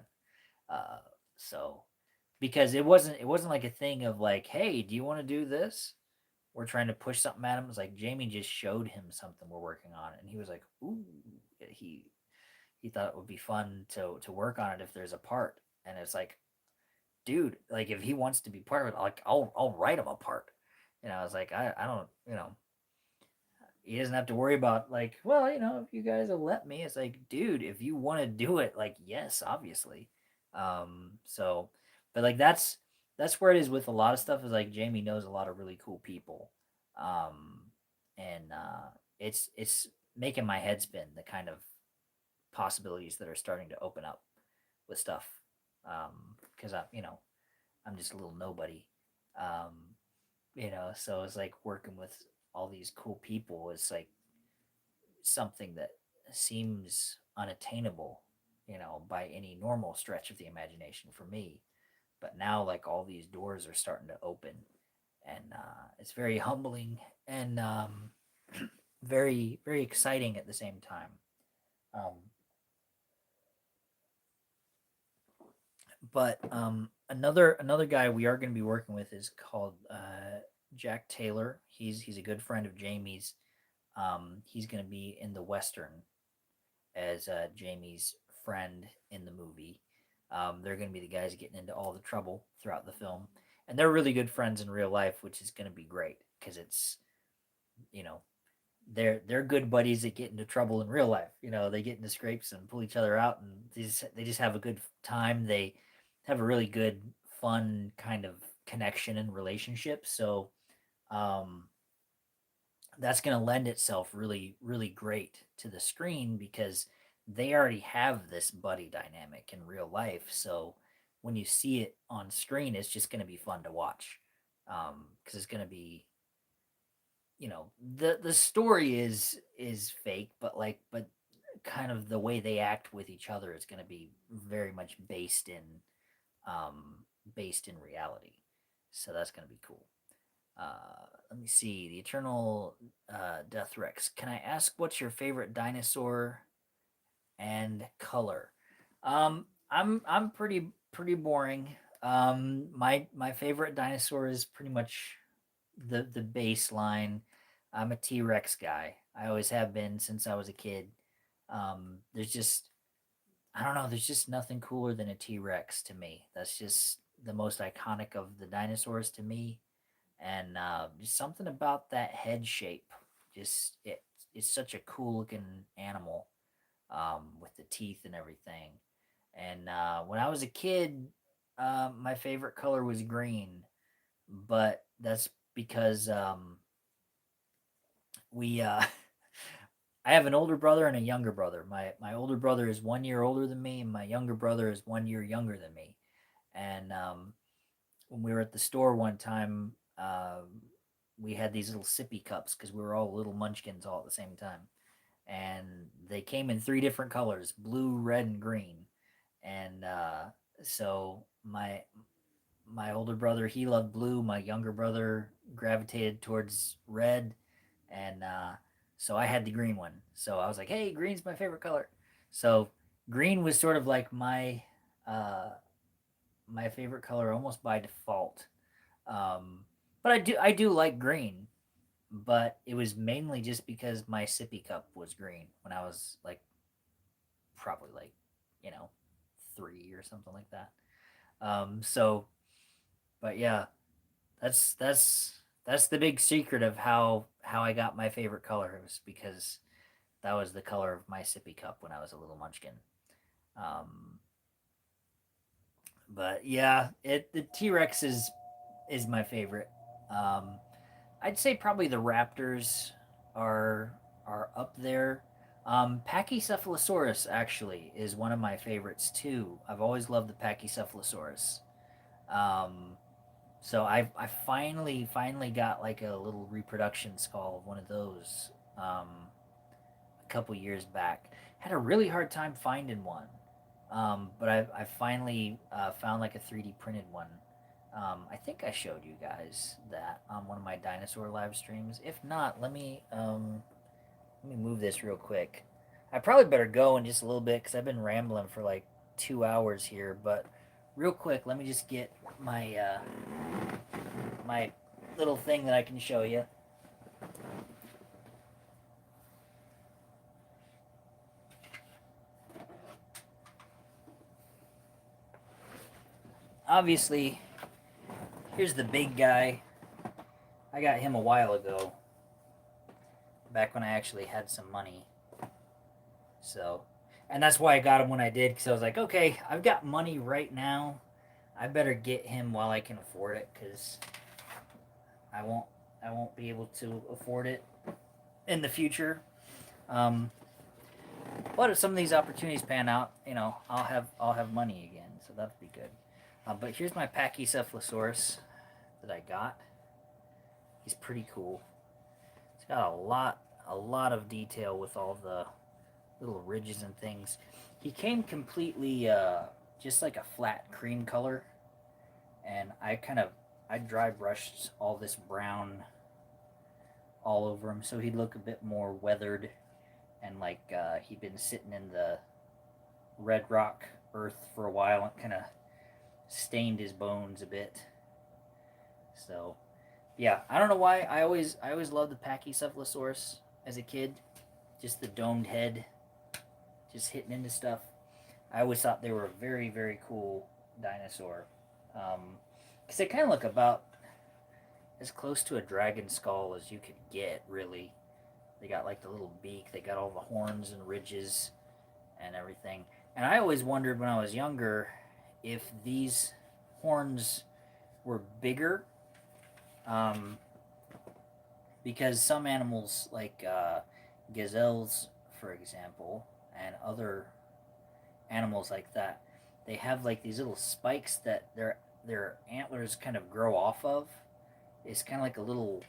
A: Uh, so because it wasn't like a thing of like, hey, do you want to do this? We're trying to push something at him. It's like Jamie just showed him something we're working on, and he was like, ooh, he thought it would be fun to work on it if there's a part, and it's like, dude, like if he wants to be part of it, like I'll write him a part. I was like, I don't, he doesn't have to worry about like, well, if you guys will let me. It's like, dude, if you want to do it, like, yes, obviously. So, but like that's where it is with a lot of stuff. Is like Jamie knows a lot of really cool people, um, and it's making my head spin the kind of possibilities that are starting to open up with stuff. Because I'm just a little nobody. Um, So it's like working with all these cool people is like something that seems unattainable, by any normal stretch of the imagination for me. But now, like, all these doors are starting to open, and it's very humbling and very, very exciting at the same time. Um, but another guy we are going to be working with is called Jack Taylor. He's a good friend of Jamie's. He's going to be in the Western as Jamie's friend in the movie. They're going to be the guys getting into all the trouble throughout the film, and they're really good friends in real life, which is going to be great because it's you know they're good buddies that get into trouble in real life. They get into scrapes and pull each other out, and they just have a good time. They have a really good, fun kind of connection and relationship. So um, that's going to lend itself really, really great to the screen because they already have this buddy dynamic in real life. So when you see it on screen, it's just going to be fun to watch because it's going to be, the story is fake, but kind of the way they act with each other is going to be very much um, based in reality. So that's going to be cool. Let me see. The Eternal Death Rex. Can I ask what's your favorite dinosaur and color? I'm pretty boring. My favorite dinosaur is pretty much the baseline. I'm a T Rex guy. I always have been since I was a kid. There's just I don't know. There's just nothing cooler than a T Rex to me. That's just the most iconic of the dinosaurs to me, and just something about that head shape. Just it's such a cool looking animal with the teeth and everything. And when I was a kid, my favorite color was green, but that's because we I have an older brother and a younger brother. My older brother is 1 year older than me, and my younger brother is 1 year younger than me. And when we were at the store one time, we had these little sippy cups because we were all little munchkins all at the same time, and they came in three different colors: blue, red, and green. And so my older brother, he loved blue. My younger brother gravitated towards red, and so I had the green one. So I was like, "Hey, green's my favorite color." So green was sort of like uh, my favorite color almost by default. But I do like green, but it was mainly just because my sippy cup was green when I was like probably like you know 3 or something like that. So but yeah, that's the big secret of how I got my favorite color. It was because that was the color of my sippy cup when I was a little munchkin. Um, but yeah, the T Rex is my favorite. Um, I'd say probably the Raptors are are up there. Pachycephalosaurus actually is one of my favorites too. I've always loved the Pachycephalosaurus. Um, So I finally got like a little reproduction skull of one of those a couple years back. Had a really hard time finding one, but I finally found like a 3D printed one. I think I showed you guys that on one of my dinosaur live streams. If not, let me move this real quick. I probably better go in just a little bit because I've been rambling for like 2 hours here. But real quick, let me just get my little thing that I can show you. Obviously, here's the big guy. I got him a while ago, back when I actually had some money. So, and that's why I got him when I did, because I was like, okay, I've got money right now. I better get him while I can afford it, because I won't I won't be able to afford it in the future. Um, but if some of these opportunities pan out, I'll have money again, so that'd be good. But here's my Pachycephalosaurus that I got. He's pretty cool. He's got a lot of detail with all the little ridges and things. He came completely just like a flat cream color, and I dry brushed all this brown all over him so he'd look a bit more weathered and like he'd been sitting in the red rock earth for a while and kind of stained his bones a bit. So yeah, I don't know why I always loved the Pachycephalosaurus as a kid. Just the domed head, just hitting into stuff. I always thought they were a very cool dinosaur, because they kind of look about as close to a dragon skull as you could get. Really, they got like the little beak. They got all the horns and ridges and everything. And I always wondered when I was younger if these horns were bigger, um, because some animals like gazelles, for example, and other animals like that, they have like these little spikes that their antlers kind of grow off of. It's kind of like a little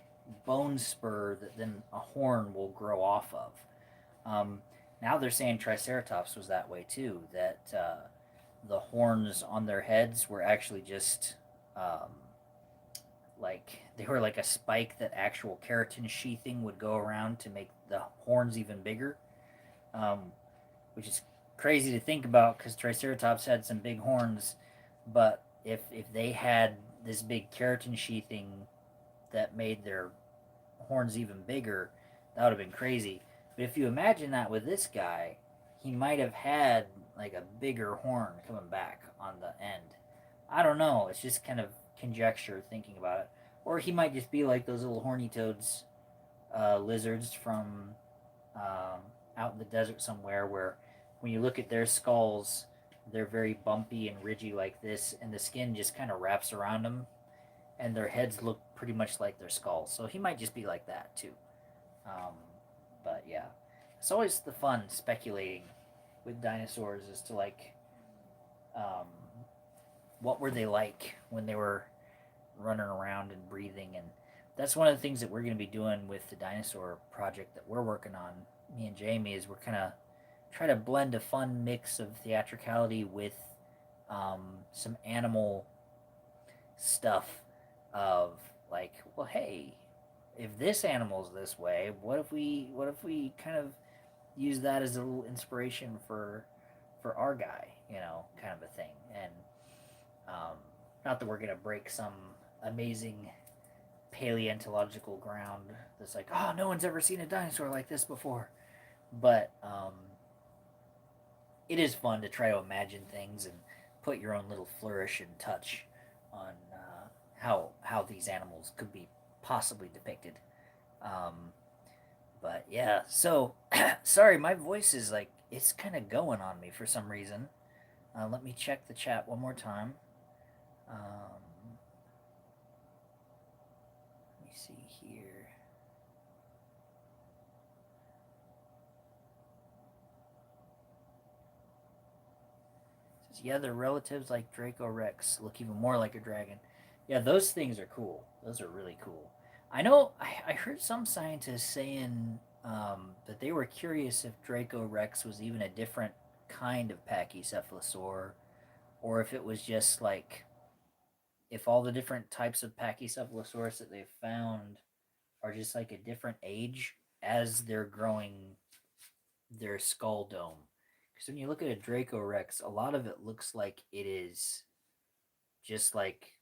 A: bone spur that then a horn will grow off of. Um, Now they're saying Triceratops was that way too. That the horns on their heads were actually just um, like they were like a spike that actual keratin sheathing would go around to make the horns even bigger, um, which is crazy to think about because Triceratops had some big horns, but if they had this big keratin sheathing that made their horns even bigger, that would have been crazy. But if you imagine that with this guy, he might have had like a bigger horn coming back on the end. I don't know. It's just kind of conjecture thinking about it. Or he might just be like those little horny toads, lizards from um, out in the desert somewhere, where when you look at their skulls, they're very bumpy and ridgy like this, and the skin just kind of wraps around them, and their heads look pretty much like their skulls. So he might just be like that too. Um, but yeah, it's always the fun speculating with dinosaurs as to like um, what were they like when they were running around and breathing, and that's one of the things that we're going to be doing with the dinosaur project that we're working on. Me and Jamie is we're kind of try to blend a fun mix of theatricality with some animal stuff of like, well, hey, if this animal's this way, what if we kind of use that as a little inspiration for our guy, kind of a thing. And um, not that we're gonna break some amazing paleontological ground that's like, oh, no one's ever seen a dinosaur like this before, but it is fun to try to imagine things and put your own little flourish and touch on how these animals could be possibly depicted. Um, but yeah, so sorry, my voice is like it's kind of going on me for some reason. Let me check the chat one more time. Let me see here. It says, yeah, they're relatives like Draco Rex. Look even more like a dragon. Yeah, those things are cool. Those are really cool. I know. I heard some scientists saying that they were curious if Draco Rex was even a different kind of pachycephalosaur, or if it was just like if all the different types of Pachycephalosaurus that they've found are just like a different age as they're growing their skull dome. Because when you look at a Draco Rex, a lot of it looks like it is just like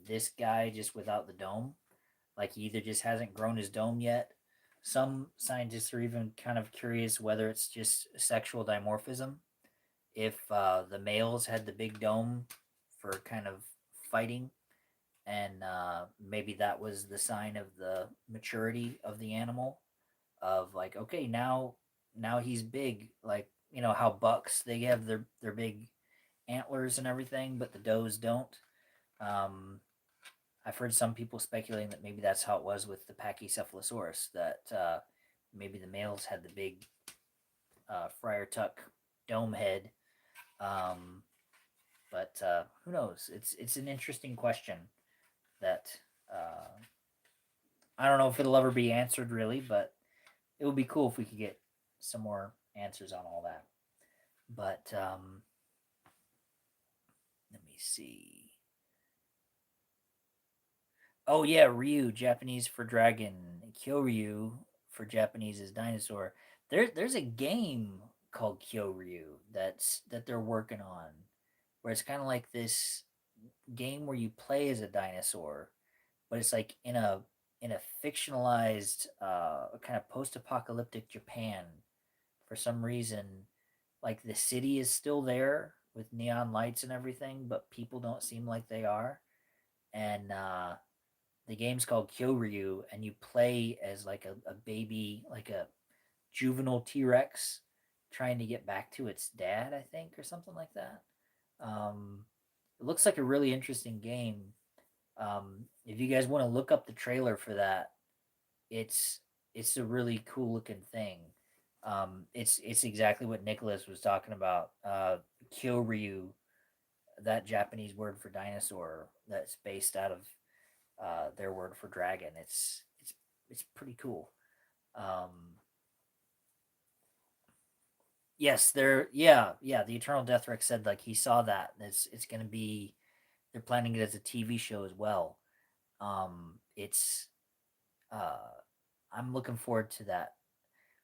A: this guy, just without the dome. Like he either just hasn't grown his dome yet. Some scientists are even kind of curious whether it's just sexual dimorphism. If the males had the big dome for kind of fighting, and maybe that was the sign of the maturity of the animal, of like, okay, now he's big, like how bucks, they have their big antlers and everything, but the does don't. I've heard some people speculating that maybe that's how it was with the Pachycephalosaurus, that maybe the males had the big friar tuck dome head. um, but who knows, it's an interesting question that uh, I don't know if it'll ever be answered really, but it would be cool if we could get some more answers on all that. But let me see. Oh yeah, Ryu, Japanese for dragon. Kyoryu for Japanese is dinosaur. There's a game called Kyoryu that they're working on, where it's kind of like this game where you play as a dinosaur, but it's like in a fictionalized kind of post-apocalyptic Japan. For some reason, like the city is still there with neon lights and everything, but people don't seem like they are. And the game's called Kyoryu, and you play as like a baby, like a juvenile T Rex trying to get back to its dad, I think, or something like that. It looks like a really interesting game. If you guys want to look up the trailer for that, it's it's a really cool looking thing. It's exactly what Nicholas was talking about. Kyoryu, that Japanese word for dinosaur, that's based out of their word for dragon. It's pretty cool. Um, yes, yeah. The Eternal Deathrex said like he saw that. It's gonna be they're planning it as a TV show as well. It's uh, I'm looking forward to that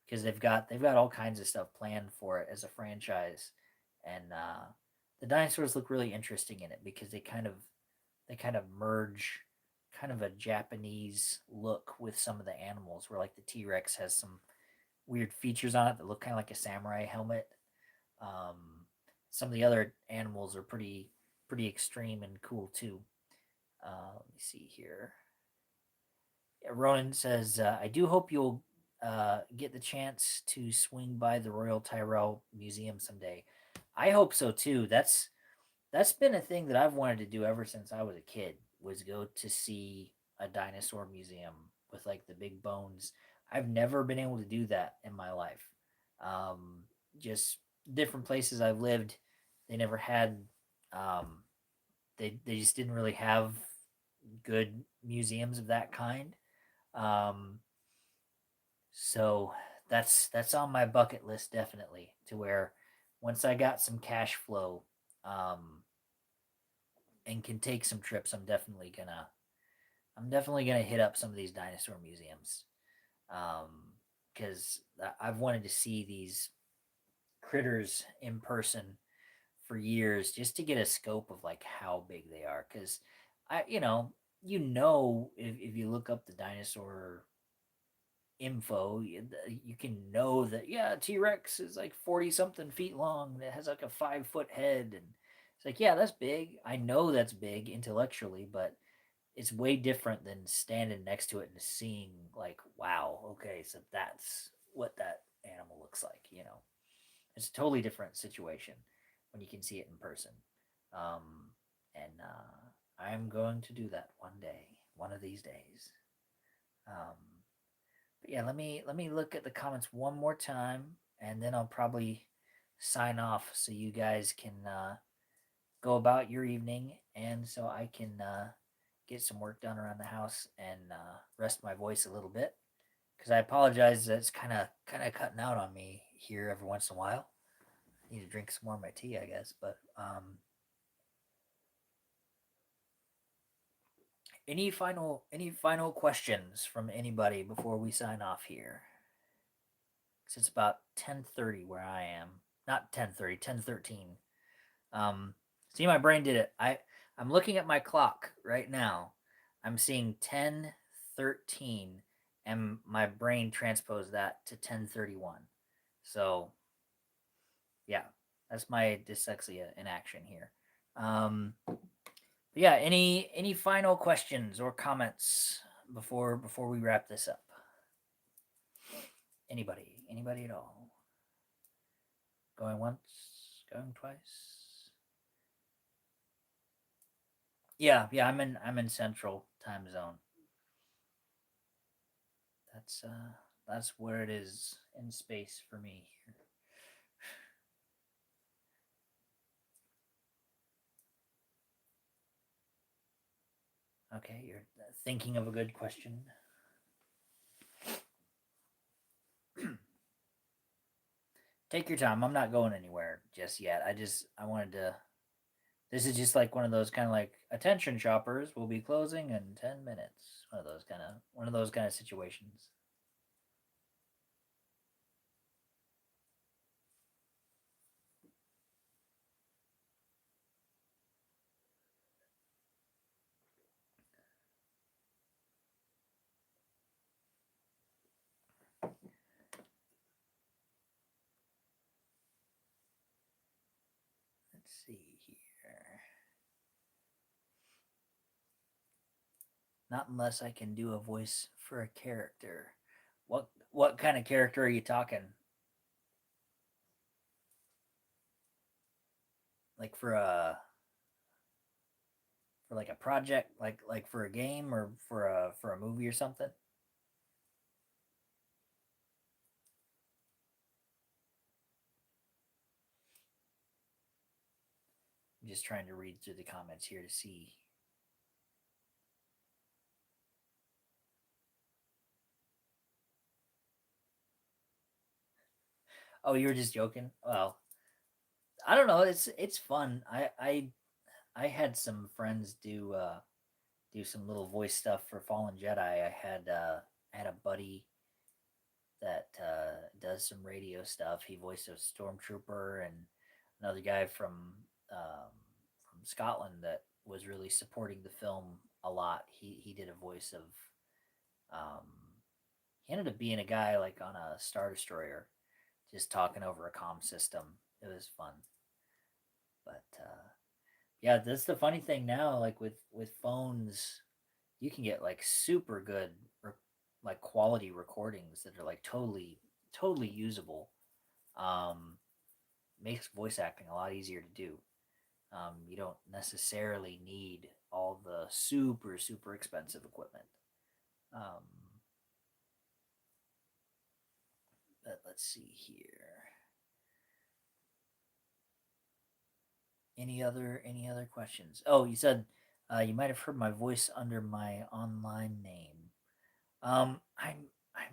A: because they've got all kinds of stuff planned for it as a franchise, and the dinosaurs look really interesting in it because they kind of merge kind of a Japanese look with some of the animals, where like the T Rex has some weird features on it that look kind of like a samurai helmet. Some of the other animals are pretty extreme and cool too. Let me see here. Yeah, Ronan says, I do hope you'll get the chance to swing by the Royal Tyrrell Museum someday. I hope so too. That's been a thing that I've wanted to do ever since I was a kid, was go to see a dinosaur museum with like the big bones. I've never been able to do that in my life. Um, just different places I've lived, they never had um, they just didn't really have good museums of that kind. Um, so that's on my bucket list definitely. To where once I got some cash flow, um, and can take some trips, I'm definitely gonna hit up some of these dinosaur museums. Because I've wanted to see these critters in person for years just to get a scope of like how big they are. Because if you look up the dinosaur info, you can know that yeah, T Rex is like 40 something feet long. That has like a 5 foot head, and it's like yeah, that's big. I know that's big intellectually, but it's way different than standing next to it and seeing like wow, okay, so that's what that animal looks like. It's a totally different situation when you can see it in person. And I'm going to do that one day, one of these days. Um, but yeah, let me look at the comments one more time, and then I'll probably sign off so you guys can go about your evening, and so I can get some work done around the house and rest my voice a little bit. Because I apologize that it's kind of cutting out on me here every once in a while. I need to drink some more of my tea, I guess. But any final questions from anybody before we sign off here? Because it's about 10:30 where I am. Not 10:30, 10:13. See, my brain did it. I'm looking at my clock right now. I'm seeing 10:13, and my brain transposed that to 10:31. So yeah, that's my dyslexia in action here. But yeah, any final questions or comments before we wrap this up? Anybody at all? Going once, going twice. Yeah, I'm in Central Time Zone. That's where it is in space for me. Okay, you're thinking of a good question. Take your time. I'm not going anywhere just yet. I wanted to. This is just like one of those kind of like attention shoppers will be closing in 10 minutes. One of those kind of situations. Let's see here. Not unless I can do a voice for a character. What kind of character are you talking? Like for like a project, like for a game or for a movie or something? I'm just trying to read through the comments here to see. Oh, you were just joking. Well, I don't know. It's fun. I had some friends do some little voice stuff for Fallen Jedi. I had a buddy that does some radio stuff. He voiced a stormtrooper, and another guy from Scotland that was really supporting the film a lot. He did a voice of um, he ended up being a guy like on a Star Destroyer, just talking over a comm system. It was fun, but yeah, that's the funny thing now. Like with phones, you can get like super good like quality recordings that are like totally usable. Um, Makes voice acting a lot easier to do. You don't necessarily need all the super expensive equipment. Um, but let's see here. Any other questions? Oh, you said you might have heard my voice under my online name. I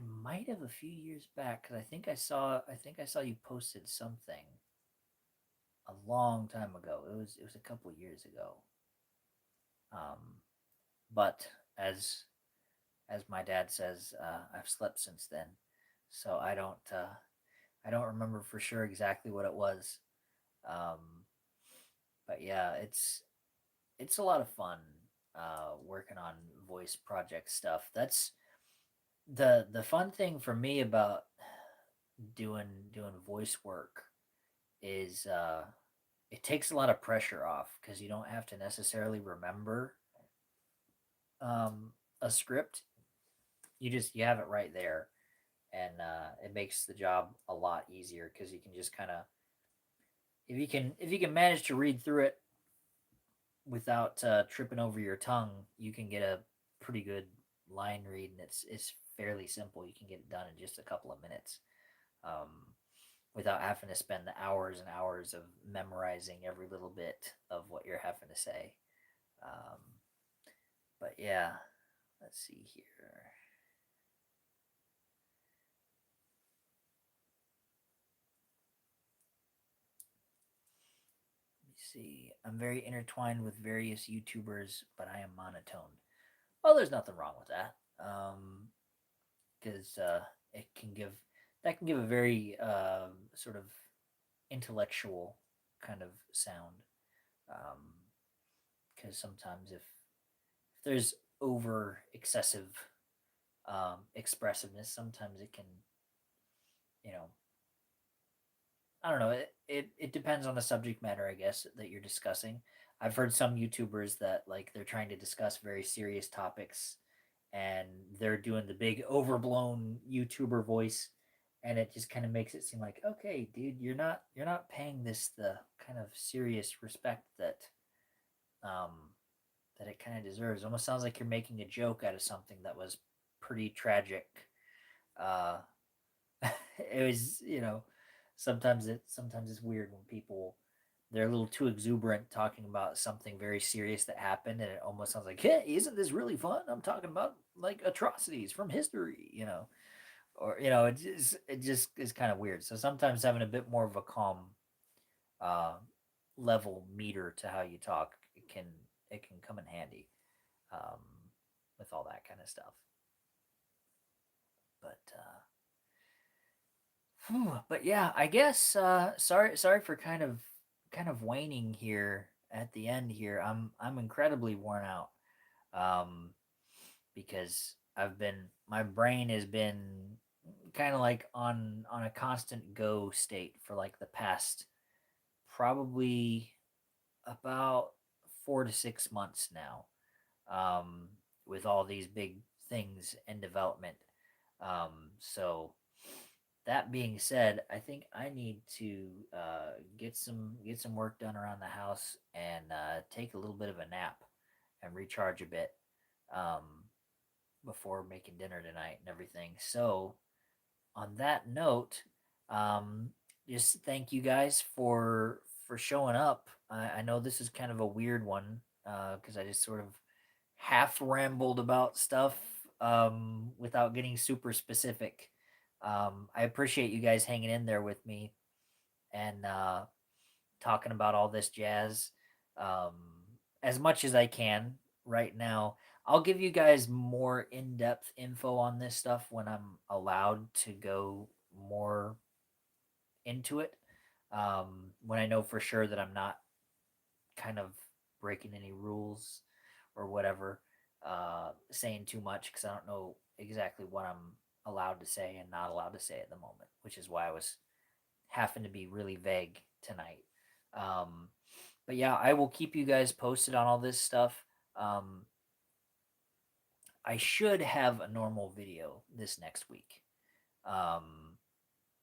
A: might have a few years back because I think I saw you posted something a long time ago. It was a couple years ago. Um, but as my dad says, I've slept since then, so I don't remember for sure exactly what it was. Um, but yeah, it's a lot of fun working on voice project stuff. That's the fun thing for me about doing voice work is it takes a lot of pressure off because you don't have to necessarily remember um, a script. You have it right there, and it makes the job a lot easier because you can just kind of if you can manage to read through it without tripping over your tongue, you can get a pretty good line read, and it's fairly simple. You can get it done in just a couple of minutes. Um, Without having to spend the hours and hours of memorizing every little bit of what you're having to say. Um, but yeah, let's see here. Let me see. I'm very intertwined with various YouTubers, but I am monotone. Well, there's nothing wrong with that. Because it can give that can give a very sort of intellectual kind of sound. Because sometimes if there's over excessive expressiveness, sometimes it can, you know, I don't know. It depends on the subject matter, I guess, that you're discussing. I've heard some YouTubers that like they're trying to discuss very serious topics, and they're doing the big overblown YouTuber voice, and it just kind of makes it seem like, okay, dude, you're not paying this the kind of serious respect um that it kind of deserves. Almost sounds like you're making a joke out of something that was pretty tragic. Uh, it was, sometimes it's weird when people they're a little too exuberant talking about something very serious that happened, and it almost sounds like, hey, isn't this really fun? I'm talking about like atrocities from history, or it just is kind of weird. So sometimes having a bit more of a calm uh, level meter to how you talk it can come in handy um, with all that kind of stuff. But yeah, I guess sorry for kind of waning here at the end here. I'm incredibly worn out um, because my brain has been kind of like on a constant go state for like the past probably about 4 to 6 months now, um, with all these big things in development. So that being said, I think I need to get some work done around the house and take a little bit of a nap and recharge a bit um, before making dinner tonight and everything. So on that note, um, just thank you guys for showing up. I know this is kind of a weird one because I just sort of half rambled about stuff without getting super specific. I appreciate you guys hanging in there with me and talking about all this jazz um, as much as I can right now. I'll give you guys more in depth info on this stuff when I'm allowed to go more into it. When I know for sure that I'm not kind of breaking any rules or whatever, saying too much because I don't know exactly what I'm allowed to say and not allowed to say at the moment, which is why I was having to be really vague tonight. Um, but yeah, I will keep you guys posted on all this stuff. Um, I should have a normal video this next week. Um,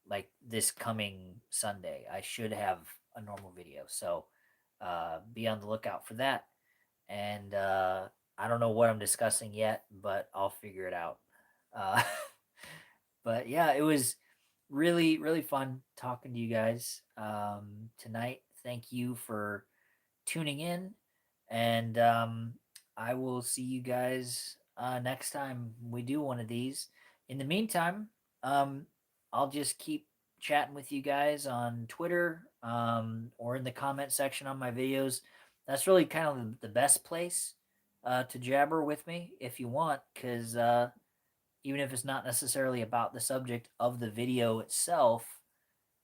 A: like this coming Sunday, I should have a normal video. So be on the lookout for that. And I don't know what I'm discussing yet, but I'll figure it out. Uh, but yeah, it was really, really fun talking to you guys tonight. Thank you for tuning in, and I will see you guys next time we do one of these. In the meantime, um, I'll just keep chatting with you guys on Twitter or in the comment section on my videos. That's really kind of the best place to jabber with me if you want, because even if it's not necessarily about the subject of the video itself,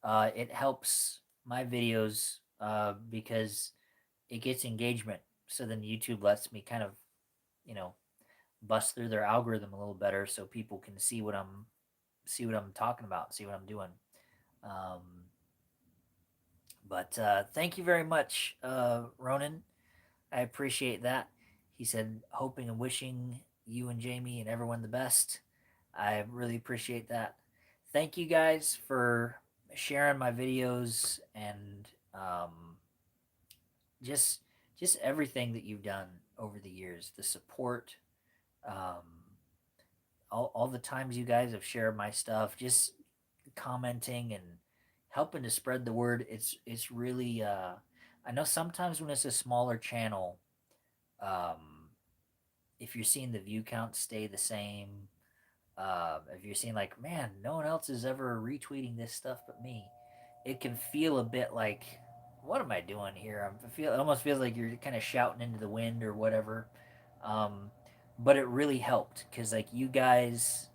A: it helps my videos because it gets engagement. So then YouTube lets me kind of, you know, bust through their algorithm a little better, so people can see what I'm talking about, see what I'm doing. Um, but thank you very much, Ronan. I appreciate that. He said, hoping and wishing you and Jamie and everyone the best. I really appreciate that. Thank you guys for sharing my videos and just just everything that you've done over the years, the support, um, all the times you guys have shared my stuff, just commenting and helping to spread the word. It's really I know sometimes when it's a smaller channel, um, if you're seeing the view count stay the same, if you're seeing like, man, no one else is ever retweeting this stuff but me, it can feel a bit like, what am I doing here? It almost feels like you're kind of shouting into the wind or whatever. Um, but it really helped because like you guys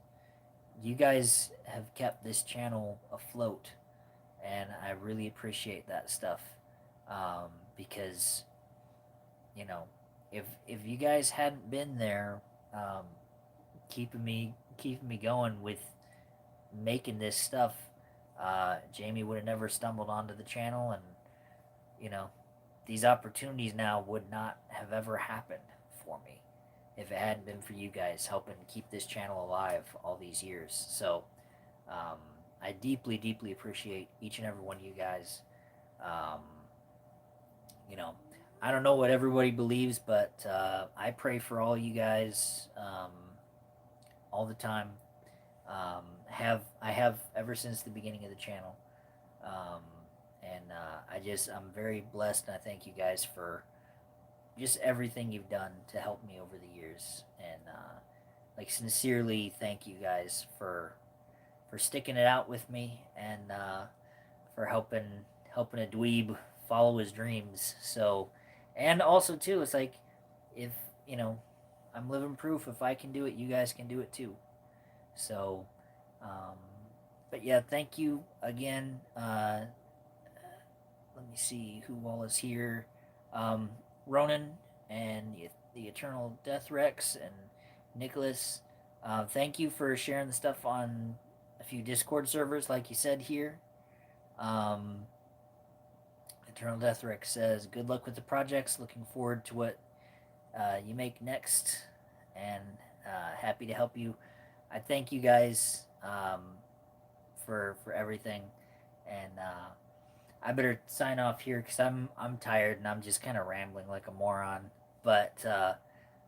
A: have kept this channel afloat, and I really appreciate that stuff. Because you know, if you guys hadn't been there, um, keeping me going with making this stuff, Jamie would have never stumbled onto the channel, and you know, these opportunities now would not have ever happened for me if it hadn't been for you guys helping keep this channel alive all these years. So um, I deeply, deeply appreciate each and every one of you guys. Um, you know, I don't know what everybody believes, but I pray for all you guys all the time. I have ever since the beginning of the channel, um, and I'm very blessed, and I thank you guys for just everything you've done to help me over the years, and like sincerely thank you guys for sticking it out with me, and for helping a dweeb follow his dreams. So, and also too, it's like, if you know, I'm living proof. If I can do it, you guys can do it too. So, um, but yeah, thank you again. Let me see who all is here. Um, Ronan and the Eternal Death Rex and Nicholas. Thank you for sharing the stuff on a few Discord servers, like you said here. Um, Eternal Death Rex says, "Good luck with the projects. Looking forward to what you make next, and happy to help you." I thank you guys for everything, and I better sign off here because I'm tired and I'm just kind of rambling like a moron. But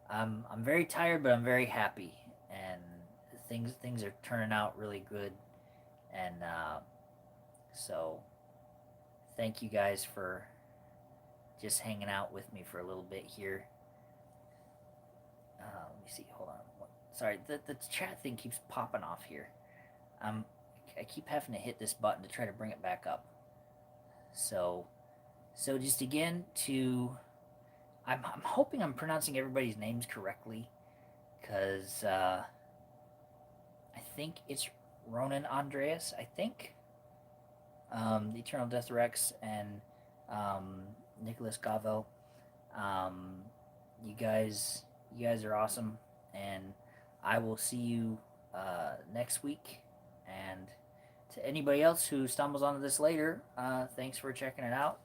A: I'm very tired, but I'm very happy, and things are turning out really good. And so thank you guys for just hanging out with me for a little bit here. Let me see. Hold on. Sorry, the chat thing keeps popping off here. I keep having to hit this button to try to bring it back up. So just again to, I'm hoping I'm pronouncing everybody's names correctly, because I think it's Ronan Andreas. I think the Eternal Death Rex and Nicholas Gavel. Um, you guys, are awesome, and I will see you next week. And to anybody else who stumbles onto this later, thanks for checking it out,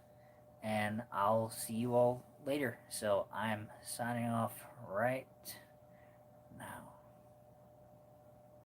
A: and I'll see you all later. So I'm signing off right